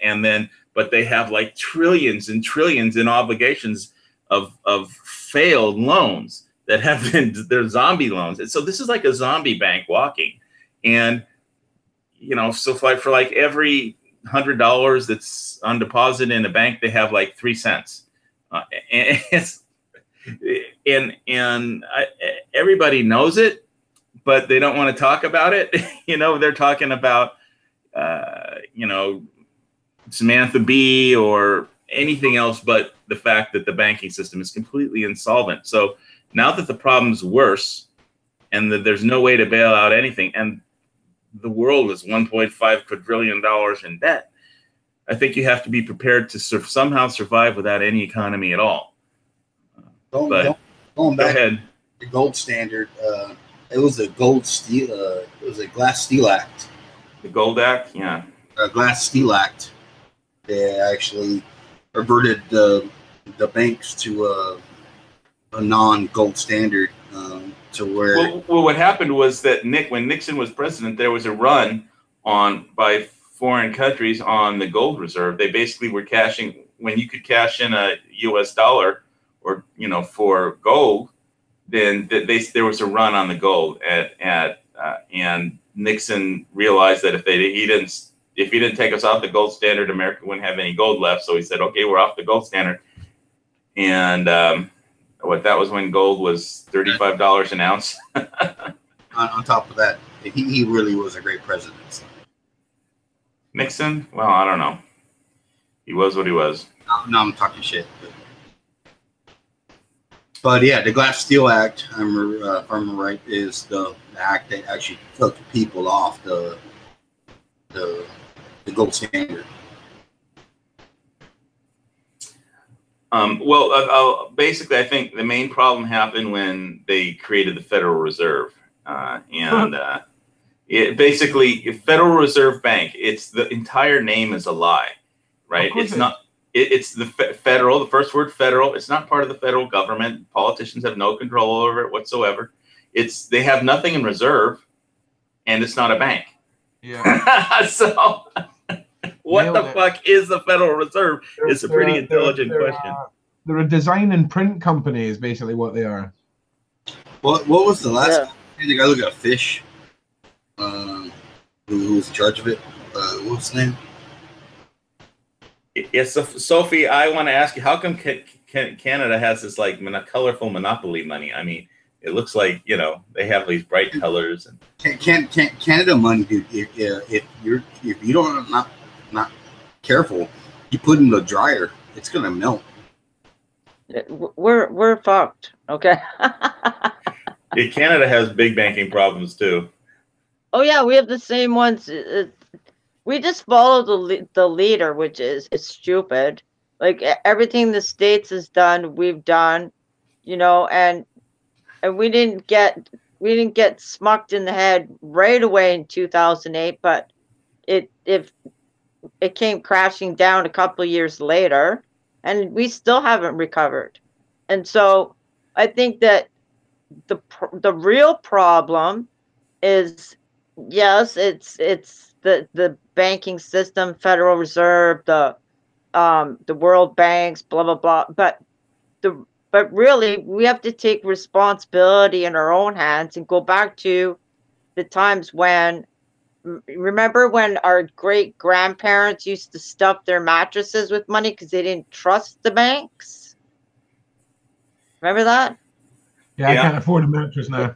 but they have like trillions and trillions in obligations of failed loans that have been, they're zombie loans. And so this is like a zombie bank walking. And, so for like every $100 that's on deposit in a bank, they have like 3 cents. Everybody knows it, but they don't want to talk about it. They're talking about, Samantha Bee or anything else but the fact that the banking system is completely insolvent. So now that the problem's worse and that there's no way to bail out anything, and the world is $1.5 quadrillion in debt, I think you have to be prepared to somehow survive without any economy at all. Going back to the gold standard, it was a it was a Glass-Steagall Act. The Gold Act, yeah. Glass-Steagall Act. They actually reverted the banks to a non-gold standard, to where. Well, what happened was that when Nixon was president, there was a run by foreign countries on the gold reserve. They basically were cashing, when you could cash in a U.S. dollar or for gold, then there was a run on the gold and Nixon realized that if he didn't take us off the gold standard, America wouldn't have any gold left. So he said, okay, we're off the gold standard. And that was when gold was $35 an ounce. on top of that, he really was a great president. So. Nixon? Well, I don't know. He was what he was. No, I'm talking shit. But yeah, the Glass-Steagall Act, if I'm right, is the act that actually took people off the gold standard. Basically, I think the main problem happened when they created the Federal Reserve, basically Federal Reserve Bank. It's the entire name is a lie, right? It's not. It's the federal. The first word, federal. It's not part of the federal government. Politicians have no control over it whatsoever. They have nothing in reserve, and it's not a bank. Yeah. So. What the fuck is the Federal Reserve? It's a pretty intelligent question. They're a design and print company is basically what they are. What was the last? I think I look at fish. was in charge of it. What's his name? Yes, Sophie. I want to ask you, how come Canada has this like colorful monopoly money? I mean, it looks like they have these bright colors. And Canada money, dude. If you don't not careful, you put it in the dryer, it's gonna melt. We're fucked. Okay. Yeah, Canada has big banking problems too. Oh yeah, we have the same ones. We just follow the leader, which is stupid. Like everything the States has done, we've done, and we didn't get smucked in the head right away in 2008, but it came crashing down a couple of years later, and we still haven't recovered. And so I think that the real problem is, yes, it's the banking system, Federal Reserve, the world banks, blah blah blah. But really, we have to take responsibility in our own hands and go back to the times when. Remember when our great grandparents used to stuff their mattresses with money because they didn't trust the banks? Remember that? Yeah, I can't afford a mattress now.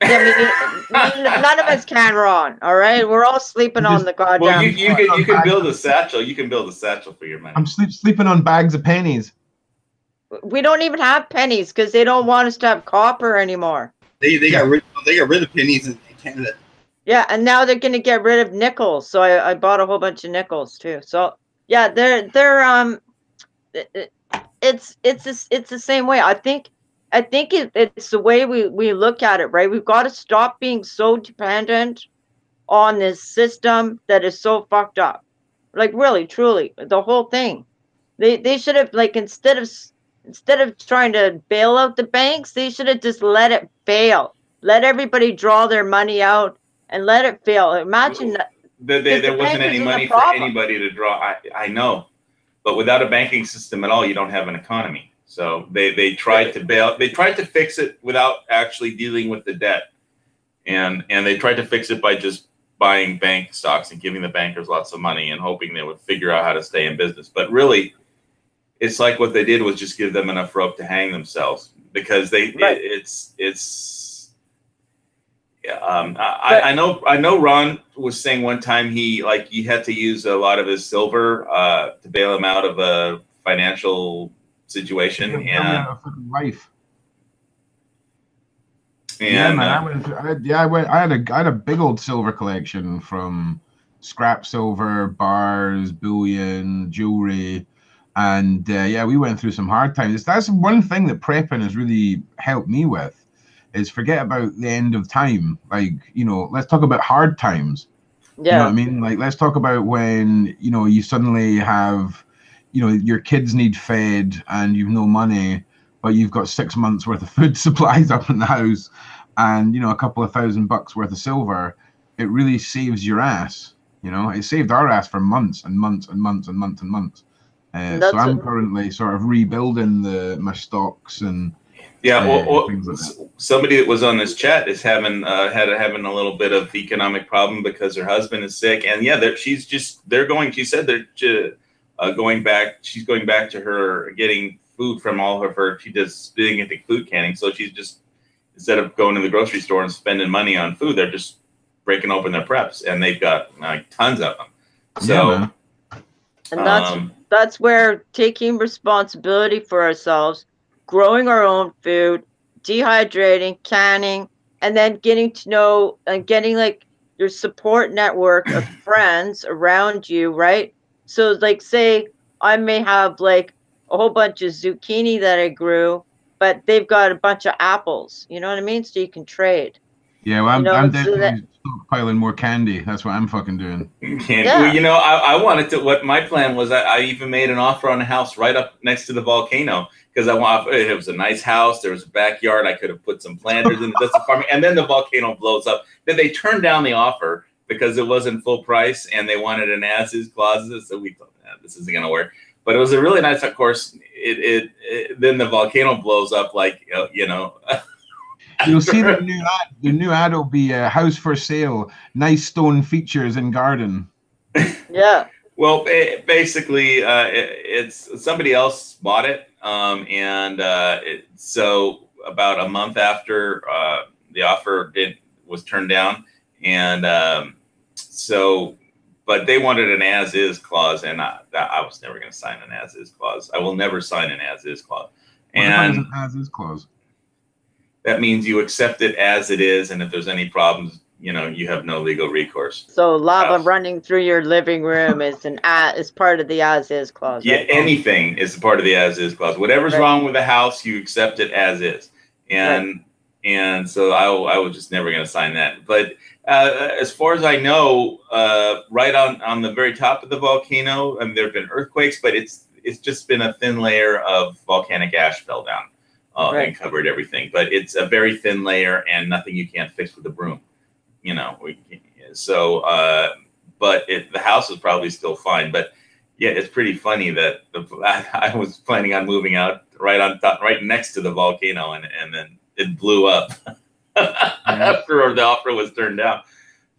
Yeah, none of us can, Ron. All right, we're all sleeping on the goddamn. Well, you can build a satchel. You can build a satchel for your money. I'm sleeping on bags of pennies. We don't even have pennies because they don't want us to have copper anymore. They got rid of pennies in Canada. Yeah, and now they're going to get rid of nickels. So I bought a whole bunch of nickels too. So yeah, it's the same way. I think it's the way we look at it, right? We've got to stop being so dependent on this system that is so fucked up. Like really, truly, the whole thing. They should have, like, instead of trying to bail out the banks, they should have just let it fail. Let everybody draw their money out and let it fail. Imagine that. There wasn't any money for anybody to draw. I know, but without a banking system at all, you don't have an economy. So they tried to bail. They tried to fix it without actually dealing with the debt, and they tried to fix it by just buying bank stocks and giving the bankers lots of money and hoping they would figure out how to stay in business. But really, it's like what they did was just give them enough rope to hang themselves, because I know Ron was saying one time he had to use a lot of his silver to bail him out of a financial situation. And life. And I had a big old silver collection, from scrap silver, bars, bullion, jewelry. And we went through some hard times. That's one thing that prepping has really helped me with, is forget about the end of time. Like, let's talk about hard times. Yeah. You know what I mean? Like, let's talk about when, you suddenly have, your kids need fed and you've no money, but you've got 6 months worth of food supplies up in the house and, a couple of $1,000 worth of silver. It really saves your ass. It saved our ass for months and months and months and months and months. So I'm currently sort of rebuilding my stocks and things like that. Somebody that was on this chat is having a little bit of economic problem because her husband is sick, and she's going back. She's going back to her getting food from all of her. She does big food canning, so she's just, instead of going to the grocery store and spending money on food, they're just breaking open their preps, and they've got tons of them. So, and that's where taking responsibility for ourselves, growing our own food, dehydrating, canning, and then getting to know and getting your support network of friends around you, right? So say I may have a whole bunch of zucchini that I grew, but they've got a bunch of apples. You know what I mean? So you can trade. Yeah, well, I'm definitely stockpiling more candy. That's what I'm fucking doing. Candy. Yeah. Well, I wanted to. What my plan was, I even made an offer on a house right up next to the volcano, because it was a nice house. There was a backyard. I could have put some planters in the farming, and then the volcano blows up. Then they turned down the offer because it wasn't full price, and they wanted an as-is clause. So we thought, this isn't gonna work. But it was a really nice. Of course, then the volcano blows up, You'll see the new ad. The new ad will be a house for sale, nice stone features in garden. Yeah. Well, basically, it's somebody else bought it, so about a month after the offer was turned down, and but they wanted an as-is clause, and I was never going to sign an as-is clause. I will never sign an as-is clause. And an as-is clause? That means you accept it as it is, and if there's any problems, you have no legal recourse. So lava running through your living room is part of the as-is clause. Yeah, right? anything is part of the as-is clause. Whatever's wrong with the house, you accept it as is, and so I was just never going to sign that. But as far as I know, right on the very top of the volcano, there have been earthquakes, but it's just been a thin layer of volcanic ash fell down and covered everything. But it's a very thin layer and nothing you can't fix with a broom. But the house is probably still fine. But yeah, it's pretty funny that I was planning on moving out right next to the volcano, and then it blew up after the offer was turned down.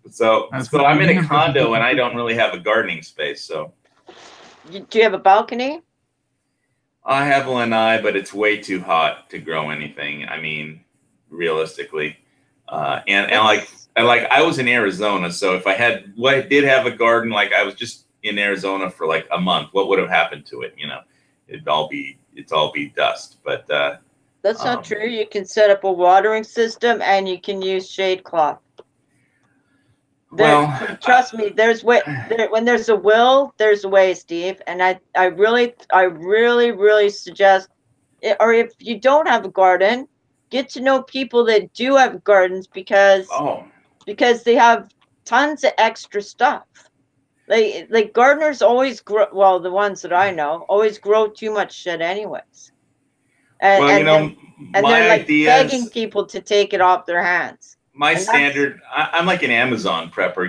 So I'm in a condo and I don't really have a gardening space. So, do you have a balcony? I have lanai, but it's way too hot to grow anything. I mean, realistically, and I was in Arizona, so if I did have a garden, like I was just in Arizona for like a month, what would have happened to it? It'd all be dust. But that's not true. You can set up a watering system and you can use shade cloth. Trust me, when there's a will, there's a way, Steve. And I really suggest, or if you don't have a garden, get to know people that do have gardens because they have tons of extra stuff. Like gardeners always grow. Well, the ones that I know always grow too much shit, anyways. And they're like begging people to take it off their hands. My standard, I'm like an Amazon prepper,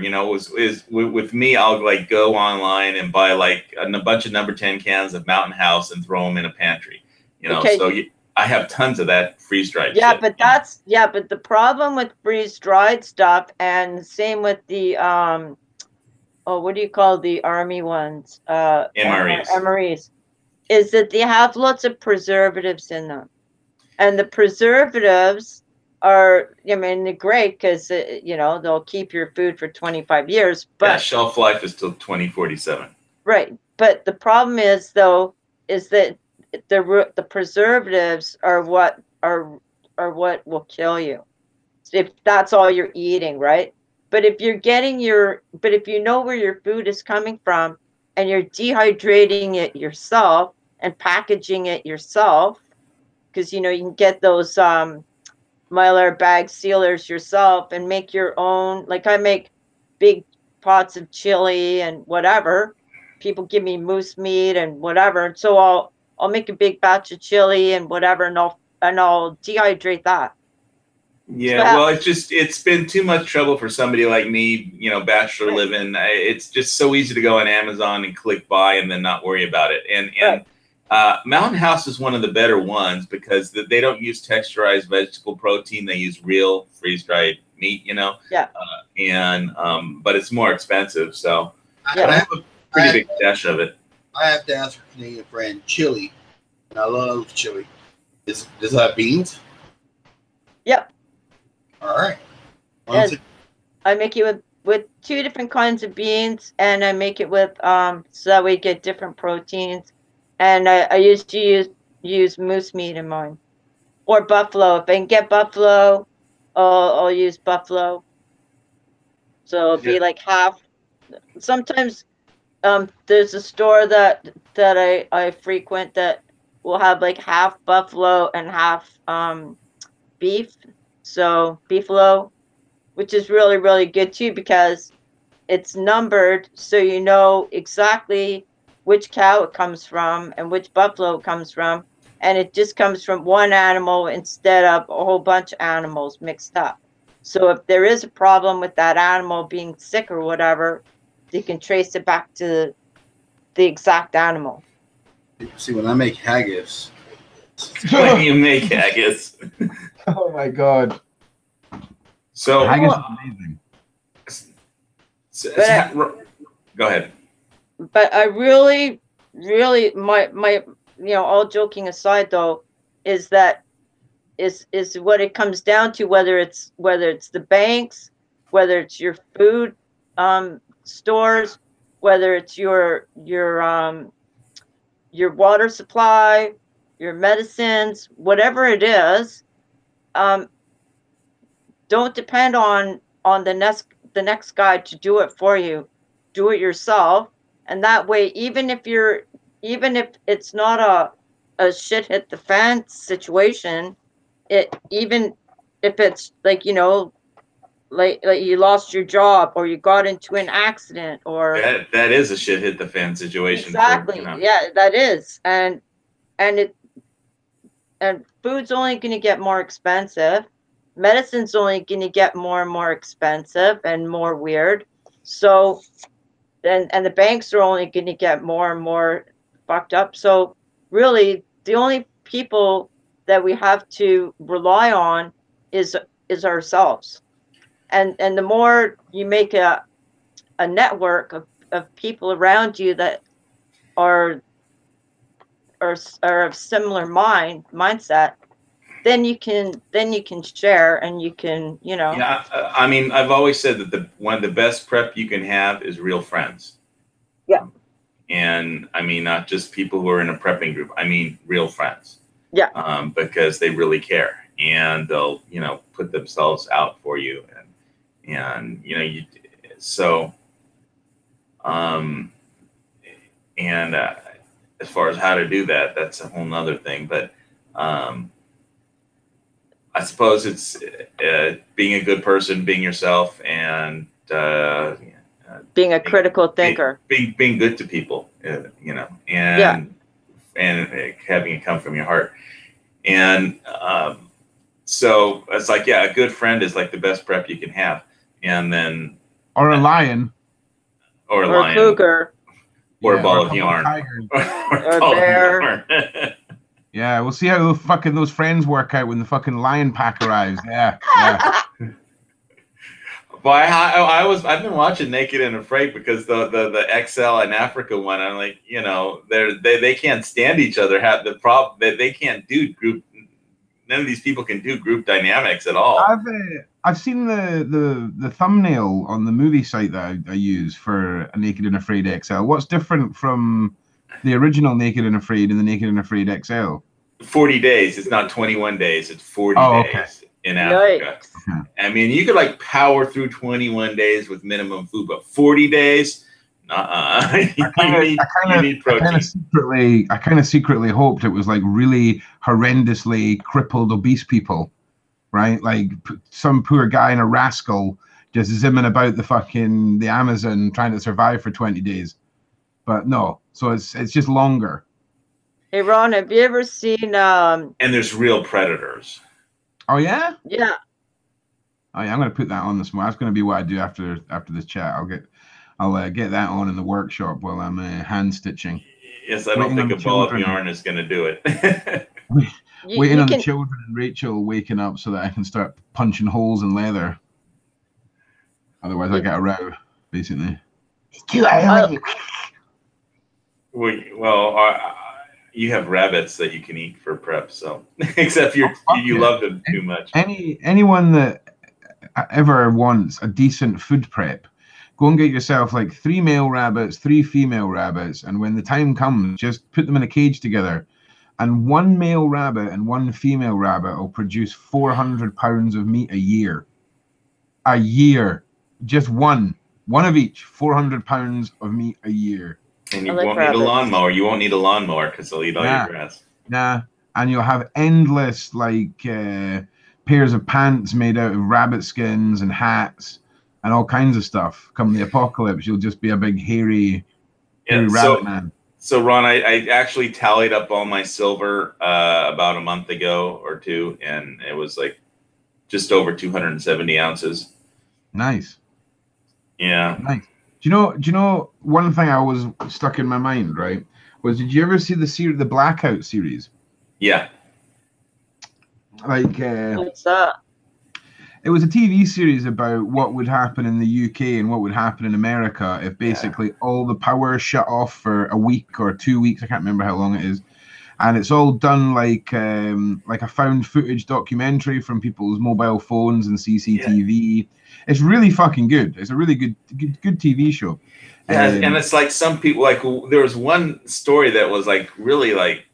is with me, I'll like go online and buy like a bunch of number 10 cans of Mountain House and throw them in a pantry, so I have tons of that freeze-dried shit. But the problem with freeze-dried stuff, and same with the, what do you call the army ones? MREs. Is that they have lots of preservatives in them. And the preservatives are, they're great because, they'll keep your food for 25 years. But shelf life is till 2047. Right. But the problem is, though, is that the preservatives are what will kill you. If that's all you're eating, right? But if if you know where your food is coming from and you're dehydrating it yourself and packaging it yourself, because you can get those Mylar bag sealers yourself and make your own. Like I make big pots of chili and whatever. People give me moose meat and whatever, and so I'll make a big batch of chili and whatever, and I'll dehydrate that. Yeah, well, it's been too much trouble for somebody like me, bachelor living. It's just so easy to go on Amazon and click buy and then not worry about it. And Mountain House is one of the better ones because they don't use texturized vegetable protein. They use real freeze-dried meat, Yeah. But it's more expensive, so I have a pretty big stash of it. I have to ask a Canadian friend, chili, and I love chili. Does it have beans? Yep. All right. I make it with two different kinds of beans, and I make it with so that we get different proteins. And I used to use moose meat in mine, or buffalo. If I can get buffalo, I'll use buffalo. So it'll be like half. Sometimes there's a store that I frequent that will have like half buffalo and half beef. So beefalo, which is really, really good too because it's numbered, so you know exactly which cow it comes from and which buffalo it comes from, and it just comes from one animal instead of a whole bunch of animals mixed up. So if there is a problem with that animal being sick or whatever, you can trace it back to the exact animal. See, when I make haggis. When you make haggis. Oh my god. So, Haggis is amazing. Go ahead. But I really, my all joking aside though, is that is what it comes down to, whether it's the banks, whether it's your food stores, whether it's your water supply, your medicines, whatever it is, don't depend on the next guy to do it for you. Do it yourself, and that way, even if it's not a shit hit the fan situation, even if it's like like you lost your job or you got into an accident or that is a shit hit the fan situation. Exactly. Yeah, that is. And food's only going to get more expensive. Medicine's only going to get more and more expensive and more weird. So and the banks are only going to get more and more fucked up. So really the only people that we have to rely on is ourselves. And the more you make a network of people around you that are of similar mindset, then you can share and you can Yeah, I mean, I've always said that one of the best prep you can have is real friends. Yeah. And I mean, not just people who are in a prepping group. I mean, real friends. Yeah. Because they really care and they'll put themselves out for you and as far as how to do that, that's a whole nother thing. But I suppose it's being a good person, being yourself, and being a critical thinker, being good to people, and having it come from your heart. And so it's like, a good friend is like the best prep you can have. And then or a lion, or a lion, cougar, or a ball of yarn, or a bear. Yeah, we'll see how those friends work out when the fucking lion pack arrives. Yeah. Well, I've been watching Naked and Afraid because the XL in Africa one, I'm like, they can't stand each other. Have the problem that they can't do group. None of these people can do group dynamics at all. I've seen the thumbnail on the movie site that I use for a Naked and Afraid XL. What's different from the original Naked and Afraid and the Naked and Afraid XL? 40 days. It's not 21 days. It's 40 days in Africa. Okay. I mean, you could power through 21 days with minimum food, but 40 days, you need protein. I kind of secretly hoped it was really horrendously crippled, obese people, right? Like some poor guy in a rascal just zimming about the Amazon trying to survive for 20 days. But no, so it's just longer. Hey Ron, have you ever seen and there's real predators. Oh yeah? Yeah. Oh yeah, I'm gonna put that on this morning. That's gonna be what I do after this chat. I'll get that on in the workshop while I'm hand stitching. Yes, I don't think a ball of yarn is gonna do it. Waiting on the children and Rachel waking up so that I can start punching holes in leather. Otherwise I get a row, basically. It's too early. Well, you have rabbits that you can eat for prep, so except you love them too much. Anyone that ever wants a decent food prep, go and get yourself 3 male rabbits, 3 female rabbits, and when the time comes, just put them in a cage together. And 1 male rabbit and 1 female rabbit will produce 400 pounds of meat a year. A year, just one of each, 400 pounds of meat a year. And you won't need a lawnmower. You won't need a lawnmower because they'll eat all your grass. Nah, and you'll have endless pairs of pants made out of rabbit skins and hats and all kinds of stuff. Come the apocalypse, you'll just be a big hairy rabbit man. So Ron, I actually tallied up all my silver about a month ago or two, and it was just over 270 ounces. Nice. Yeah. Nice. Do you know one thing I was stuck in my mind, right? Did you ever see the Blackout series? Yeah. Like What's up? it was a TV series about what would happen in the UK and what would happen in America if basically all the power shut off for a week or 2 weeks. I can't remember how long it is. And it's all done like a found footage documentary from people's mobile phones and CCTV. It's really fucking good. It's a really good TV show. And it's like some people, like there was one story that was like really like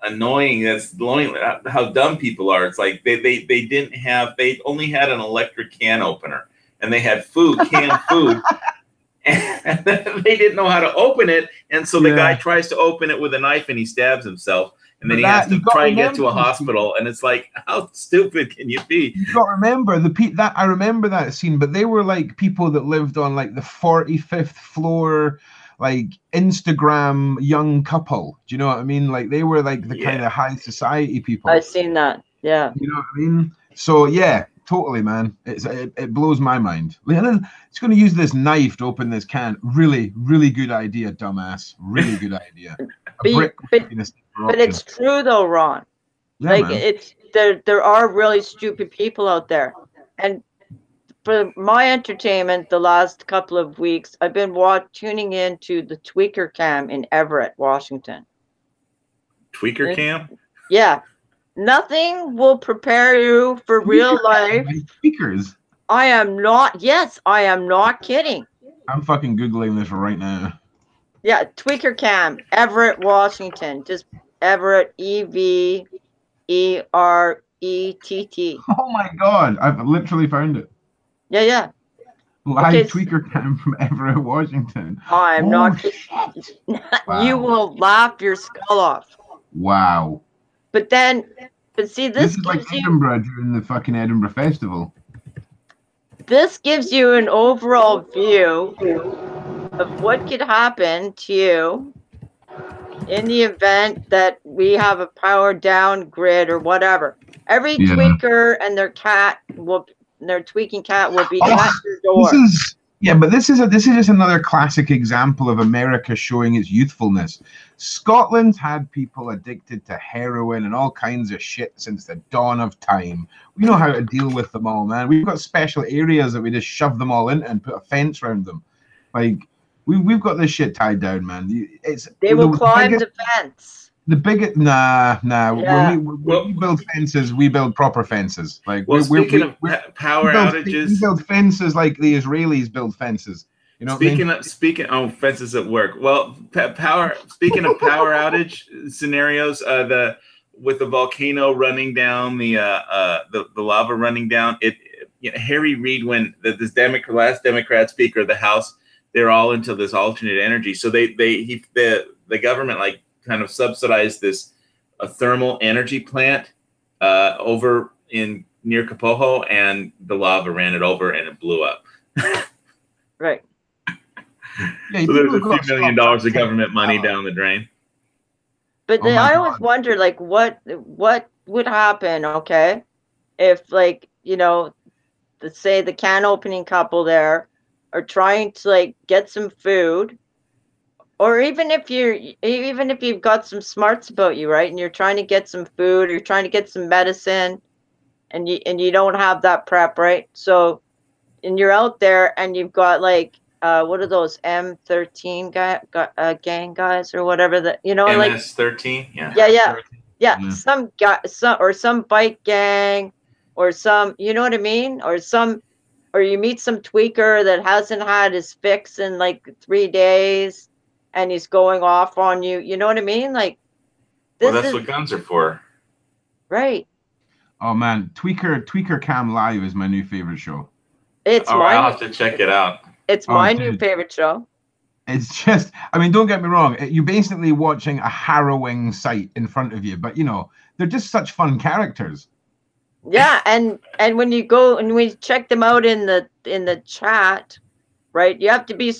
annoying. That's annoying how dumb people are. It's like they only had an electric can opener, and they had canned food, and they didn't know how to open it. And so the guy tries to open it with a knife, and he stabs himself. And then he has to try and get to a hospital, and it's like, how stupid can you be? You got to remember I remember that scene, but they were like people that lived on like the 45th floor, like Instagram young couple. Do you know what I mean? Like they were like the kind of high society people. I've seen that. Yeah. You know what I mean? So yeah, totally, man. It blows my mind. It's going to use this knife to open this can. Really, really good idea, dumbass. Really good idea. But it's true though, Ron. Yeah, like man. it's there are really stupid people out there, and for my entertainment, the last couple of weeks, I've been tuning into the Tweaker Cam in Everett, Washington. Tweaker Cam? Yeah. Nothing will prepare you for real life. Tweakers. I am not kidding. I'm fucking Googling this right now. Yeah, Tweaker Cam, Everett, Washington. Just Everett, EVERETT. Oh my god, I've literally found it. Yeah. Live Tweaker Cam from Everett, Washington. I'm not shit. Wow. You will laugh your skull off. Wow. But see, this is like Edinburgh during the fucking Edinburgh Festival. This gives you an overall view of what could happen to you in the event that we have a power down grid or whatever. Every tweaker and their tweaking cat will be at your door. This is just another classic example of America showing its youthfulness. Scotland's had people addicted to heroin and all kinds of shit since the dawn of time. We know how to deal with them all, man. We've got special areas that we just shove them all into and put a fence around them. Like we've got this shit tied down, man. They will climb the fence. The biggest, nah. Yeah. When we build fences, we build proper fences. Like, speaking of power outages, we build fences like the Israelis build fences. You know. Speaking of fences at work. Well, Speaking of power outage scenarios, with the volcano running down, the lava running down. Harry Reid, when this last Democrat Speaker of the House, they're all into this alternate energy. So the government kind of subsidized a thermal energy plant over near Kapoho, and the lava ran it over and it blew up. Right. Yeah, so there's a few $1 million of government money down the drain. But I always wonder, what would happen, okay, if say the can opening couple there are trying to get some food. Or even if you've got some smarts about you, right, and you're trying to get some food, or you're trying to get some medicine, and you don't have that prep, right? So, and you're out there, and you've got what are those M13 gang guys or whatever that MS-13, yeah. Some guy, some bike gang, or some, you know what I mean, or you meet some tweaker that hasn't had his fix in 3 days. And he's going off on you. You know what I mean? That's what guns are for. Right. Oh, man. Tweaker Cam Live is my new favorite show. I'll have to check it out. It's my new favorite show. It's just, don't get me wrong. You're basically watching a harrowing sight in front of you. But, they're just such fun characters. Yeah. And when you go and we check them out in the chat, right? You have to be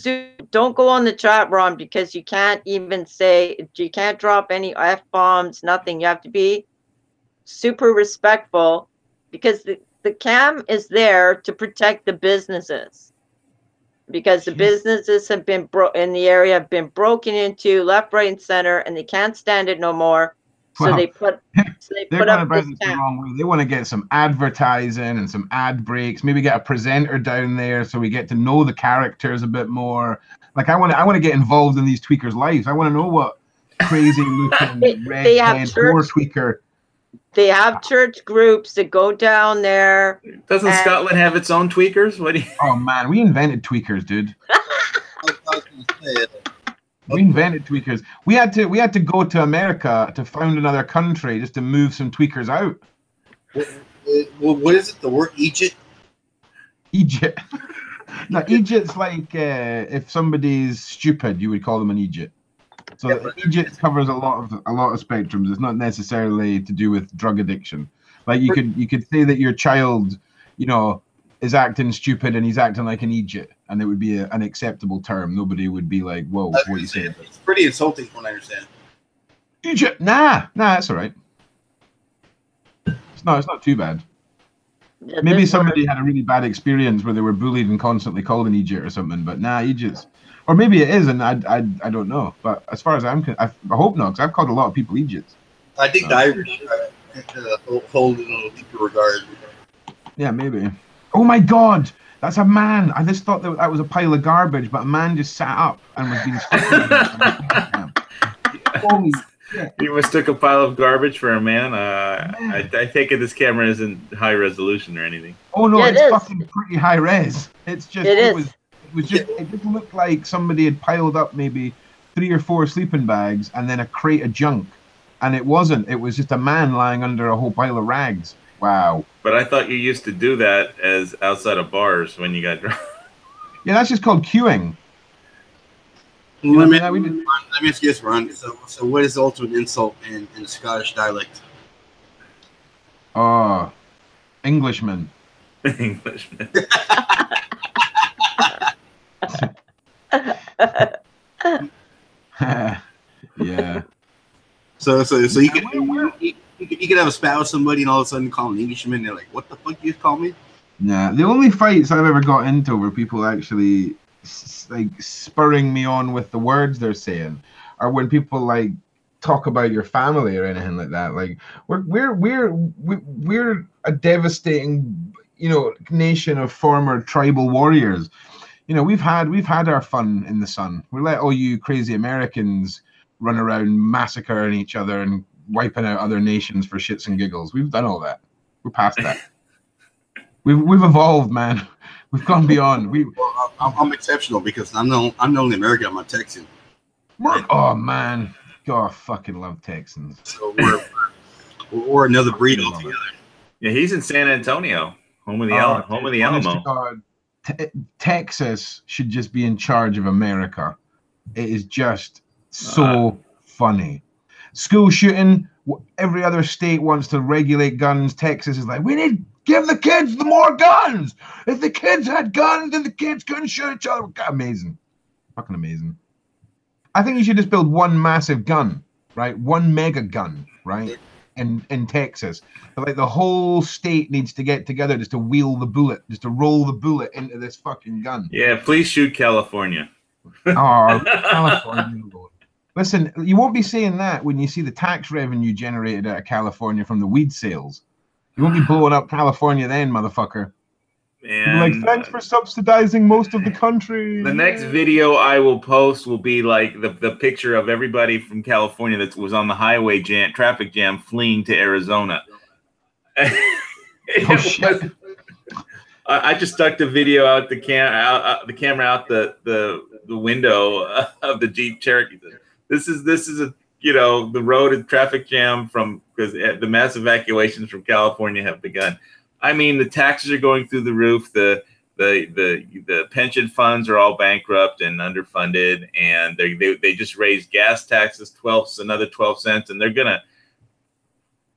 don't go on the chat, Ron, because you can't drop any F-bombs, nothing. You have to be super respectful, because the cam is there to protect the businesses, because the businesses have been in the area have been broken into left, right, and center, and they can't stand it no more. So they put they're going up about this this the cap. wrong way. They want to get some advertising and some ad breaks. Maybe get a presenter down there so we get to know the characters a bit more. Like I want to get involved in these tweakers' lives. I want to know what crazy looking They have redhead church- war tweaker. They have church groups that go down there. Doesn't And- Scotland have its own tweakers? What do you? Oh man, we invented tweakers, dude. I was gonna say, We invented tweakers. We had to go to America to found another country just to move some tweakers out. what is it? The word Egypt? Egypt. No, Egypt's like if somebody's stupid, you would call them an Egypt. So Yeah, but- Egypt covers a lot of spectrums. It's not necessarily to do with drug addiction. Like you could say that your child, you know, is acting stupid and he's acting like an Egypt, and it would be an acceptable term. Nobody would be like, "Whoa, what are you saying?" It's pretty insulting from what I understand. Egypt? Nah, that's all right. It's not too bad. Yeah, Maybe this somebody had a really bad experience where they were bullied and constantly called an Egypt or something, but nah, Egypt's, or maybe it is, and I don't know. But as far as I hope not, because I've called a lot of people Egypts. I think the Irish hold in a deeper regard. Yeah, maybe. Oh my God, that's a man. I just thought that was a pile of garbage, but a man just sat up and was being stuck. Holy shit. You mistook a pile of garbage for a man. I take it this camera isn't high resolution or anything. Oh no, Yeah, it it's is. fucking pretty high res. It's just It is. it just looked like somebody had piled up maybe 3 or 4 sleeping bags and then a crate of junk. And it wasn't. It was just a man lying under a whole pile of rags. Wow. But I thought you used to do that as outside of bars when you got drunk. Yeah, that's just called queuing. Let me we did- ask you this, Ron. So what is the ultimate insult in the Scottish dialect? Oh, Englishman. Englishman. Yeah. So you could have a spat with somebody and all of a sudden call them Englishman. And they're like, "What the fuck you call me?" Nah, the only fights I've ever got into where people actually like spurring me on with the words they're saying are when people like talk about your family or anything like that. Like we're a devastating, you know, nation of former tribal warriors. You know, we've had our fun in the sun. We let all you crazy Americans run around massacring each other and wiping out other nations for shits and giggles. We've done all that. We're past that. We've evolved, man. We've gone beyond. Well, I'm exceptional because I'm the only American. I'm a Texan. Oh man, God, I fucking love Texans. So we're another breed altogether. Yeah, he's in San Antonio, home of the Honest to Alamo. God, Texas should just be in charge of America. It is just so funny. School shooting. Every other state wants to regulate guns. Texas is like, we need give the kids the more guns. If the kids had guns, then the kids couldn't shoot each other. Amazing, fucking amazing. I think you should just build one massive gun, right? One mega gun, right? In Texas, but like the whole state needs to get together just to wheel the bullet, just to roll the bullet into this fucking gun. Yeah, please shoot California. Oh, California, Lord. Listen, you won't be saying that when you see the tax revenue generated out of California from the weed sales. You won't be blowing up California then, motherfucker. You'll be like, And thanks for subsidizing most of the country. the next video I will post will be like the picture of everybody from California that was on the highway traffic jam fleeing to Arizona. Oh, shit. I just stuck the video out the camera out the window of the Jeep Cherokee. This is a the road and traffic jam because the mass evacuations from California have begun. I mean, the taxes are going through the roof. The pension funds are all bankrupt and underfunded, and they just raised gas taxes another 12 cents, and they're gonna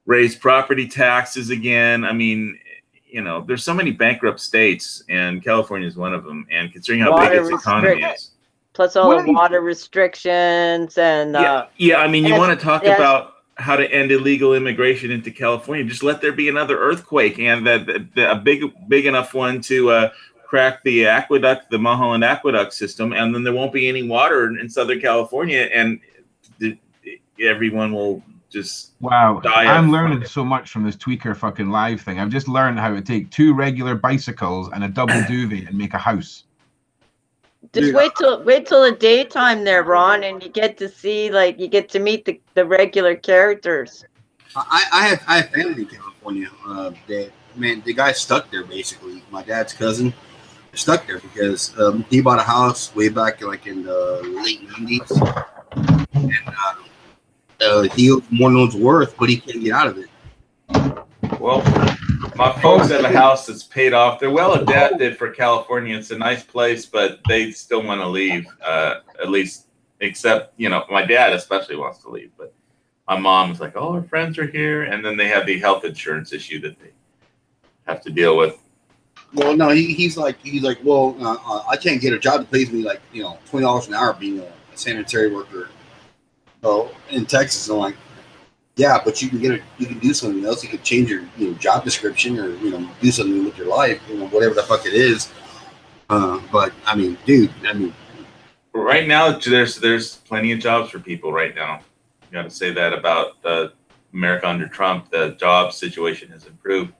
raise property taxes again. I mean, there's so many bankrupt states, and California is one of them. And considering how big its economy is, plus all the water restrictions and yeah. I mean, you want to talk yes. about how to end illegal immigration into California? Just let there be another earthquake, and a big enough one to crack the Mulholland Aqueduct system, and then there won't be any water in Southern California, and everyone will just Wow, die I'm of- learning so much from this tweaker fucking live thing. I've just learned how to take 2 regular bicycles and a double duvet and make a house. Just Dude, wait till the daytime there, Ron, and you get to see you get to meet the regular characters. I have family in California. The guy's stuck there basically. My dad's cousin stuck there because he bought a house way back in the late 90s, and he owes more than it's worth, but he can't get out of it. Well, my folks have a house that's paid off. They're well adapted for California. It's a nice place, but they still want to leave. At least, except my dad especially wants to leave. But my mom is like, "Oh, our friends are here," and then they have the health insurance issue that they have to deal with. Well, no, he's like, well, I can't get a job that pays me $20 an hour being a sanitary worker. So in Texas, I'm like, yeah, but you can do something else. You could change your job description or do something with your life, whatever the fuck it is. But I mean, dude, Right now, there's plenty of jobs for people right now. You got to say that about America under Trump. The job situation has improved.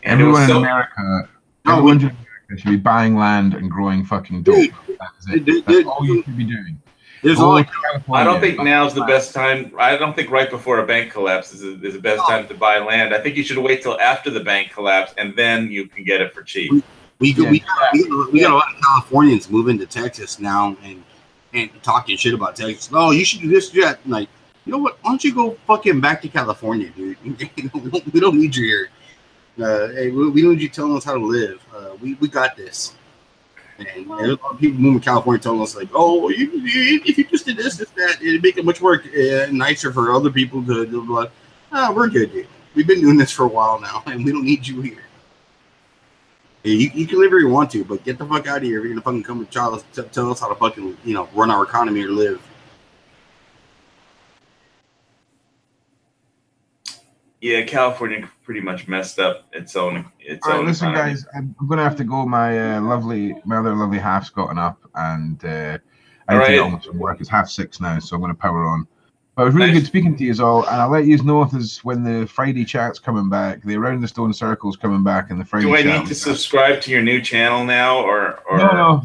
And Everyone in America should be buying land and growing fucking dope. That's it. That's all you should be doing. I don't think now's the best time. I don't think right before a bank collapse is the best time to buy land. I think you should wait till after the bank collapse, and then you can get it for cheap. We got a lot of Californians moving to Texas now and talking shit about Texas. No, you should do this, that. Like, you know what? Why don't you go fucking back to California, dude? We don't need you here. Hey, we don't need you telling us how to live. We got this. And there's a lot of people moving to California telling us like, oh, if you just did this, that, it'd make it much more nicer for other people to do. Like, we're good, dude. We've been doing this for a while now, and we don't need you here. You can live where you want to, but get the fuck out of here if you're gonna fucking come and tell us how to fucking run our economy or live. Yeah, California pretty much messed up its own. All right, listen, economy. guys, I'm gonna have to go. My other lovely half's gotten up, and I need to get on with some work. It's 6:30 now, so I'm gonna power on. But it was really good speaking to you all, and I'll let you know when the Friday chat's coming back, the Around the Stone Circle's coming back, and the Friday. Do I chat need to subscribe to your new channel now, or no?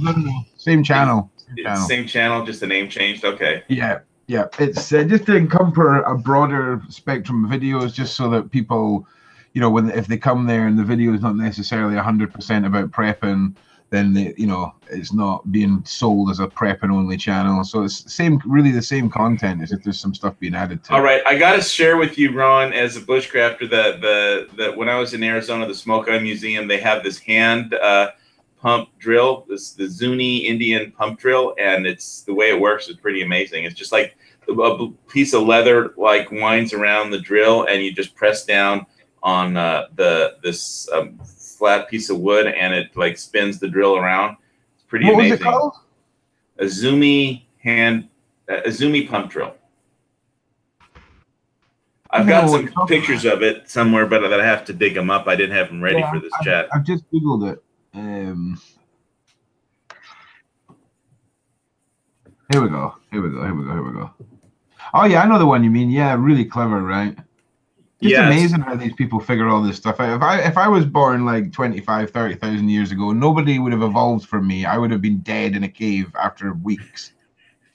Same channel. Same channel, just the name changed. Okay. Yeah, it's just to encompass a broader spectrum of videos, just so that people, if they come there and the video is not necessarily 100% about prepping, then it's not being sold as a prepping only channel. So it's really the same content, as if there's some stuff being added to. All right, I got to share with you, Ron, as a bushcrafter, that when I was in Arizona, the Smoke Eye Museum, they have this hand pump drill, the Zuni Indian pump drill, and the way it works is pretty amazing. It's just like a piece of leather winds around the drill, and you just press down on this flat piece of wood, and it spins the drill around. It's pretty amazing. What was it called? A Zumi pump drill. I've got some pictures of it somewhere, but I have to dig them up. I didn't have them ready for this chat. I've just Googled it. Here we go. Oh yeah, I know the one you mean. Yeah, really clever, right? It's amazing how these people figure all this stuff out. If I was born 25,000-30,000 years ago, nobody would have evolved from me. I would have been dead in a cave after weeks.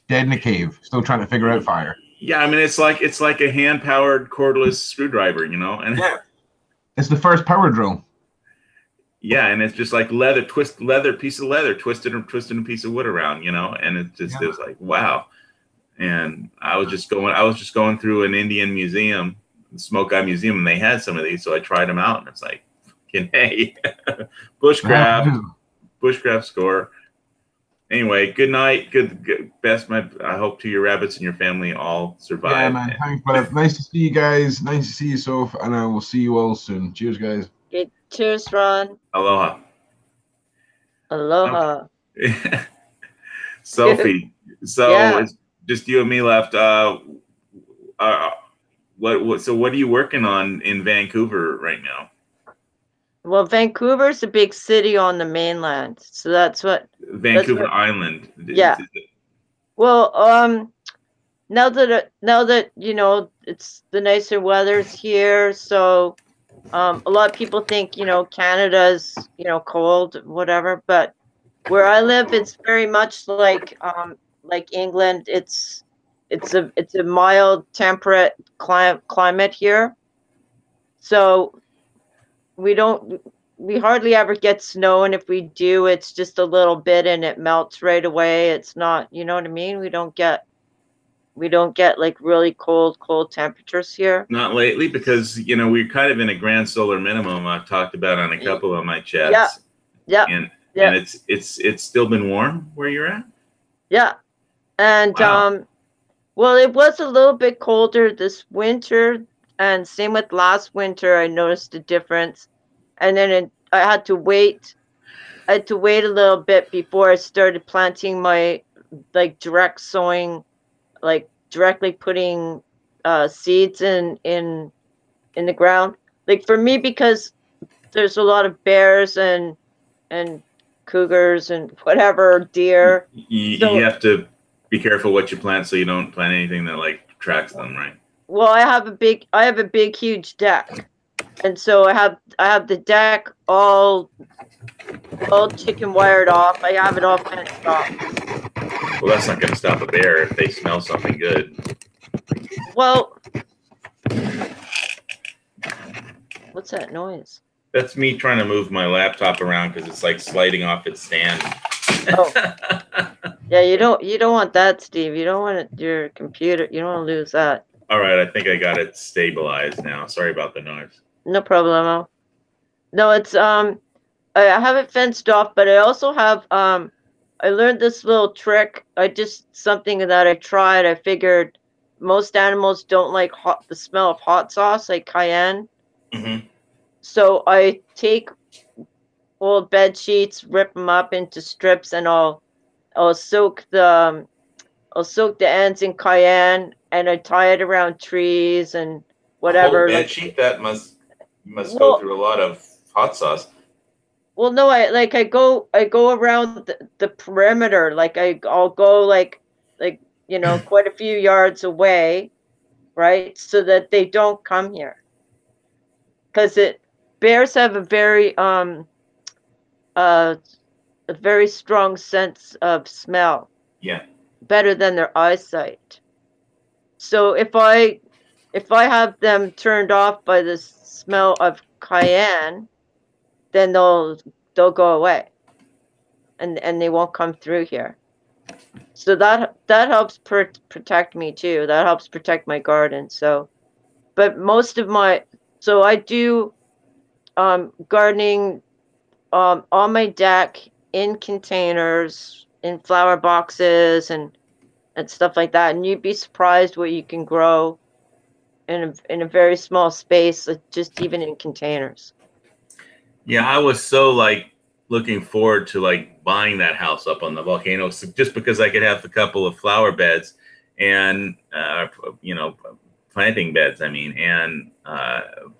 Dead in a cave, still trying to figure out fire. Yeah, I mean it's like a hand-powered cordless screwdriver, and it's the first power drill. Yeah, and it's just like piece of leather twisted a piece of wood around, and it was like, wow. And I was just going through an Indian museum, the Smoke Eye Museum, and they had some of these, so I tried them out, and it's like, hey, bushcraft score. Anyway, good night, good best. I hope to your rabbits and your family all survive. Yeah, man. Thanks, brother. Nice to see you guys. Nice to see you, Soph, and I will see you all soon. Cheers, guys. Cheers, Ron. Aloha. Aloha. Okay. Sophie, so it's just you and me left. What are you working on in Vancouver right now? Well, Vancouver's a big city on the mainland, so that's what Vancouver Island. Yeah. Well, now that you know it's the nicer weather's here, so a lot of people think Canada's cold, whatever, but where I live, it's very much like England. It's a mild, temperate climate here, so we hardly ever get snow, and if we do, it's just a little bit and it melts right away. It's not, you know what I mean? We don't get like really cold temperatures here. Not lately, because we're kind of in a grand solar minimum. I've talked about on a couple of my chats. Yeah. And Yeah. and it's still been warm where you're at. Yeah. And Wow. well, it was a little bit colder this winter, and same with last winter. I noticed a difference, and then I had to wait. I had to wait a little bit before I started planting my direct sowing, directly putting seeds in the ground. Like for me, because there's a lot of bears and cougars and whatever, deer. You have to be careful what you plant, so you don't plant anything that tracks them, right? Well, I have a big huge deck, and so I have the deck all chicken wired off. I have it all fenced off. Well, that's not going to stop a bear if they smell something good. Well, what's that noise? That's me trying to move my laptop around because it's like sliding off its stand. Oh. Yeah, you don't want that, Steve. You don't want your computer. You don't want to lose that. All right, I think I got it stabilized now. Sorry about the noise. No problemo. No, it's I have it fenced off, but I also have I learned this little trick. Something that I tried. I figured most animals don't like the smell of hot sauce, like cayenne. Mm-hmm. So I take old bed sheets, rip them up into strips, and I'll soak the ends in cayenne, and I tie it around trees and whatever. A whole bed sheet, that must go through a lot of hot sauce. Well, no, I go around the perimeter. I'll go quite a few yards away, right, so that they don't come here. Because bears have a very strong sense of smell. Yeah. Better than their eyesight. So if I have them turned off by the smell of cayenne, then they'll go away, and they won't come through here. So that helps protect me too. That helps protect my garden. So, but I do gardening on my deck, in containers, in flower boxes, and stuff like that. And you'd be surprised what you can grow in a very small space, just even in containers. Yeah, I was so looking forward to buying that house up on the volcano, just because I could have a couple of flower beds and planting beds. I mean, and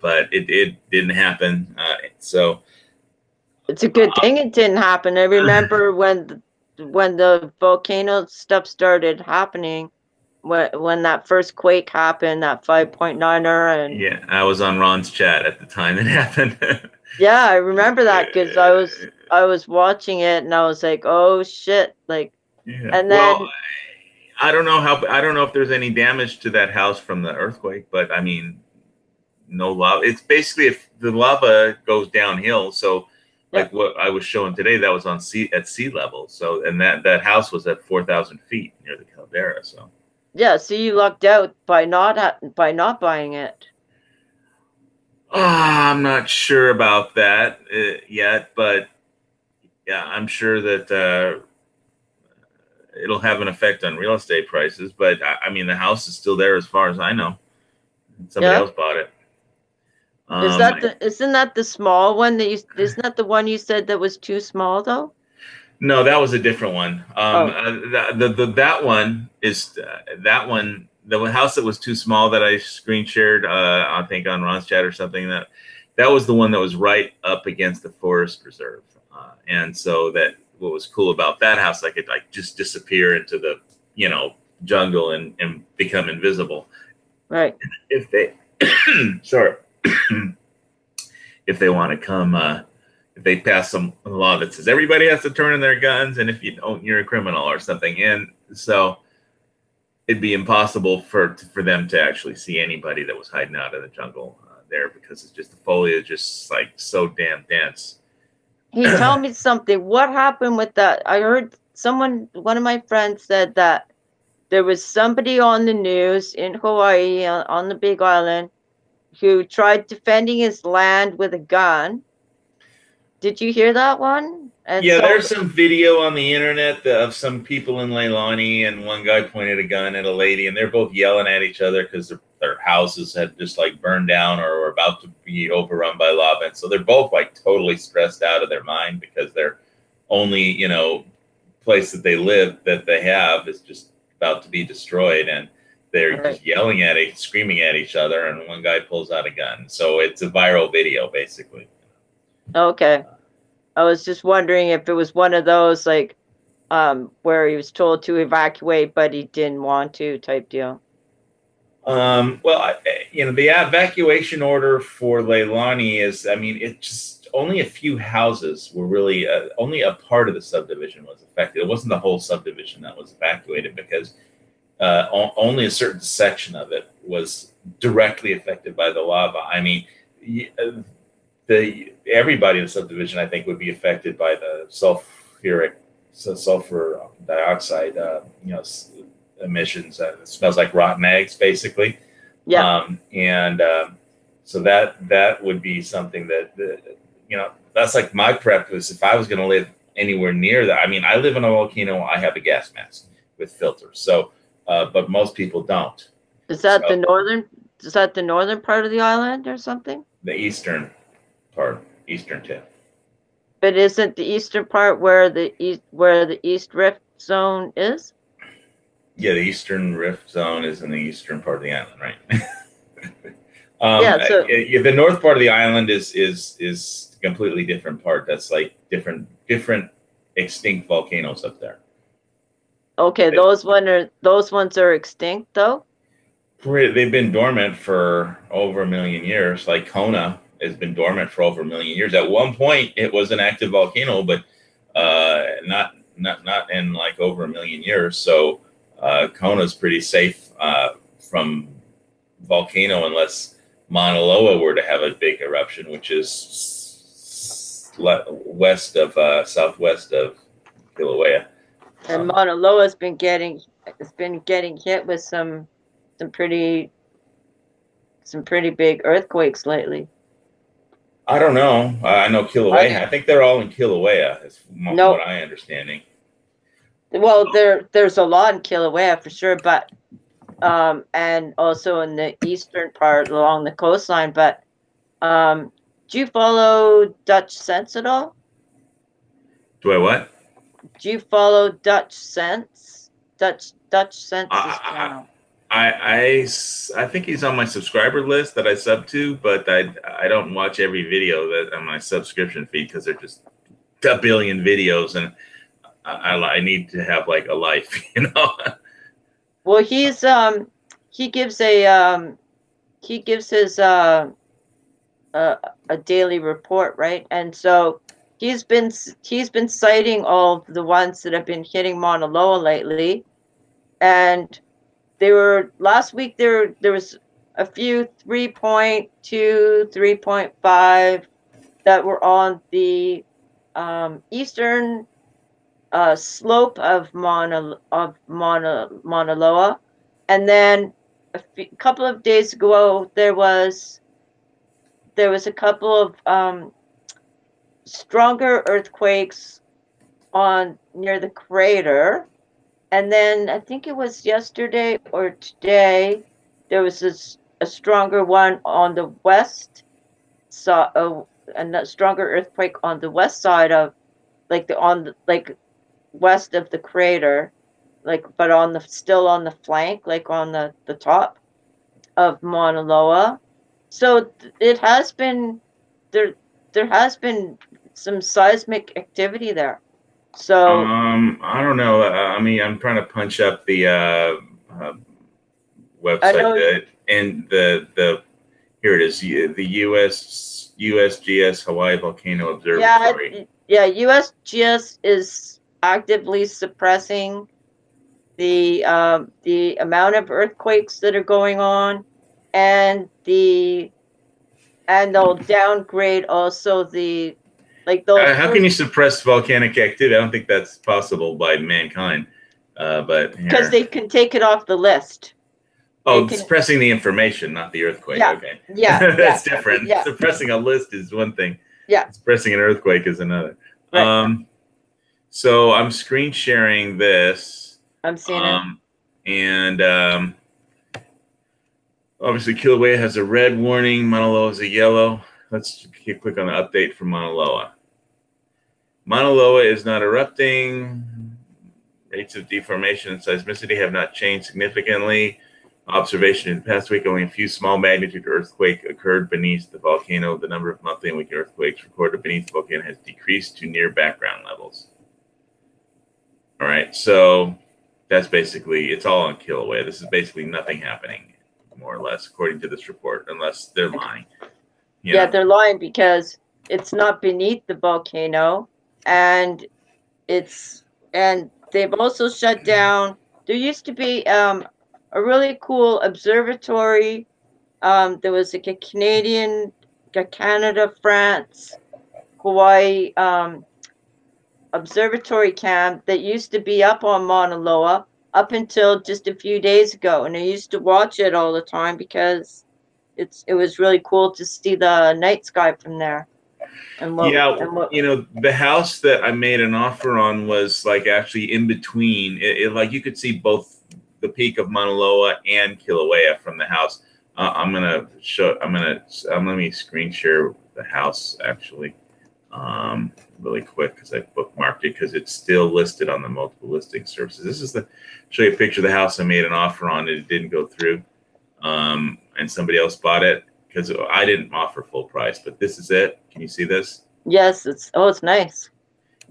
but it didn't happen. So it's a good thing it didn't happen. I remember when the volcano stuff started happening, when that first quake happened, that 5.9er, and yeah, I was on Ron's chat at the time it happened. Yeah, I remember that because I was watching it and I was like, oh shit, yeah. And then I don't know if there's any damage to that house from the earthquake, but I mean, no lava. It's basically if the lava goes downhill. So what I was showing today, that was at sea level. So, and that house was at 4,000 feet near the caldera. So yeah, so you lucked out by not buying it. I'm not sure about that yet, but yeah, I'm sure that it'll have an effect on real estate prices. But I mean, the house is still there as far as I know. Somebody else bought it. Isn't that the small one isn't that the one you said that was too small though? No, that was a different one. That one is the house that was too small that I screen shared, I think on Ron's chat or something. That was the one that was right up against the forest preserve, and so that what was cool about that house, I could just disappear into the jungle and become invisible. Right. If they, sorry, if they want to come, if they pass some law that says everybody has to turn in their guns, and if you don't, you're a criminal or something. And so it'd be impossible for them to actually see anybody that was hiding out of the jungle there, because it's just the foliage just like so damn dense. He told me something. What happened with that? I heard one of my friends said that there was somebody on the news in Hawaii on the Big Island who tried defending his land with a gun. Did you hear that one? And yeah, so, there's some video on the internet of some people in Leilani, and one guy pointed a gun at a lady, and they're both yelling at each other because their houses had just like burned down or were about to be overrun by lava. And so they're both like totally stressed out of their mind because their only, you know, place that they live that they have is just about to be destroyed. And they're just yelling at it, screaming at each other. And one guy pulls out a gun. So it's a viral video, basically. Okay. I was just wondering if it was one of those like where he was told to evacuate, but he didn't want to type deal. Well, you know, the evacuation order for Leilani is, I mean, it's just only a few houses were really, only a part of the subdivision was affected. It wasn't the whole subdivision that was evacuated because only a certain section of it was directly affected by the lava. I mean, everybody in the subdivision, I think, would be affected by the sulfur dioxide, you know, emissions. It smells like rotten eggs, basically. Yeah. So that would be something that, you know, that's like my prep was if I was going to live anywhere near that. I mean, I live in a volcano. I have a gas mask with filters. So, but most people don't. Is that the northern? Is that the northern part of the island or something? The eastern part, eastern tip. But isn't the eastern part where the East Rift Zone is? Yeah, the Eastern Rift Zone is in the eastern part of the island, right? Yeah. So the north part of the island is a completely different part. That's like different extinct volcanoes up there. okay, those ones are extinct though. They've been dormant for over 1 million years. Like Kona has been dormant for over 1 million years. At one point, it was an active volcano, but not in like over 1 million years. So Kona's pretty safe from volcano unless Mauna Loa were to have a big eruption, which is southwest of Kilauea. And Mauna Loa's been getting hit with some pretty big earthquakes lately. I don't know. I know Kilauea. I think they're all in Kilauea. Is what I understanding. Well, there's a lot in Kilauea for sure, but and also in the eastern part along the coastline. But do you follow Dutch Sense at all? Do I what? Do you follow Dutch Sense? Dutch Sense channel. I think he's on my subscriber list that I sub to, but I don't watch every video that on my subscription feed because they're just a billion videos, and I need to have like a life, you know. Well, he gives his a daily report, right? And so he's been citing all the ones that have been hitting Mauna Loa lately, and they were last week. There was a few 3.2, 3.5 that were on the eastern slope of Mauna Loa, and then a couple of days ago there was a couple of stronger earthquakes near the crater, and then I think it was yesterday or today there was a stronger one on the west, a stronger earthquake on the west side of west of the crater, but still on the flank, like on the top of Mauna Loa. So it has been there has been some seismic activity there. So I don't know. I mean, I'm trying to punch up the website, and the here it is, the USGS Hawaii Volcano Observatory. Yeah, USGS is actively suppressing the amount of earthquakes that are going on, and they'll downgrade also the how can you suppress volcanic activity? I don't think that's possible by mankind. But because they can take it off the list. Oh, suppressing the information, not the earthquake. Yeah, okay. Yeah. That's different. Yeah. Suppressing a list is one thing. Yeah. Suppressing an earthquake is another. Right. So I'm screen sharing this. I'm seeing it. And obviously Kilauea has a red warning. Mauna Loa is a yellow. Let's click on the update for Mauna Loa. Mauna Loa is not erupting. Rates of deformation and seismicity have not changed significantly. Observation in the past week, only a few small magnitude earthquake occurred beneath the volcano. The number of monthly and weekly earthquakes recorded beneath the volcano has decreased to near background levels. All right, so that's basically, it's all on Kilauea. This is basically nothing happening, more or less, according to this report, unless they're lying. Yeah, they're lying because it's not beneath the volcano, and they've also shut down. There used to be a really cool observatory. There was like a Canada, France, Hawaii observatory camp that used to be up on Mauna Loa up until just a few days ago, and I used to watch it all the time because it was really cool to see the night sky from there. And the house that I made an offer on was like actually in between. It like you could see both the peak of Mauna Loa and Kilauea from the house. Let me screen share the house actually really quick because I bookmarked it because it's still listed on the multiple listing services. This is show you a picture of the house I made an offer on. It didn't go through, and somebody else bought it because I didn't offer full price. But this is it. Can you see this? Yes, it's nice.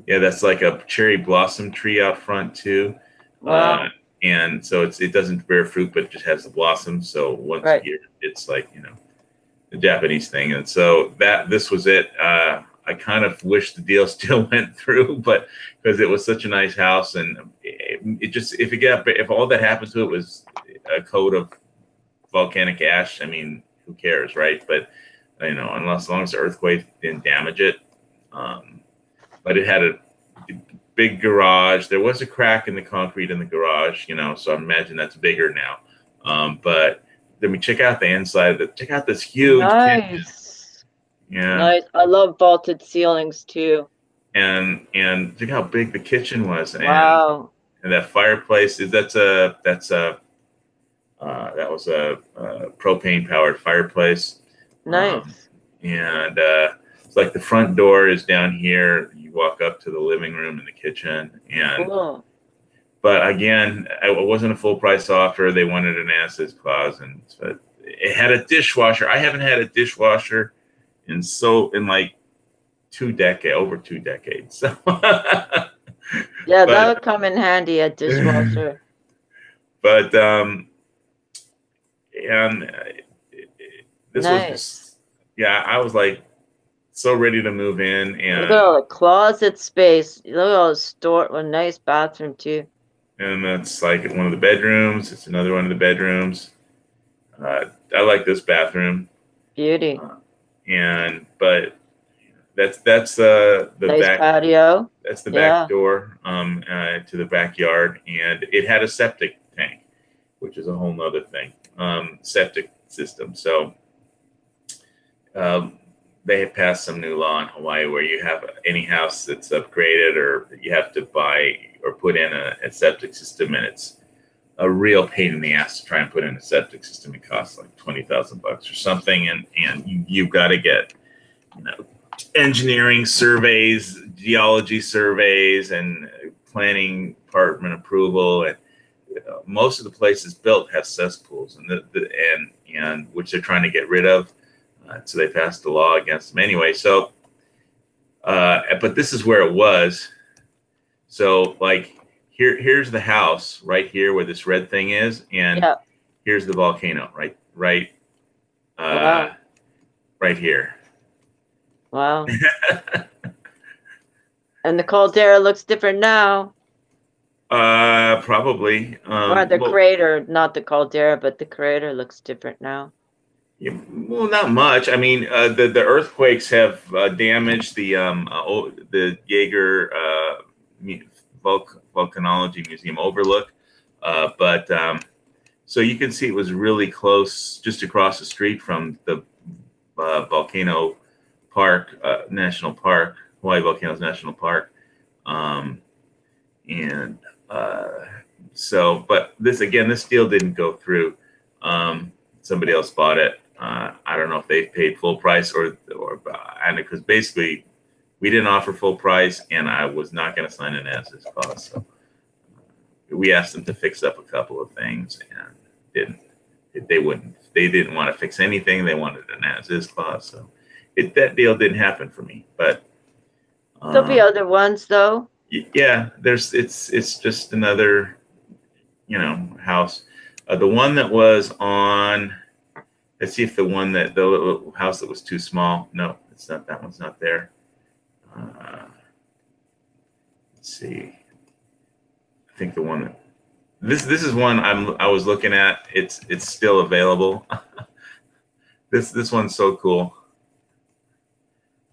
Yeah, that's like a cherry blossom tree out front too. Wow. And so it doesn't bear fruit, but it just has the blossoms. So once a year, it's like, the Japanese thing. And so this was it. I kind of wish the deal still went through, but because it was such a nice house, and it just, if all that happened to it was a coat of volcanic ash, I mean, who cares, right? But as long as the earthquake didn't damage it. But it had a big garage. There was a crack in the concrete in the garage, so I imagine that's bigger now. But let me check out the inside. Check out this huge kitchen. Yeah. Nice. I love vaulted ceilings too. And look how big the kitchen was. Wow. And that fireplace that was a propane powered fireplace. Nice. And it's like the front door is down here. You walk up to the living room and the kitchen. And cool. But again, it wasn't a full price offer. They wanted an asset clause, and so it had a dishwasher. I haven't had a dishwasher in like over 2 decades. So yeah, that would come in handy, a dishwasher. But this nice. was I was like so ready to move in, and look at all the closet space. Look at all the a nice bathroom too. And that's like one of the bedrooms. It's another one of the bedrooms. I like this bathroom. Beauty. But that's the nice back patio. That's the back door to the backyard, and it had a septic tank, which is a whole nother thing. Septic system. So they had passed some new law in Hawaii where you have any house that's upgraded, or you have to buy or put in a septic system, and it's a real pain in the ass to try and put in a septic system. It costs like $20,000 or something, and you've got to get engineering surveys, geology surveys, and planning department approval, and most of the places built have cesspools, and which they're trying to get rid of. So they passed a law against them anyway. So, but this is where it was. So like here's the house right here where this red thing is, and Yeah. here's the volcano right Wow. right here. Wow. And the caldera looks different now. Probably. Or the Well, crater, not the caldera, but the crater looks different now. yeah, well, not much. I mean, the earthquakes have damaged the Jaeger Volcanology Museum Overlook, but so you can see it was really close, just across the street from the Volcano Park National Park, Hawaii Volcanoes National Park, and so, but this deal didn't go through. Somebody else bought it. I don't know if they paid full price or and because basically we didn't offer full price, and I was not going to sign an as-is clause. So we asked them to fix up a couple of things, and they didn't want to fix anything. They wanted an as-is clause. So that deal didn't happen for me. But There'll be other ones though. yeah, it's just another, house. The one that was on, let's see if the little house that was too small. No, it's not. That one's not there. Let's see. I think the one that this is one I was looking at. It's still available. This one's so cool.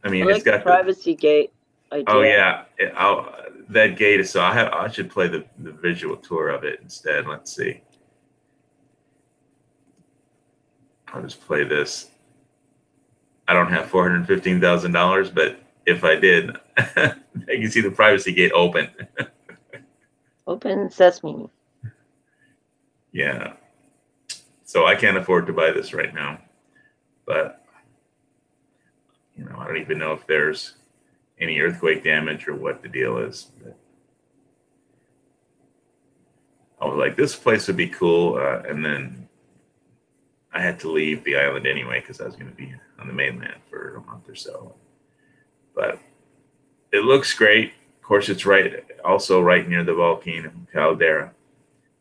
I mean, like it's got the privacy gate idea. Oh yeah, that gate is so. I should play the visual tour of it instead. Let's see. I'll just play this. I don't have $415,000, but if I did, I can see the privacy gate open. Open sesame. Yeah. So I can't afford to buy this right now, but I don't even know if there's any earthquake damage or what the deal is. But I was like, this place would be cool, and then I had to leave the island anyway because I was going to be on the mainland for a month or so. But it looks great. Of course, it's also right near the volcano caldera.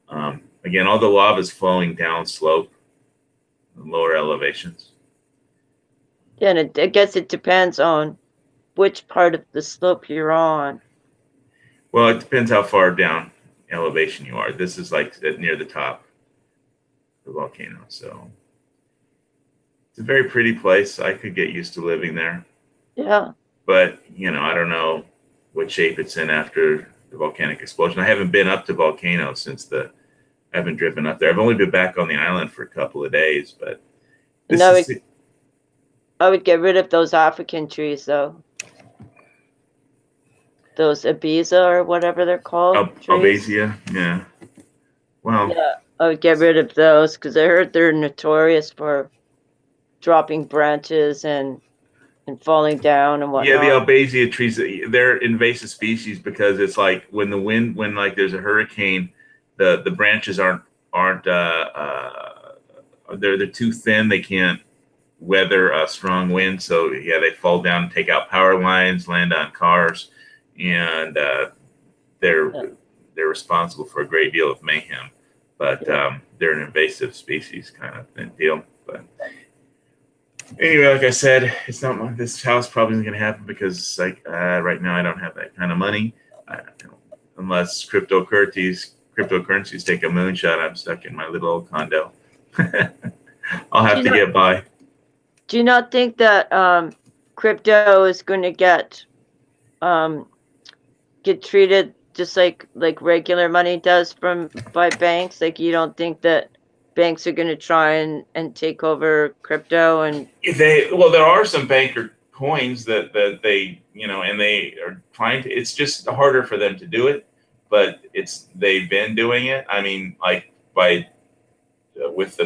Again, all the lava is flowing down slope, lower elevations. Yeah, and I guess it depends on which part of the slope you're on. Well, it depends how far down elevation you are. This is like near the top of the volcano, so it's a very pretty place. I could get used to living there. Yeah. But, I don't know what shape it's in after the volcanic explosion. I haven't been up to Volcano since I haven't driven up there. I've only been back on the island for a couple of days, but I would get rid of those African trees, though. Those Ibiza or whatever they're called. Albazia, yeah. Well, yeah, I would get rid of those because I heard they're notorious for dropping branches and falling down and whatnot. Yeah, the Albazia trees, they're invasive species because it's like when like there's a hurricane, the branches aren't they're too thin. They can't weather a strong wind. So yeah, they fall down and take out power lines, land on cars, and they're responsible for a great deal of mayhem. But they're an invasive species kind of deal. But anyway, like I said, it's not this house probably isn't going to happen because right now I don't have that kind of money. Unless cryptocurrencies take a moonshot, I'm stuck in my little old condo. I'll have to get by. Do you not think that crypto is going to get treated just like regular money does by banks? Like, you don't think that banks are going to try and take over crypto? And there are some banker coins that they and they are trying to. It's just harder for them to do it, but they've been doing it. I mean, like with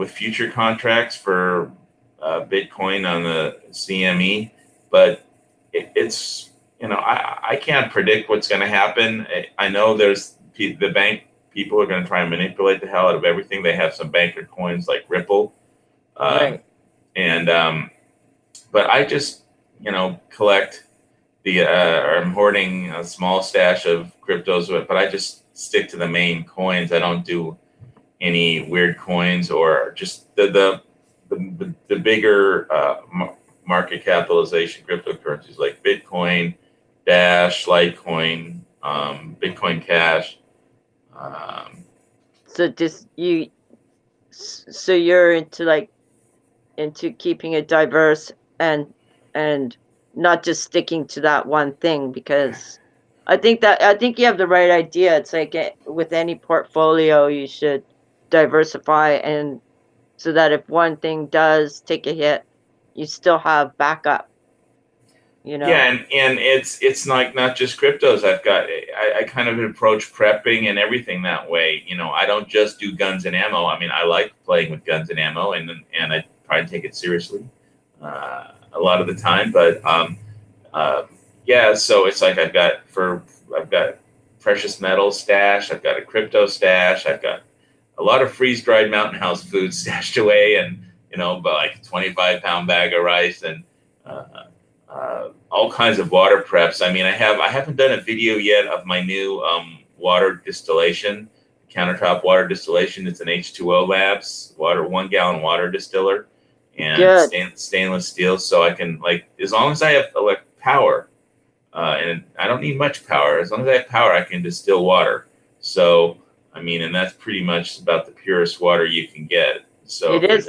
future contracts for Bitcoin on the CME, but it's I can't predict what's going to happen. I know there's the bank people are going to try and manipulate the hell out of everything. They have some banker coins like Ripple, right. And but I just collect I'm hoarding a small stash of cryptos, but I just stick to the main coins. I don't do any weird coins or just the bigger market capitalization cryptocurrencies like Bitcoin, Dash, Litecoin, Bitcoin Cash. So you're into keeping it diverse and not just sticking to that one thing, because I think you have the right idea. It's like with any portfolio, you should diversify, and so that if one thing does take a hit, you still have backup. Yeah, and it's like not just cryptos. I kind of approach prepping and everything that way. I don't just do guns and ammo. I mean, I like playing with guns and ammo, and I try to take it seriously a lot of the time. But yeah, so it's like I've got precious metal stash. I've got a crypto stash. I've got a lot of freeze dried Mountain House food stashed away, and but like a 25-pound bag of rice and. All kinds of water preps. I mean, I haven't done a video yet of my new water distillation, countertop water distillation. It's an H2O Labs 1 gallon water distiller, and stainless steel. So I can, like, as long as I have power, and I don't need much power. As long as I have power, I can distill water. So I mean, and that's pretty much about the purest water you can get. So it is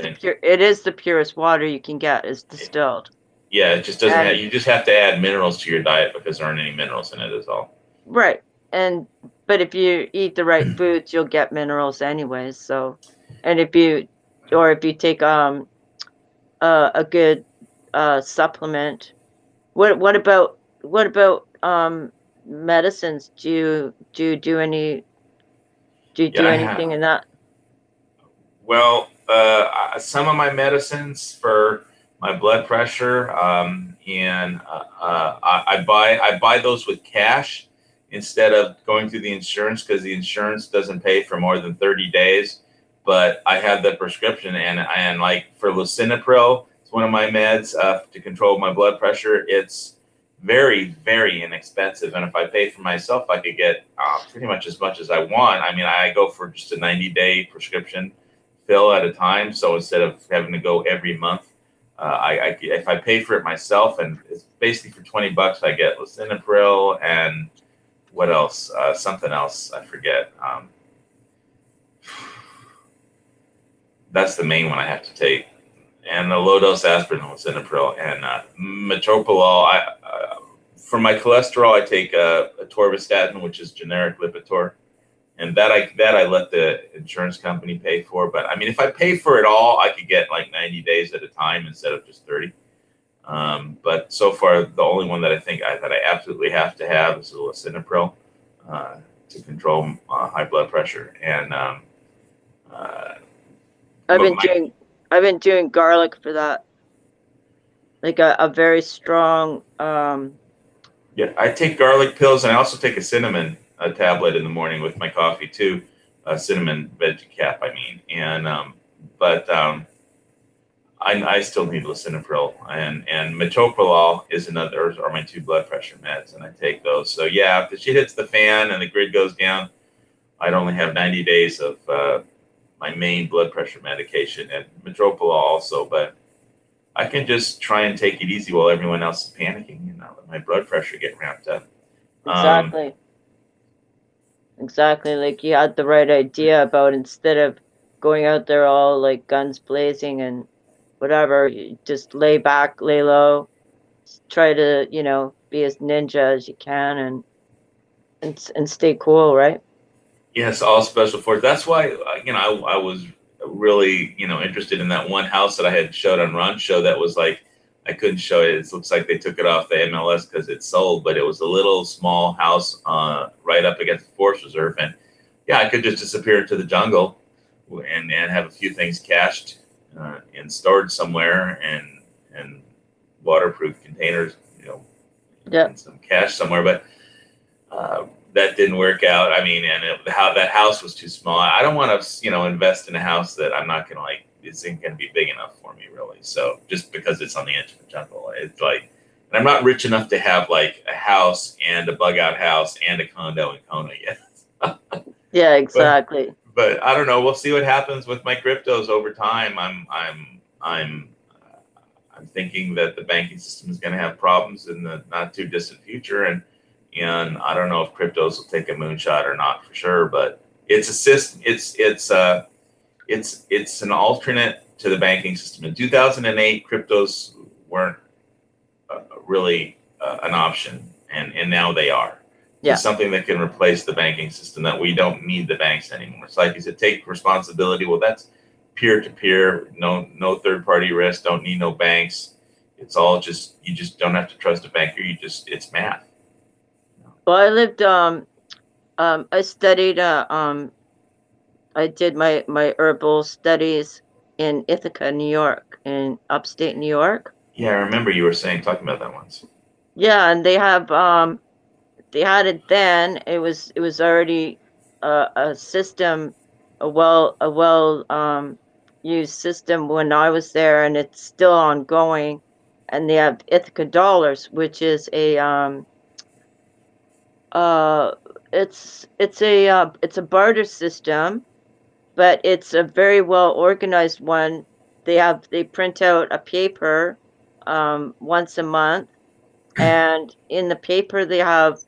the purest water you can get is distilled. Yeah, it just doesn't. You just have to add minerals to your diet because there aren't any minerals in it, is all. Right, but if you eat the right foods, you'll get minerals anyways. So, and if you take a good supplement, what about medicines? Do you do anything in that? Well, some of my medicines for my blood pressure, and I buy those with cash instead of going through the insurance, because the insurance doesn't pay for more than 30 days. But I have the prescription, and like for lisinopril, it's one of my meds to control my blood pressure. It's very, very inexpensive, and if I pay for myself, I could get pretty much as much as I want. I mean, I go for just a 90-day prescription fill at a time, so instead of having to go every month. If I pay for it myself, and it's basically for $20, I get lisinopril and what else? Something else I forget. That's the main one I have to take, and the low dose aspirin, lisinopril, and metoprolol. For my cholesterol, I take atorvastatin, which is generic Lipitor. And that I let the insurance company pay for. But I mean, if I pay for it all, I could get like 90 days at a time instead of just 30. But so far, the only one that I think that I absolutely have to have is the lisinopril to control high blood pressure. And I've been doing garlic for that, like a very strong. Yeah, I take garlic pills, and I also take a cinnamon tablet in the morning with my coffee too, cinnamon veggie cap. I mean, and I still need lisinopril, and metoprolol is another, are my 2 blood pressure meds, and I take those. So yeah, if the shit hits the fan and the grid goes down, I'd only have 90 days of my main blood pressure medication and metoprolol also, but I can just try and take it easy while everyone else is panicking and not let my blood pressure get ramped up. Exactly, like you had the right idea about, instead of going out there all like guns blazing and whatever, you just lay back, lay low, try to be as ninja as you can, and stay cool, right? Yes, all special forces. That's why I was really interested in that one house that I had showed on Ron's show. That was like, I couldn't show it. It looks like they took it off the MLS because it sold, but it was a little small house right up against the forest reserve. And yeah, I could just disappear into the jungle and have a few things cached and stored somewhere, and waterproof containers, and some cash somewhere. But that didn't work out. I mean, and that house was too small. I don't want to, invest in a house that I'm not going to isn't going to be big enough for me, really. So just because it's on the edge of the jungle, it's like, And I'm not rich enough to have like a house and a bug out house and a condo in Kona yet. Yeah, exactly. But I don't know. We'll see what happens with my cryptos over time. I'm thinking that the banking system is going to have problems in the not too distant future, and I don't know if cryptos will take a moonshot or not for sure. But it's a system. It's an alternate to the banking system. In 2008, cryptos weren't really an option, and now they are. Yeah. It's something that can replace the banking system, that we don't need the banks anymore. It's like you said, take responsibility. Well, that's peer-to-peer, no third-party risk, don't need no banks. It's all just, you just don't have to trust a banker. It's math. Well, I lived, I studied, I did my herbal studies in Ithaca, New York, in upstate New York. Yeah, I remember you were talking about that once. Yeah, and they had it then. It was already a system, a well used system when I was there, and it's still ongoing. And they have Ithaca dollars, which is a it's a barter system, but it's a very well organized one. They print out a paper once a month, and in the paper they have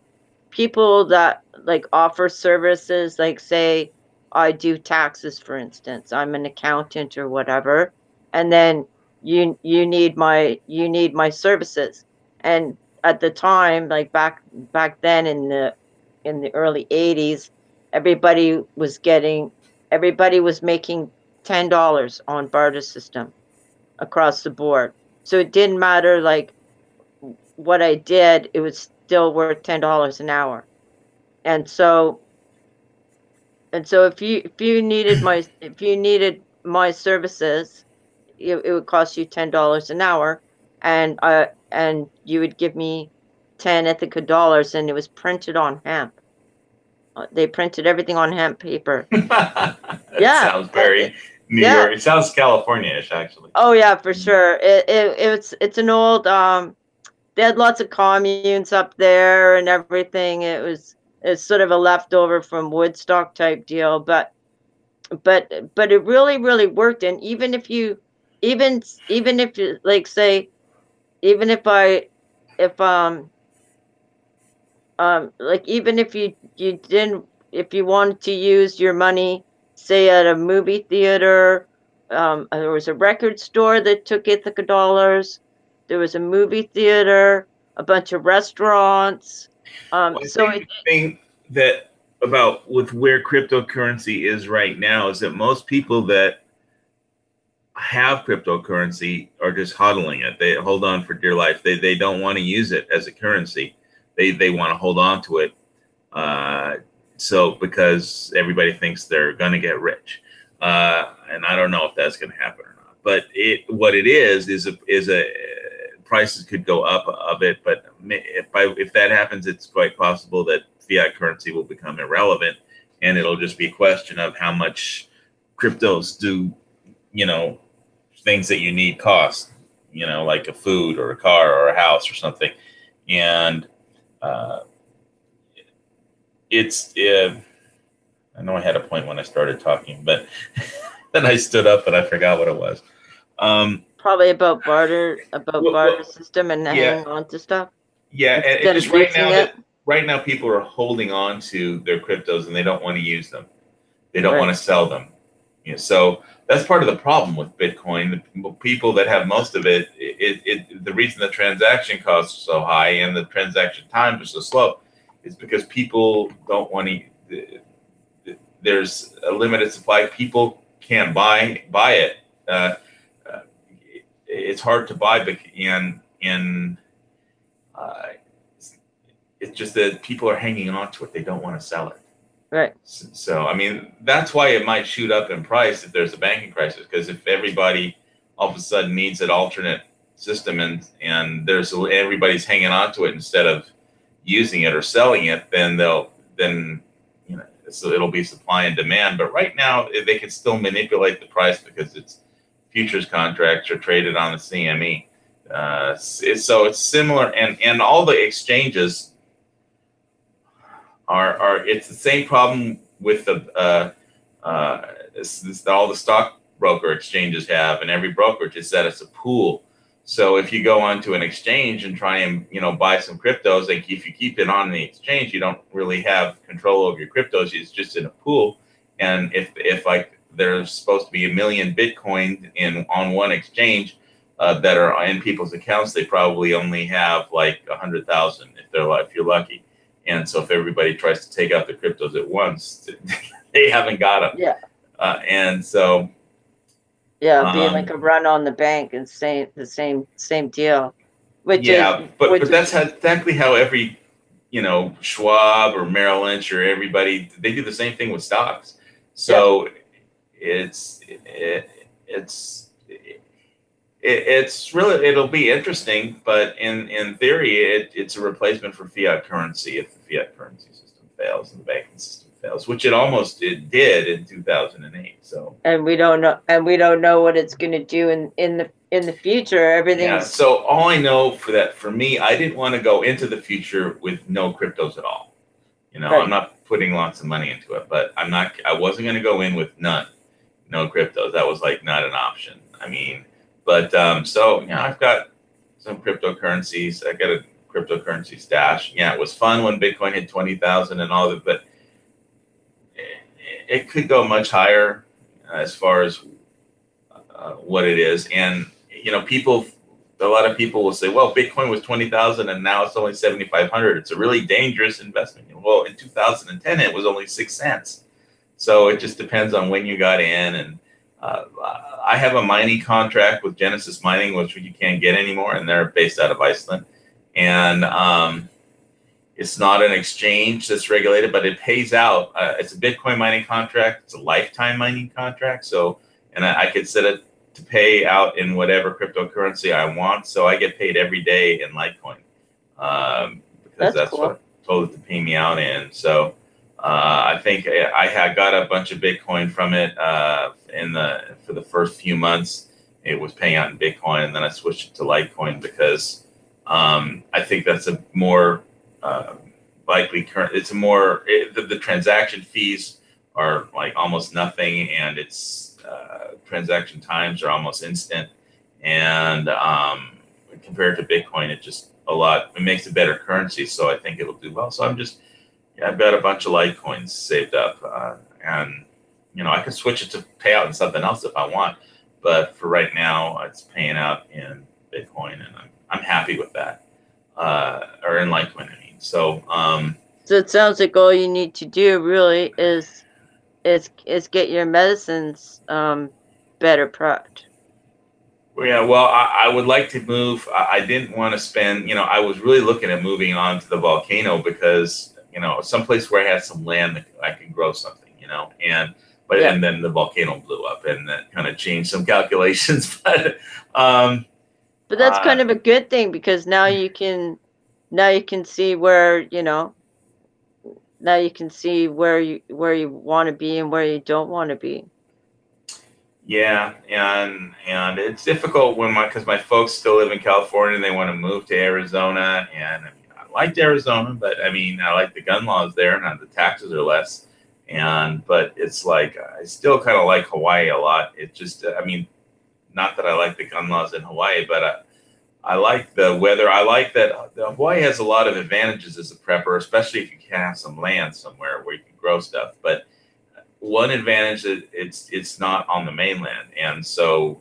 people that like offer services, like say I do taxes, for instance. I'm an accountant or whatever, and then you need my services. And at the time, like back then in the early 80s, everybody was making $10 on barter system across the board. So it didn't matter like what I did, it was still worth $10 an hour. And so if you needed my services, it would cost you $10 an hour, and you would give me 10 Ithaca dollars, and it was printed on hemp. They printed everything on hemp paper. Yeah, sounds very New York. It sounds California-ish, actually. Oh yeah, for sure. It's an old. They had lots of communes up there and everything. It's sort of a leftover from Woodstock type deal, but it really worked. And even if you like say, even if you wanted to use your money, say at a movie theater, there was a record store that took Ithaca dollars. There was a movie theater, a bunch of restaurants. So the thing that about with where cryptocurrency is right now is that most people that have cryptocurrency are just hodling it. They hold on for dear life. They don't want to use it as a currency. They want to hold on to it. So because everybody thinks they're going to get rich. And I don't know if that's going to happen or not. But what it is a prices could go up a bit, but if that happens, it's quite possible that fiat currency will become irrelevant, and it'll just be a question of how much cryptos do, things that you need cost, like a food or a car or a house or something. And I know I had a point when I started talking, but then I stood up and I forgot what it was. Probably about barter system and hanging on to stuff. Yeah, and just right now people are holding on to their cryptos and they don't want to use them. They don't want to sell them. So that's part of the problem with Bitcoin. The people that have most of it, the reason the transaction costs are so high and the transaction times are so slow is because people don't want to. There's a limited supply. People can't buy it. It's hard to buy, it's just that people are hanging on to it. They don't want to sell it. Right. So, I mean, that's why it might shoot up in price if there's a banking crisis, because if everybody all of a sudden needs an alternate system and everybody's hanging on to it instead of using it or selling it, then so it'll be supply and demand. But right now they can still manipulate the price because it's futures contracts are traded on the CME. So it's similar, and all the exchanges are it's the same problem with the all the stockbroker exchanges have, and every brokerage is that it's a pool. So if you go onto an exchange and try and buy some cryptos, like if you keep it on the exchange, you don't really have control over your cryptos. It's just in a pool. And if like there's supposed to be 1 million Bitcoin on one exchange that are in people's accounts, they probably only have like 100,000 if you're lucky. And so if everybody tries to take out the cryptos at once, they haven't got them. Yeah. And so. Yeah, being like a run on the bank and the same deal. But that's exactly how every Schwab or Merrill Lynch or everybody, they do the same thing with stocks. So it's really, it'll be interesting, but in theory it's a replacement for fiat currency if the fiat currency system fails and the banking system fails, which it did in 2008. So we don't know what it's going to do in the future. Everything. Yeah. So all I know for me, I didn't want to go into the future with no cryptos at all. Right. I'm not putting lots of money into it, but I wasn't going to go in with no cryptos. That was like not an option. I mean, but so I've got some cryptocurrencies. I got a cryptocurrency stash. Yeah, it was fun when Bitcoin hit 20,000 and all of it, but it could go much higher as far as what it is. And, a lot of people will say, well, Bitcoin was 20,000 and now it's only 7,500. It's a really dangerous investment. Well, in 2010, it was only 6 cents. So it just depends on when you got in. And I have a mining contract with Genesis Mining, which you can't get anymore. And they're based out of Iceland. And it's not an exchange that's regulated, but it pays out. It's a Bitcoin mining contract. It's a lifetime mining contract. So, and I could set it to pay out in whatever cryptocurrency I want. So I get paid every day in Litecoin because that's cool. What I told it to pay me out in. So I think I had got a bunch of Bitcoin from it for the first few months. It was paying out in Bitcoin, and then I switched it to Litecoin because I think that's a more likely current. It's a more the transaction fees are like almost nothing, and it's transaction times are almost instant. And compared to Bitcoin, it makes a better currency. So I think it'll do well. So I've got a bunch of Litecoins saved up, and I could switch it to pay out in something else if I want. But for right now, it's paying out in Bitcoin, and I'm happy with that, or in Litecoin. I mean, so it sounds like all you need to do really is get your medicines better prepped. Well, I would like to move. I didn't want to spend. I was really looking at moving on to the volcano because someplace where I had some land that I could grow something. And then the volcano blew up, and that kind of changed some calculations. But that's kind of a good thing because now you can see where now you can see where you want to be and where you don't want to be. Yeah, and it's difficult because my folks still live in California and they want to move to Arizona. And I liked Arizona, but I like the gun laws there and the taxes are less. But it's like I still kind of like Hawaii a lot. It just not that I like the gun laws in Hawaii, but I like the weather. I like that Hawaii has a lot of advantages as a prepper, especially if you can have some land somewhere where you can grow stuff. But one advantage is it's not on the mainland, and so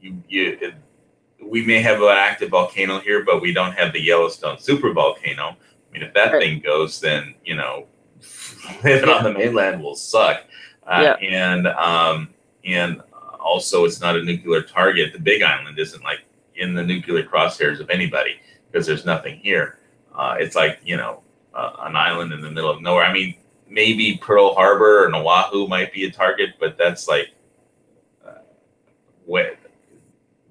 we may have an active volcano here, but we don't have the Yellowstone super volcano. If that thing goes, then living on the mainland will suck. And also it's not a nuclear target. The Big Island isn't like in the nuclear crosshairs of anybody because there's nothing here. It's like an island in the middle of nowhere. Maybe Pearl Harbor or Oahu might be a target, but that's like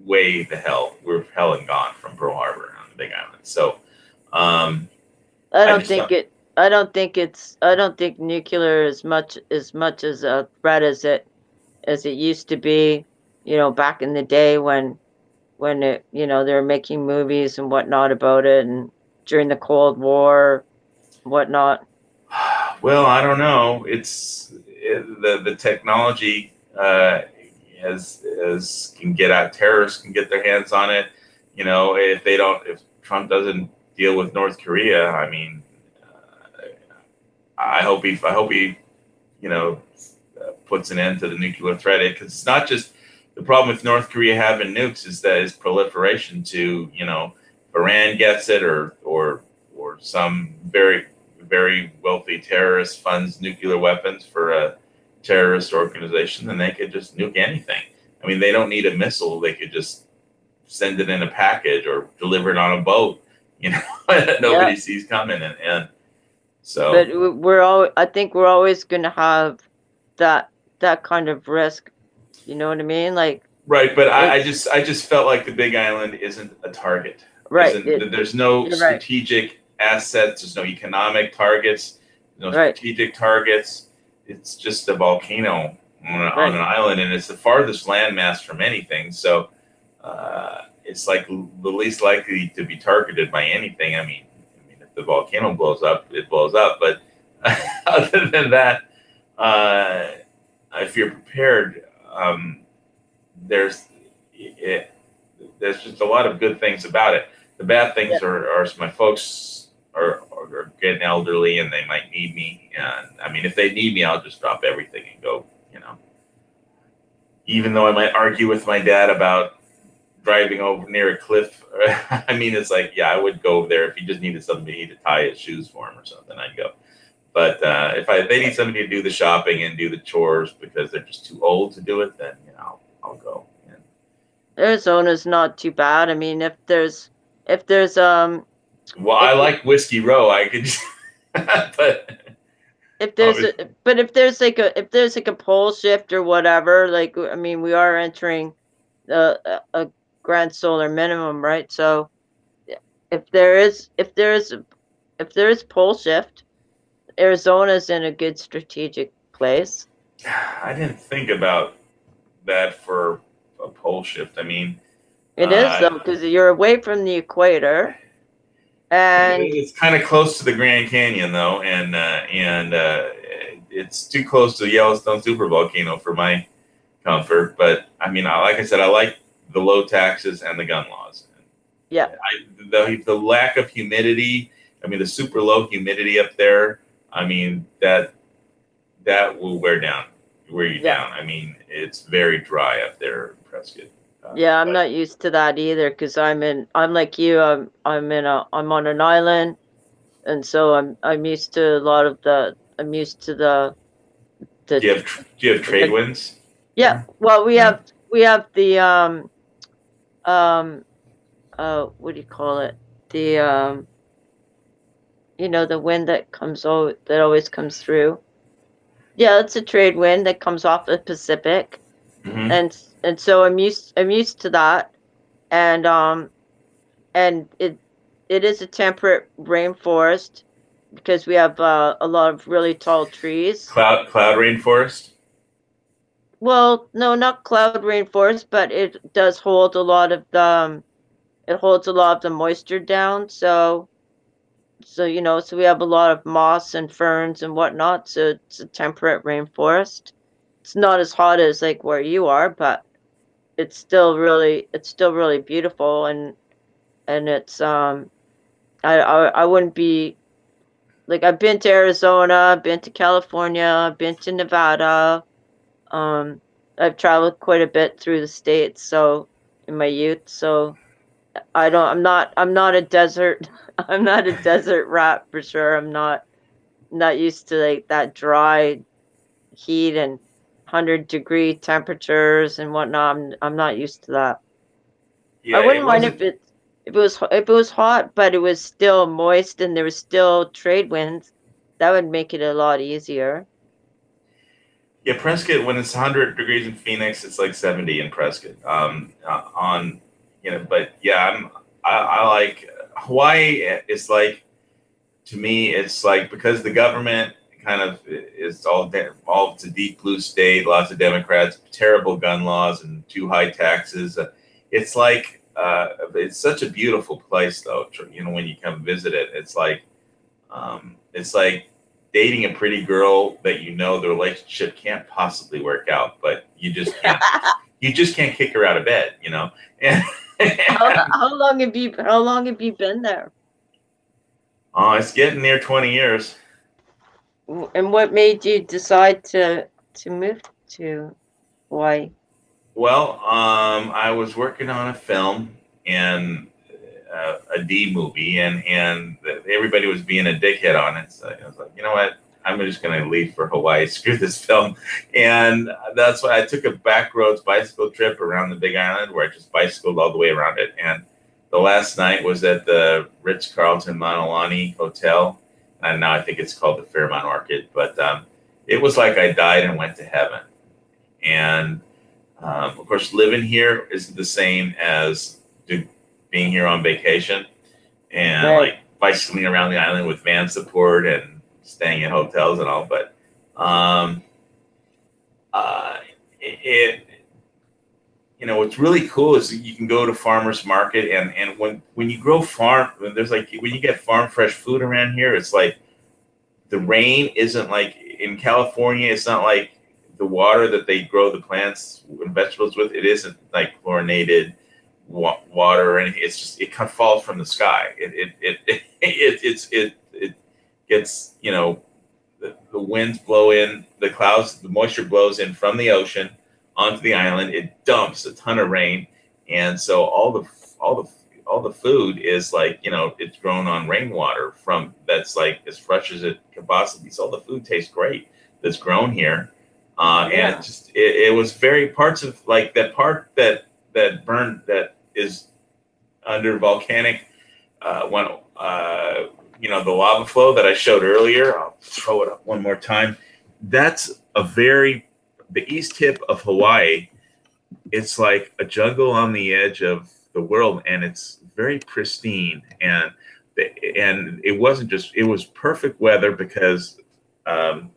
way the hell. We're hell and gone from Pearl Harbor on the Big Island. So I don't think nuclear is much as a threat as it used to be, back in the day when when it, they're making movies and whatnot about it, and during the Cold War, whatnot. Well, I don't know. The technology can get out. Terrorists can get their hands on it. If Trump doesn't deal with North Korea, I mean, I hope he puts an end to the nuclear threat. Because it's not just the problem with North Korea having nukes is that it's proliferation to, if Iran gets it or some very, very wealthy terrorist funds nuclear weapons for a terrorist organization, then they could just nuke anything. I mean, they don't need a missile. They could just send it in a package or deliver it on a boat, that nobody sees coming. And so, but I think we're always going to have that kind of risk. You know what I mean? Like, right. But I just felt like the Big Island isn't a target. Right. There's no strategic assets. There's no economic targets. No strategic targets. It's just a volcano on an island, and it's the farthest landmass from anything. So it's like the least likely to be targeted by anything. I mean, if the volcano blows up, it blows up. But other than that, if you're prepared, there's just a lot of good things about it. The bad things are my folks are getting elderly and they might need me. And I mean, if they need me, I'll just drop everything and go, even though I might argue with my dad about driving over near a cliff. I mean, it's like, I would go there if he just needed somebody to tie his shoes for him or something, I'd go. But if they need somebody to do the shopping and do the chores because they're just too old to do it, then, I'll go. Yeah. Arizona's not too bad. I mean, if there's well, I like Whiskey Row. I could, but if there's like a pole shift or whatever, like, I mean, we are entering a grand solar minimum, right? So if there is pole shift, Arizona's in a good strategic place. I didn't think about that for a pole shift. I mean, it is though, because you're away from the equator, and it's kind of close to the Grand Canyon though, and it's too close to the Yellowstone supervolcano for my comfort. But I mean, like I said, I like the low taxes and the gun laws. Yeah. The lack of humidity. I mean, the super low humidity up there. I mean, that will wear you down. I mean, it's very dry up there in Prescott. I'm not used to that either, because I'm like you. I'm on an island, and so I'm used to a lot of the. I'm used to the. Do you have trade winds? Yeah. Well, we have the what do you call it? The the wind that always comes through. Yeah, it's a trade wind that comes off the Pacific, and so I'm used to that, and it is a temperate rainforest because we have a lot of really tall trees. Cloud rainforest. Well, no, not cloud rainforest, but it does hold a lot of the moisture down. So we have a lot of moss and ferns and whatnot. So it's a temperate rainforest. It's not as hot as like where you are, but it's still really beautiful, and it's I wouldn't be like, I've been to Arizona, been to California, been to Nevada. I've traveled quite a bit through the states, so in my youth. So I'm not a desert rat for sure. I'm not used to like that dry heat and 100-degree temperatures and whatnot. I'm not used to that. Yeah, I wouldn't mind if it was hot, but it was still moist and there was still trade winds. That would make it a lot easier. Yeah, Prescott, when it's 100 degrees in Phoenix, it's like 70 in Prescott. But yeah, I like Hawaii. Is like, to me, it's like, because the government kind of is all it's a deep blue state, lots of Democrats, terrible gun laws, and too high taxes. It's like it's such a beautiful place, though. You know, when you come visit it, it's like dating a pretty girl that you know the relationship can't possibly work out, but you just can't kick her out of bed, you know. And How long have you been there? oh, it's getting near 20 years. And what made you decide to move to Hawaii? Well, I was working on a film and a D movie, and everybody was being a dickhead on it. So I was like, you know what? I'm just going to leave for Hawaii. Screw this film. And that's why I took a backroads bicycle trip around the Big Island, where I just bicycled all the way around it. And the last night was at the Ritz-Carlton Maunalani Hotel. And now I think it's called the Fairmont Orchid. But it was like I died and went to heaven. And of course, living here isn't the same as being here on vacation and Right. like bicycling around the island with van support and staying in hotels and all. But you know, what's really cool is you can go to farmers market, and when you grow when you get farm fresh food around here, it's like the rain isn't like in California. It's not like the water that they grow the plants and vegetables with. It isn't like chlorinated water or anything. It's just, it kind of falls from the sky. It gets, you know, the winds blow in, the clouds, the moisture blows in from the ocean onto the island. It dumps a ton of rain, and so all the food is like, you know, it's grown on rainwater that's like as fresh as it can possibly. So all the food tastes great that's grown here. And it was very parts of like that part that burned, that is under volcanic, you know, the lava flow that I showed earlier. I'll throw it up one more time. That's the east tip of Hawaii. It's like a jungle on the edge of the world, and it's very pristine. And it wasn't just, it was perfect weather because of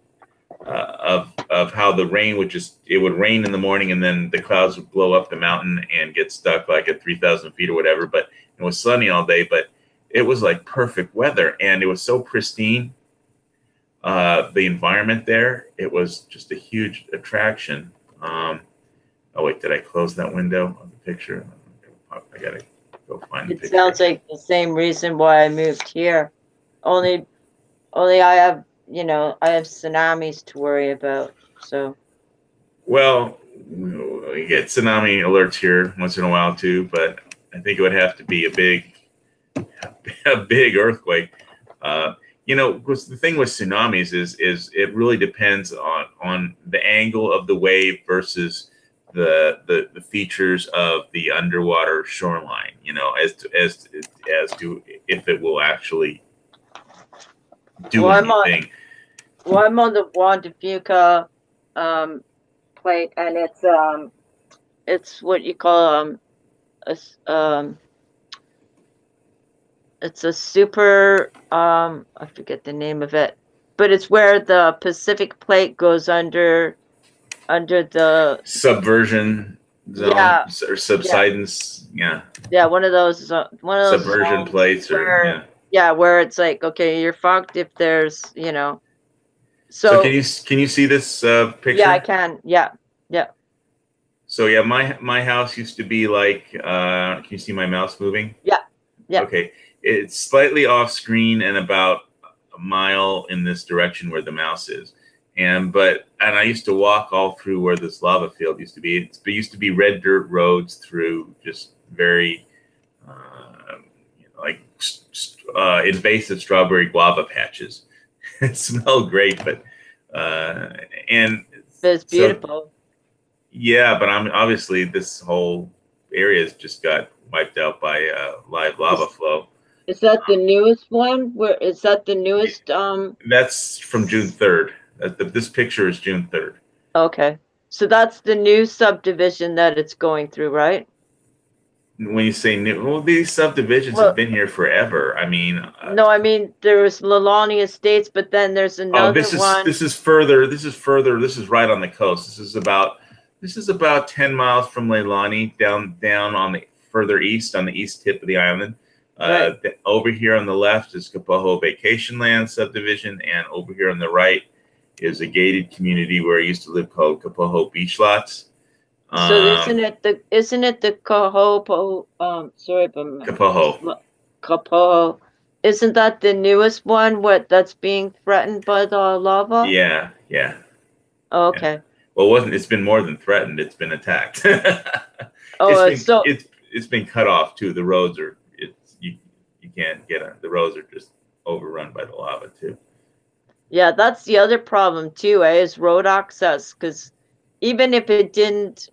how the rain it would rain in the morning, and then the clouds would blow up the mountain and get stuck like at 3,000 feet or whatever. But it was sunny all day, but it was like perfect weather, and it was so pristine. The environment there, it was just a huge attraction. Oh wait, did I close that window of the picture? I gotta go find the picture. It sounds like the same reason why I moved here. Only I have, you know, I have tsunamis to worry about. So. Well, we get tsunami alerts here once in a while too, but I think it would have to be a big earthquake. You know, because the thing with tsunamis is it really depends on the angle of the wave versus the features of the underwater shoreline. You know, as to if it will actually do anything. I'm on the Juan de Fuca plate, and it's what you call it's a super I forget the name of it, but it's where the Pacific plate goes under the subversion zone, or subsidence. Yeah, one of those subversion plates, where, where it's like, okay, you're fucked if there's, you know. So can you see this picture? Yeah, I can. Yeah. So yeah, my house used to be like. Can you see my mouse moving? Yeah. Okay, it's slightly off screen and about a mile in this direction where the mouse is, and I used to walk all through where this lava field used to be. It used to be red dirt roads through just very, invasive strawberry guava patches. It smelled great, but and it's beautiful. Yeah, but obviously this whole area has just got wiped out by live lava flow. Is that the newest one? Where is that the newest? That's from June 3rd. This picture is June 3rd. Okay, so that's the new subdivision that it's going through, right? When you say new, well, these subdivisions have been here forever. I mean, no, I mean there was Leilani Estates, but then there's another one. This is further. This is right on the coast. This is about 10 miles from Leilani, down on the further east on the east tip of the island. Right. Over here on the left is Kapoho Vacation Land subdivision, and over here on the right is a gated community where I used to live called Kapoho Beach Lots. So isn't it the Kahopo? Sorry, but Kapoho. Kapoho. Isn't that the newest one? That's being threatened by the lava? Yeah, yeah. Oh, okay. Yeah. Well, it wasn't. It's been more than threatened. It's been attacked. It's been cut off too. The roads are. You can't get on. The roads are just overrun by the lava too. Yeah, that's the other problem too, is road access. Because even if it didn't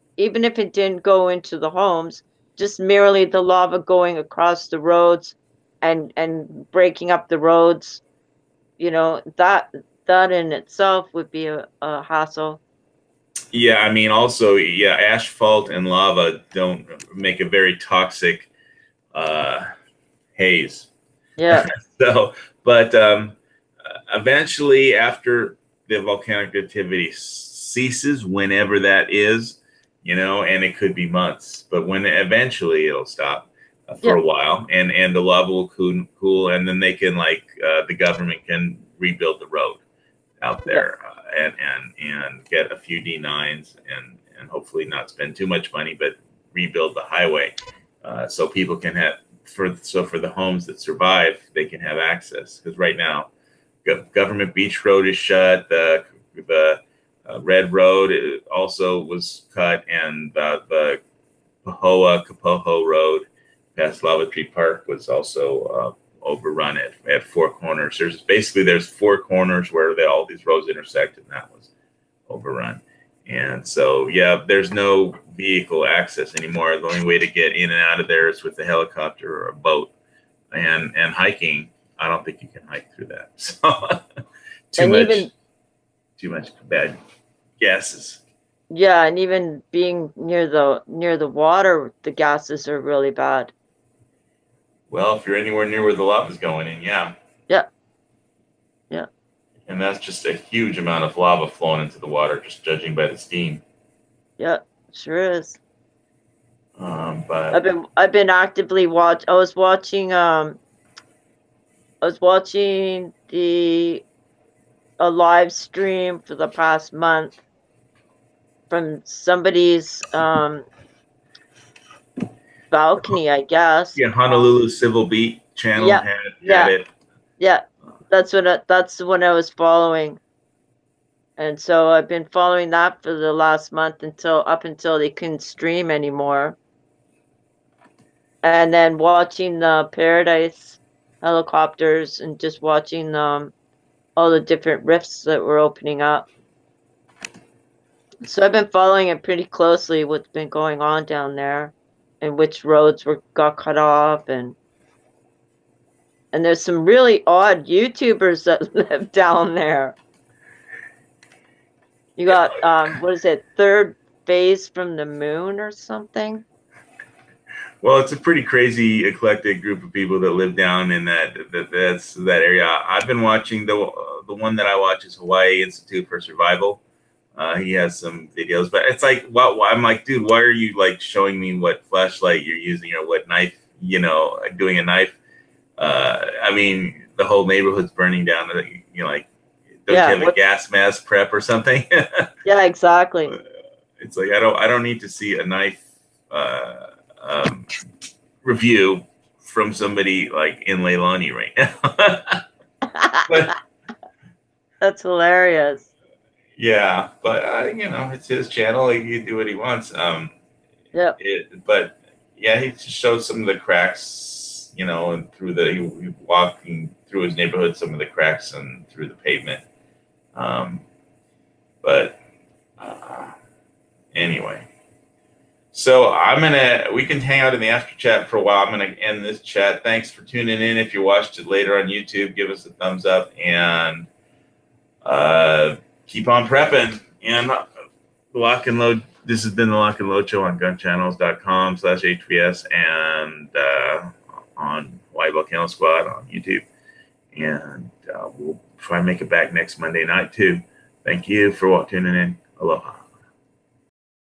go into the homes, just merely the lava going across the roads and breaking up the roads, that in itself would be a hassle. Yeah, I mean, also, asphalt and lava don't make a very toxic haze. Yeah. So, but eventually, after the volcanic activity ceases, whenever that is, and it could be months, but when eventually it'll stop for a while, and the lava will cool, and then they can the government can rebuild the road out there and get a few D9s and hopefully not spend too much money, but rebuild the highway so people can have for the homes that survive, they can have access, because right now Government Beach Road is shut. The Red Road also was cut, and the Kapoho Road past Lava Tree Park was also overrun at four corners. There's four corners where all these roads intersect, and that was overrun. And so, there's no vehicle access anymore. The only way to get in and out of there is with a helicopter or a boat. And hiking, I don't think you can hike through that. So too much bad gases. Yeah, and even being near the water, the gases are really bad. Well, if you're anywhere near where the lava's going in, yeah. And that's just a huge amount of lava flowing into the water, just judging by the steam. Yeah, sure is. But I've been actively I was watching a live stream for the past month from somebody's balcony, I guess. Yeah, Honolulu Civil Beat channel had it. Yeah, that's the one I was following, and so I've been following that for the last month up until they couldn't stream anymore, and then watching the Paradise helicopters and just watching all the different rifts that were opening up. So I've been following it pretty closely, what's been going on down there, and which roads got cut off, and there's some really odd YouTubers that live down there. You got what is it, Third Phase from the Moon or something? Well, it's a pretty crazy, eclectic group of people that live down in that area. I've been watching the one that I watch is Hawaii Institute for Survival. He has some videos, but it's like, I'm like, dude, why are you showing me what flashlight you're using or what knife, doing a knife? I mean, the whole neighborhood's burning down. Don't you have a gas mask prep or something? Yeah, exactly. It's like I don't need to see a knife review from somebody in Leilani right now. But, that's hilarious. Yeah, but it's his channel. He can do what he wants. But he just showed some of the cracks, and through he walking through his neighborhood, some of the cracks and through the pavement. Anyway, so we can hang out in the after chat for a while. I'm gonna end this chat. Thanks for tuning in. If you watched it later on YouTube, give us a thumbs up and keep on prepping. And the Lock and Load. This has been the Lock and Load Show on gunchannels.com/HVS and on Hawaii Volcano Squad on YouTube. And we'll try and make it back next Monday night too. Thank you for tuning in. Aloha.